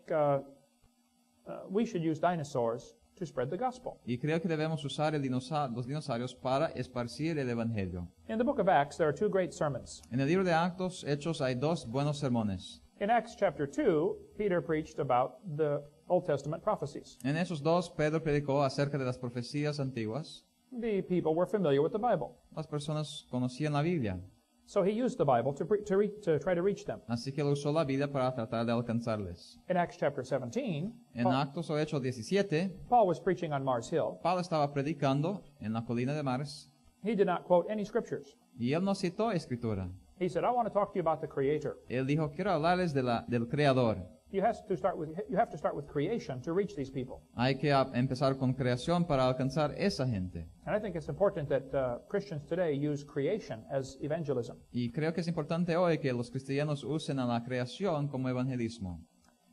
A: we should use dinosaurs to spread the gospel.
B: Y creo que debemos usar los dinosaurios para esparcir el evangelio.
A: In the book of Acts, there are 2 great sermons.
B: En el libro de Actos, Hechos, hay 2 buenos sermones.
A: In Acts chapter 2, Peter preached about the Old Testament prophecies.
B: En esos 2, Pedro predicó acerca de las profecías antiguas.
A: The people were familiar with the Bible.
B: Las personas conocían la Biblia,
A: So he used the Bible to try to reach them.
B: así que él usó la Biblia para tratar de alcanzarles.
A: In Acts chapter 17,
B: En Actos o Hechos 17,
A: Paul was preaching on Mars Hill.
B: Pablo estaba predicando en la colina de Mars
A: He did not quote any scriptures.
B: y él no citó escritura.
A: He said, "I want to talk to you about the Creator."
B: Él dijo, quiero hablarles del Creador.
A: You have to start with creation to reach these people.
B: Hay que empezar con creación para alcanzar esa gente.
A: And I think it's important that Christians today use creation as evangelism.
B: Y creo que es importante hoy que los cristianos usen a la creación como evangelismo.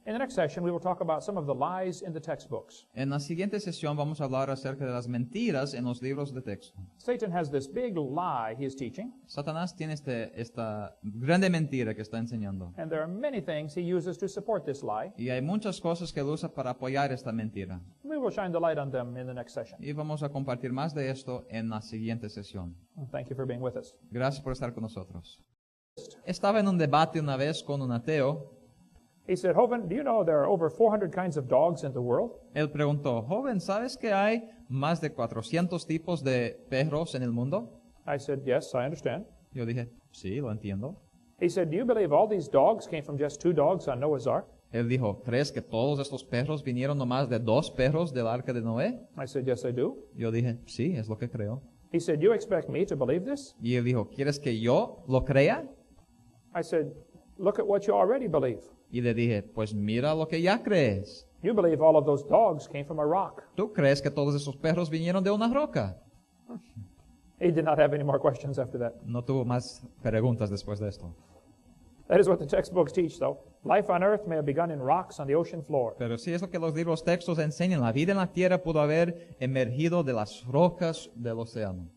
A: In the next session, we will talk about some of the lies in the textbooks.
B: En la siguiente sesión vamos a hablar acerca de las mentiras en los libros de texto.
A: Satan has this big lie he is teaching,
B: Satanás tiene esta grande mentira que está enseñando.
A: and there are many things he uses to support this lie.
B: Y hay muchas cosas que él usa para apoyar esta mentira.
A: We will shine the light on them in the next session.
B: Y vamos a compartir más de esto en la siguiente sesión.
A: Thank you for being with us.
B: Gracias por estar con nosotros. Estaba en un debate una vez con un ateo.
A: He said, "Hovind, do you know there are over 400 kinds of dogs in the world?"
B: Él preguntó, joven, ¿sabes que hay más de 400 tipos de perros en el mundo?
A: I said, "Yes, I understand."
B: Yo dije, sí, lo entiendo.
A: He said, "Do you believe all these dogs came from just 2 dogs on Noah's Ark?"
B: Él dijo, ¿crees que todos estos perros vinieron nomás de 2 perros del Arca de Noé?
A: I said, "Yes, I do."
B: Yo dije, sí, es lo que creo.
A: He said, "You expect me to believe this?"
B: Y él dijo, ¿quieres que yo lo crea?
A: I said, "Look at what you already believe.
B: Y le dije, pues mira lo que ya crees.
A: You believe all of those dogs came from a rock."
B: ¿Tú crees que todos esos perros vinieron de una roca?
A: He did not have any more questions after that.
B: No tuvo más preguntas después de esto.
A: That is what the textbooks teach, though. Life on earth may have begun in rocks on the ocean floor.
B: Pero sí es lo que los libros textos enseñan. La vida en la tierra pudo haber emergido de las rocas del océano.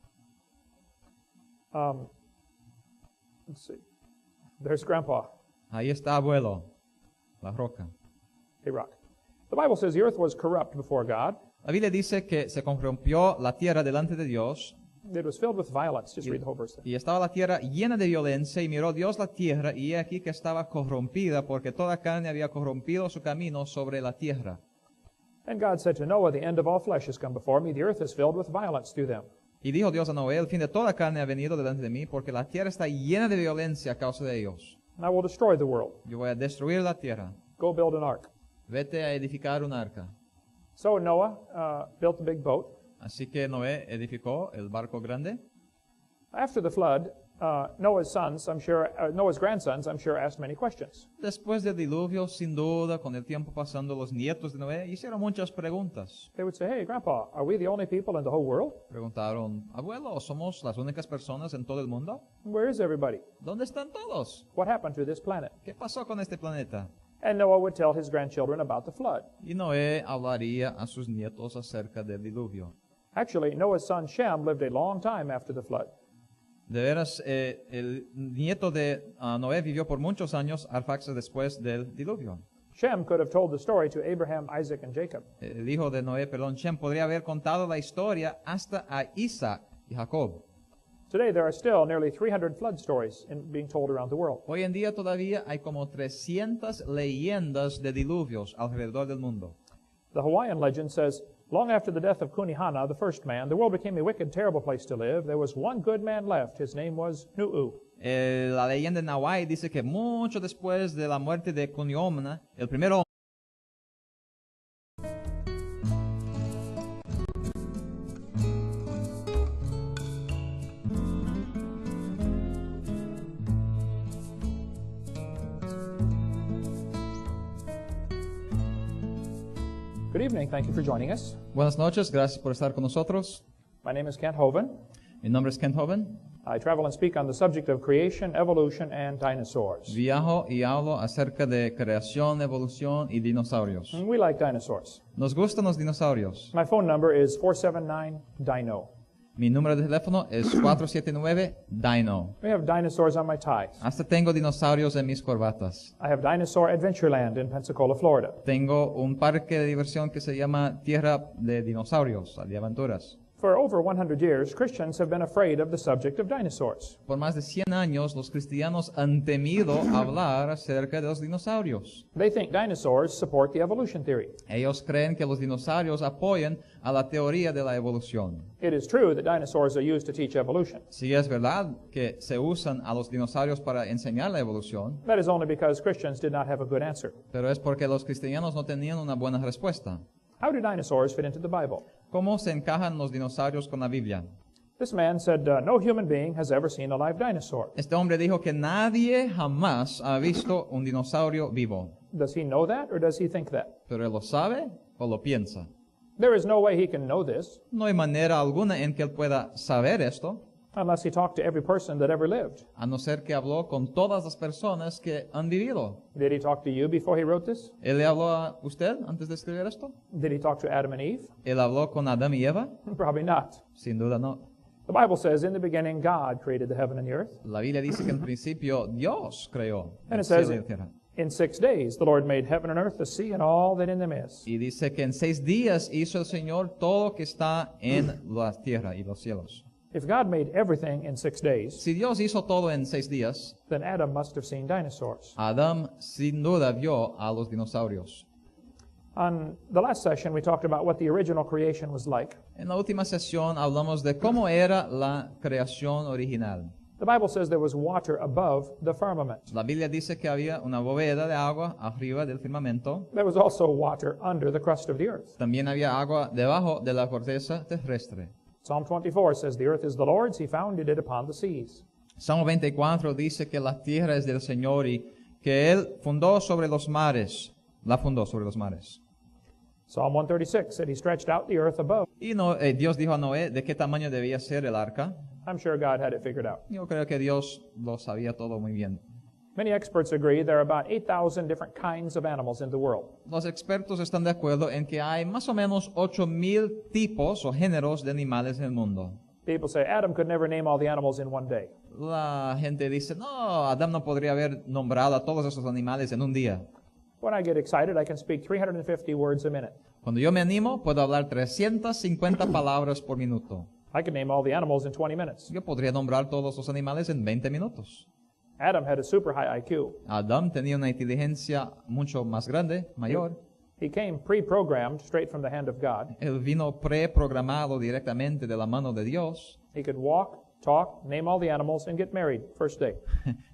A: Let's see. There's Grandpa.
B: Ahí está abuelo, la roca.
A: A rock. The Bible says the earth was corrupt before God.
B: La Biblia dice que se corrompió la tierra delante de Dios
A: It was filled with violence. Just read the whole verse there.
B: y estaba la tierra llena de violencia y miró Dios la tierra y he aquí que estaba corrompida porque toda carne había corrompido su camino sobre la tierra.
A: And God said to Noah, the end of all flesh has come before me. The earth is filled with violence through them.
B: Y dijo Dios a Noé, el fin de toda carne ha venido delante de mí porque la tierra está llena de violencia a causa de ellos.
A: And I will destroy the world.
B: Yo voy a destruir la tierra.
A: Go build an ark.
B: Vete a edificar un arca.
A: So Noah built a big boat.
B: Así que Noé edificó el barco grande.
A: After the flood, Noah's grandsons, I'm sure, asked many questions.
B: Después del diluvio, sin duda, con el tiempo pasando, los nietos de Noé hicieron muchas preguntas.
A: They would say, hey, Grandpa, are we the only people in the whole world?
B: Preguntaron, abuelo, ¿somos las únicas personas en todo el mundo?
A: Where is everybody?
B: ¿Dónde están todos?
A: What happened to this planet?
B: ¿Qué pasó con este planeta?
A: And Noah would tell his grandchildren about the flood.
B: Y Noé hablaría a sus nietos acerca del diluvio.
A: Actually, Noah's son Shem lived a long time after the flood.
B: De veras, el nieto de Noé vivió por muchos años arfaxes después del diluvio.
A: Shem could have told the story to Abraham, Isaac, and Jacob.
B: El hijo de Noé, Shem, podría haber contado la historia hasta a Isaac y Jacob.
A: Today, there are still nearly 300 flood stories being told around the world.
B: Hoy en día todavía hay como 300 leyendas de diluvios alrededor del mundo.
A: The Hawaiian legend says, long after the death of Kunihana, the first man, the world became a wicked, terrible place to live. There was one good man left. His name was Nu'u.
B: La leyenda en Hawái dice que mucho después de la muerte de Kunihana, el primer hombre.
A: Good evening. Thank you for joining us.
B: Buenas noches, gracias por estar con nosotros.
A: My name is Kent Hovind.
B: Mi nombre es Kent Hovind.
A: I travel and speak on the subject of creation, evolution, and dinosaurs.
B: Viajo y hablo acerca de creación, evolución y dinosaurios.
A: And we like dinosaurs.
B: Nos gustan los dinosaurios.
A: My phone number is 479-DINO.
B: Mi número de teléfono es 479-DINO.
A: We have dinosaurs on my ties.
B: Hasta tengo dinosaurios en mis corbatas.
A: I have Dinosaur Adventureland in Pensacola, Florida.
B: Tengo un parque de diversión que se llama Tierra de Dinosaurios, de aventuras.
A: For over 100 years, Christians have been afraid of the subject of dinosaurs.
B: Por más de 100 años, los cristianos han temido hablar acerca de los dinosaurios.
A: They think dinosaurs support the evolution theory.
B: Ellos creen que los dinosaurios apoyan a la teoría de la evolución.
A: It is true that dinosaurs are used to teach evolution.
B: Sí es verdad que se usan a los dinosaurios para enseñar la evolución,
A: That is only because Christians did not have a good answer.
B: pero es porque los cristianos no tenían una buena respuesta.
A: How do dinosaurs fit into the Bible?
B: ¿Cómo se encajan los dinosaurios con la Biblia?
A: This man said, no human being has ever seen a live dinosaur.
B: Este hombre dijo que nadie jamás ha visto un dinosaurio vivo.
A: Does he know that or does he think that?
B: ¿Pero él lo sabe o lo piensa?
A: There is no way he can know this
B: No hay manera alguna en que él pueda saber esto,
A: unless he talked to every person that ever lived.
B: a no ser que habló con todas las personas que han vivido.
A: Did he talk to you before he wrote this?
B: ¿Él le habló a usted antes de escribir esto?
A: Did he talk to Adam and Eve?
B: ¿Él habló con Adán y Eva?
A: Probably not.
B: Sin duda no.
A: The Bible says, in the beginning, God created the heaven and the earth.
B: La Biblia dice que en principio Dios creó
A: And
B: el
A: it says,
B: cielo y la tierra.
A: in 6 days, the Lord made heaven and earth, the sea, and all that in them is.
B: Y dice que en 6 días hizo el Señor todo lo que está en la tierra y los cielos.
A: If God made everything in 6 days,
B: Si Dios hizo todo en 6 días,
A: then Adam must have seen dinosaurs.
B: Adán sin duda vio a los dinosaurios.
A: On the last session, we talked about what the original creation was like.
B: En la última sesión hablamos de cómo era la creación original.
A: The Bible says there was water above the firmament.
B: La Biblia dice que había una bóveda de agua arriba del firmamento.
A: There was also water under the crust of the earth.
B: También había agua debajo de la corteza terrestre.
A: Psalm 24 says, the earth is the Lord's, he founded it upon the seas.
B: Salmo 24 dice que la tierra es del Señor y que Él fundó sobre los mares, la fundó sobre los mares.
A: Psalm 136 said he stretched out the earth above.
B: Y Dios dijo a Noé de qué tamaño debía ser el arca.
A: I'm sure God had it figured out.
B: Yo creo que Dios lo sabía todo muy bien.
A: Many experts agree there are about 8,000 different kinds of animals in the world.
B: Los expertos están de acuerdo en que hay más o menos 8,000 tipos o géneros de animales en el mundo.
A: People say Adam could never name all the animals in one day.
B: La gente dice, no, Adán no podría haber nombrado a todos esos animales en un día.
A: When I get excited, I can speak 350 words a minute.
B: Cuando yo me animo, puedo hablar 350 palabras por minuto.
A: I can name all the animals in 20 minutes.
B: Yo podría nombrar todos los animales en 20 minutos.
A: Adam had a super high IQ.
B: Adán tenía una inteligencia mucho más grande, mayor.
A: He came pre-programmed straight from the hand of God.
B: Él vino preprogramado directamente de la mano de Dios.
A: He could walk, talk, name all the animals, and get married first day.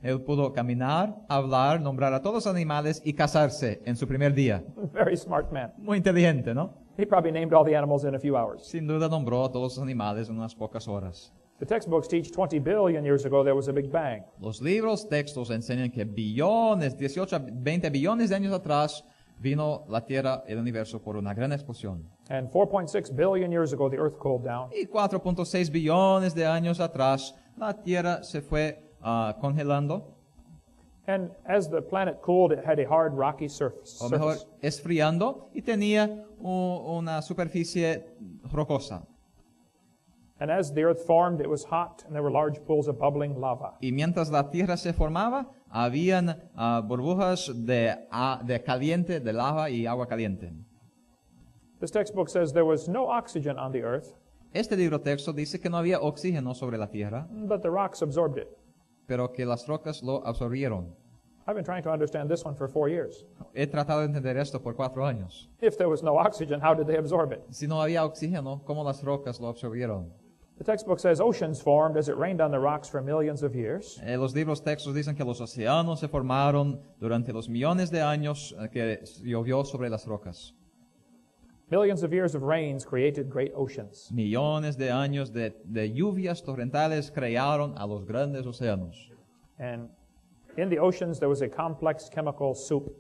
B: Él pudo caminar, hablar, nombrar a todos los animales y casarse en su primer día.
A: Very smart man.
B: Muy inteligente, ¿no?
A: He probably named all the animals in a few hours.
B: Sin duda nombró a todos los animales en unas pocas horas.
A: The textbooks teach 20 billion years ago there was a big bang.
B: Los libros textos enseñan que billones, 18 a 20 billones de años atrás, vino la Tierra, el universo, por una gran explosión.
A: And 4.6 billion years ago the earth cooled down.
B: Y 4.6 billones de años atrás, la Tierra se fue congelando.
A: And as the planet cooled, it had a hard, rocky surface.
B: O mejor, esfriando, y tenía una superficie rocosa.
A: And as the earth formed, it was hot, and there were large pools of bubbling lava.
B: Y mientras la Tierra se formaba, habían burbujas de caliente, de lava y agua caliente.
A: This textbook says there was no oxygen on the earth,
B: Este libro texto dice que no había oxígeno sobre la Tierra,
A: but the rocks absorbed it.
B: pero que las rocas lo absorbieron.
A: I've been trying to understand this one for 4 years.
B: He tratado de entender esto por 4 años.
A: If there was no oxygen, how did they absorb it?
B: Si no había oxígeno, ¿cómo las rocas lo absorbieron?
A: The textbook says oceans formed as it rained on the rocks for millions of years.
B: Los libros textos dicen que los océanos se formaron durante los millones de años que llovió sobre las rocas.
A: Millions of years of rains created great oceans.
B: Millones de años de lluvias torrentales crearon a los grandes océanos.
A: And in the oceans there was a complex chemical soup.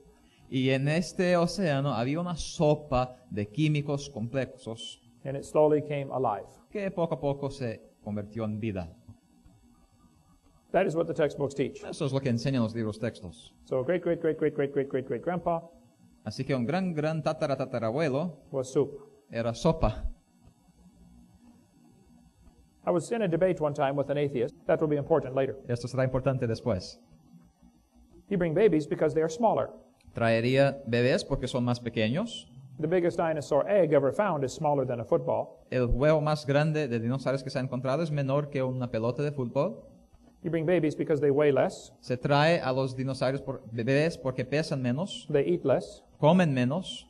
B: Y en este océano había una sopa de químicos complejos
A: And it slowly came alive.
B: que poco a poco se convirtió en vida.
A: That is what the textbooks teach.
B: Eso es lo que enseñan los libros textos.
A: So great-great-great-great-great-great-great-great-grandpa
B: Así que un gran tatarabuelo
A: was soup.
B: era sopa.
A: I was in a debate one time with an atheist. That will be important later.
B: Esto será importante después.
A: You bring babies because they are smaller.
B: Traería bebés porque son más pequeños.
A: The biggest dinosaur egg ever found is smaller than a football.
B: El huevo más grande de dinosaurios que se ha encontrado es menor que una pelota de fútbol.
A: You bring babies because they weigh less.
B: Se trae a los dinosaurios bebés porque pesan menos,
A: They eat less.
B: comen menos,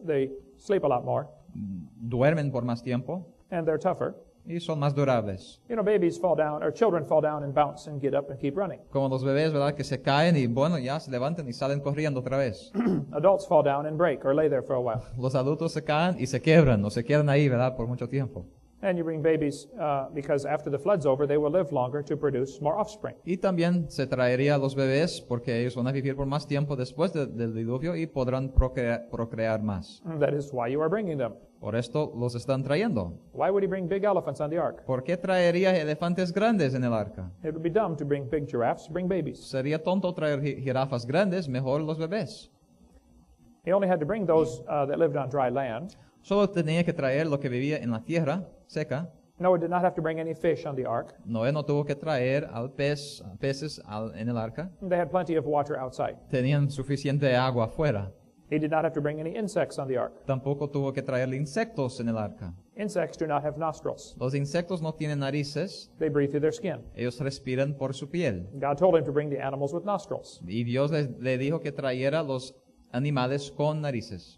A: They sleep a lot more.
B: duermen por más tiempo
A: And they're tougher.
B: y son más durables.
A: You know, babies fall down, or children fall down and bounce and get up and keep running.
B: Como los bebés, ¿verdad? Que se caen y bueno, ya se levantan y salen corriendo otra vez.
A: Adults fall down and break or lay there for a while.
B: Los adultos se caen y se quebran o se quedan ahí, ¿verdad? Por mucho tiempo.
A: And you bring babies because after the flood's over, they will live longer to produce more offspring.
B: Y también se traería a los bebés porque ellos van a vivir por más tiempo después del diluvio y podrán procrear más.
A: That is why you are bringing them.
B: Por esto los están trayendo.
A: Why would he bring big elephants on the ark?
B: ¿Por qué traería elefantes grandes en el arca?
A: It would be dumb to bring big giraffes. Bring babies.
B: Sería tonto traer jirafas grandes, mejor los bebés.
A: He only had to bring those that lived on dry land.
B: Solo tenía que traer lo que vivía en la tierra seca.
A: Noah did not have to bring any fish on the ark.
B: Noé no tuvo que traer peces en el arca.
A: They had plenty of water outside.
B: Tenían suficiente agua afuera.
A: He did not have to bring any insects on the ark.
B: Tampoco tuvo que traer insectos en el arca.
A: Insects do not have nostrils.
B: Los insectos no tienen narices.
A: They breathe through their skin.
B: Ellos respiran por su piel.
A: God told him to bring the animals with nostrils.
B: Y Dios le dijo que trayera los animales con narices.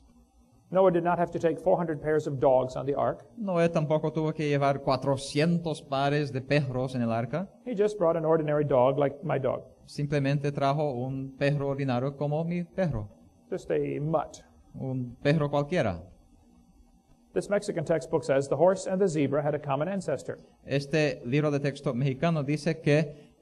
A: Noah did not have to take 400 pairs of dogs on the ark.
B: Noé tampoco tuvo que llevar 400 pares de perros en el arca.
A: He just brought an ordinary dog like my dog.
B: Simplemente trajo un perro ordinario como mi perro.
A: Just a mutt.
B: Un perro cualquiera.
A: This Mexican textbook says the horse and the zebra had a common ancestor.
B: Este libro de texto mexicano dice que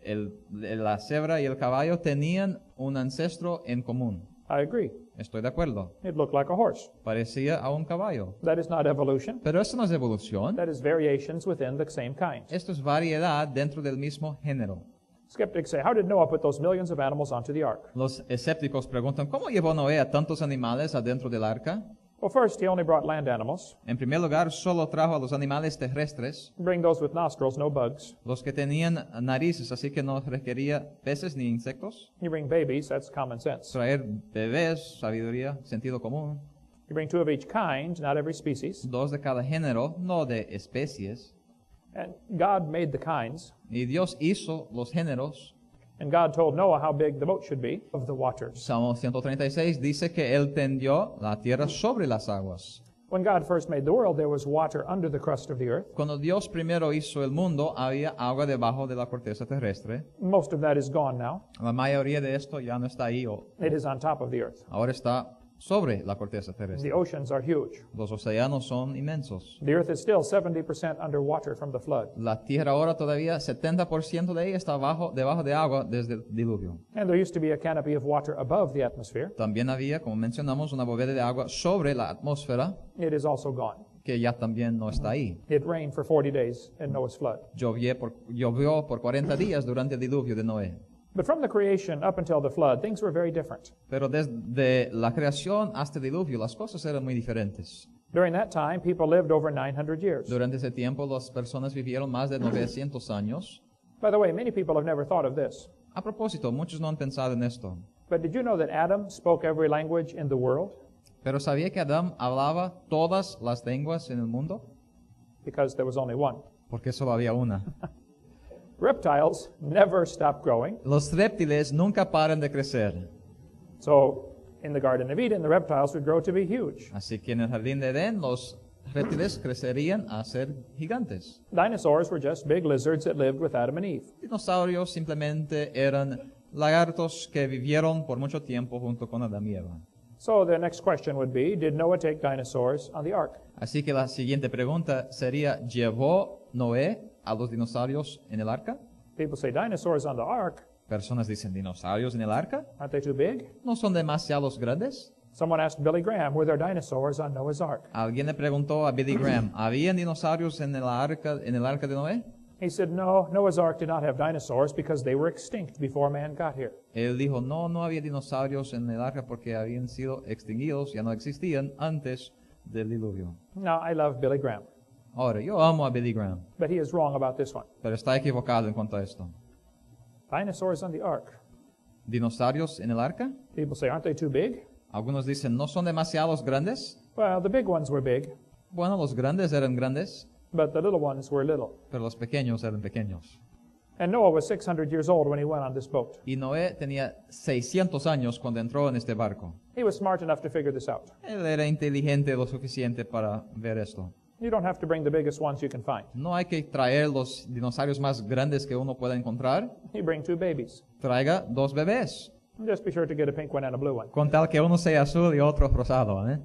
B: la cebra y el caballo tenían un ancestro en común.
A: I agree.
B: Estoy de acuerdo.
A: It looked like a horse.
B: Parecía a un caballo.
A: That is not evolution.
B: Pero esto no es evolución.
A: That is variations within the same kind.
B: Esto es variedad dentro del mismo género.
A: Skeptics say, how did Noah put those millions of animals onto the ark?
B: Los escépticos preguntan, ¿cómo llevó Noé a tantos animales adentro del arca?
A: Well, first, he only brought land animals.
B: En primer lugar, solo trajo a los animales terrestres,
A: Bring those with nostrils, no bugs.
B: los que tenían narices, así que no requería peces ni insectos.
A: You bring babies, that's common sense.
B: Traer bebés, sabiduría, sentido común.
A: You bring 2 of each kind, not every species.
B: 2 de cada género, no de especies.
A: And God made the kinds.
B: Y Dios hizo los géneros.
A: And God told Noah how big the boat should be of the waters.
B: Salmo 136 dice que Él tendió la tierra sobre las aguas.
A: When God first made the world, there was water under the crust of the earth.
B: Cuando Dios primero hizo el mundo, había agua debajo de la corteza terrestre.
A: Most of that is gone now.
B: La mayoría de esto ya no está ahí,
A: It is on top of the earth.
B: ahora está sobre la corteza terrestre.
A: The oceans are huge.
B: Los océanos son inmensos.
A: The earth is still 70% underwater from the flood.
B: La tierra ahora todavía 70% de ella está debajo de agua desde el diluvio.
A: And there used to be a canopy of water above the atmosphere.
B: También había, como mencionamos, una bóveda de agua sobre la atmósfera
A: It is also gone.
B: que ya también no está ahí.
A: It rained for 40 days in Noah's flood.
B: Llovió por 40 días durante el diluvio de Noé.
A: But from the creation up until the flood, things were very different.
B: Pero desde la creación hasta el diluvio, las cosas eran muy diferentes.
A: During that time, people lived over 900 years.
B: Durante ese tiempo, las personas vivieron más de 900 años.
A: By the way, many people have never thought of this.
B: A propósito, muchos no han pensado en esto.
A: But did you know that Adam spoke every language in the world?
B: Pero ¿sabía que Adán hablaba todas las lenguas en el mundo?
A: Because there was only one.
B: Porque solo había una.
A: Reptiles never stop growing.
B: Los reptiles nunca paran de crecer.
A: So, in the Garden of Eden, the reptiles would grow to be huge.
B: Así que en el jardín de Edén, los reptiles crecerían a ser gigantes.
A: Dinosaurs were just big lizards that lived with Adam and Eve.
B: Dinosaurios simplemente eran lagartos que vivieron por mucho tiempo junto con Adán y Eva.
A: So the next question would be, did Noah take dinosaurs on the ark?
B: Así que la siguiente pregunta sería, ¿llevó Noé a los dinosaurios en el arca?
A: People say dinosaurs on the ark.
B: Personas dicen, ¿dinosaurios en el arca?
A: Aren't they too big?
B: ¿No son demasiados grandes?
A: Someone asked Billy Graham, were there dinosaurs on Noah's ark?
B: Alguien le preguntó a Billy Graham, ¿habían dinosaurios en el arca de Noé?
A: He said, no, Noah's ark did not have dinosaurs because they were extinct before man got here.
B: Él dijo, no había dinosaurios en el arca porque habían sido extinguidos, ya no existían antes del diluvio.
A: Now, I love Billy Graham,
B: Ahora, yo amo a Billy Graham,
A: but he is wrong about this one.
B: pero está equivocado en cuanto a esto.
A: Dinosaurs on the ark.
B: ¿Dinosaurios en el arca?
A: People say, aren't they too big?
B: Algunos dicen, ¿no son demasiados grandes?
A: Well, the big ones were big,
B: Bueno, los grandes eran grandes,
A: but the little ones were little.
B: pero los pequeños eran pequeños.
A: And Noah was 600 years old when he went on this boat.
B: Y Noé tenía 600 años cuando entró en este barco.
A: He was smart enough to figure this out.
B: Él era inteligente lo suficiente para ver esto.
A: You don't have to bring the biggest ones you can find.
B: No hay que traer los dinosaurios más grandes que uno pueda encontrar.
A: You bring 2 babies.
B: Traiga 2 bebés,
A: Just be sure to get a pink one and a blue one.
B: con tal que uno sea azul y otro rosado, ¿eh?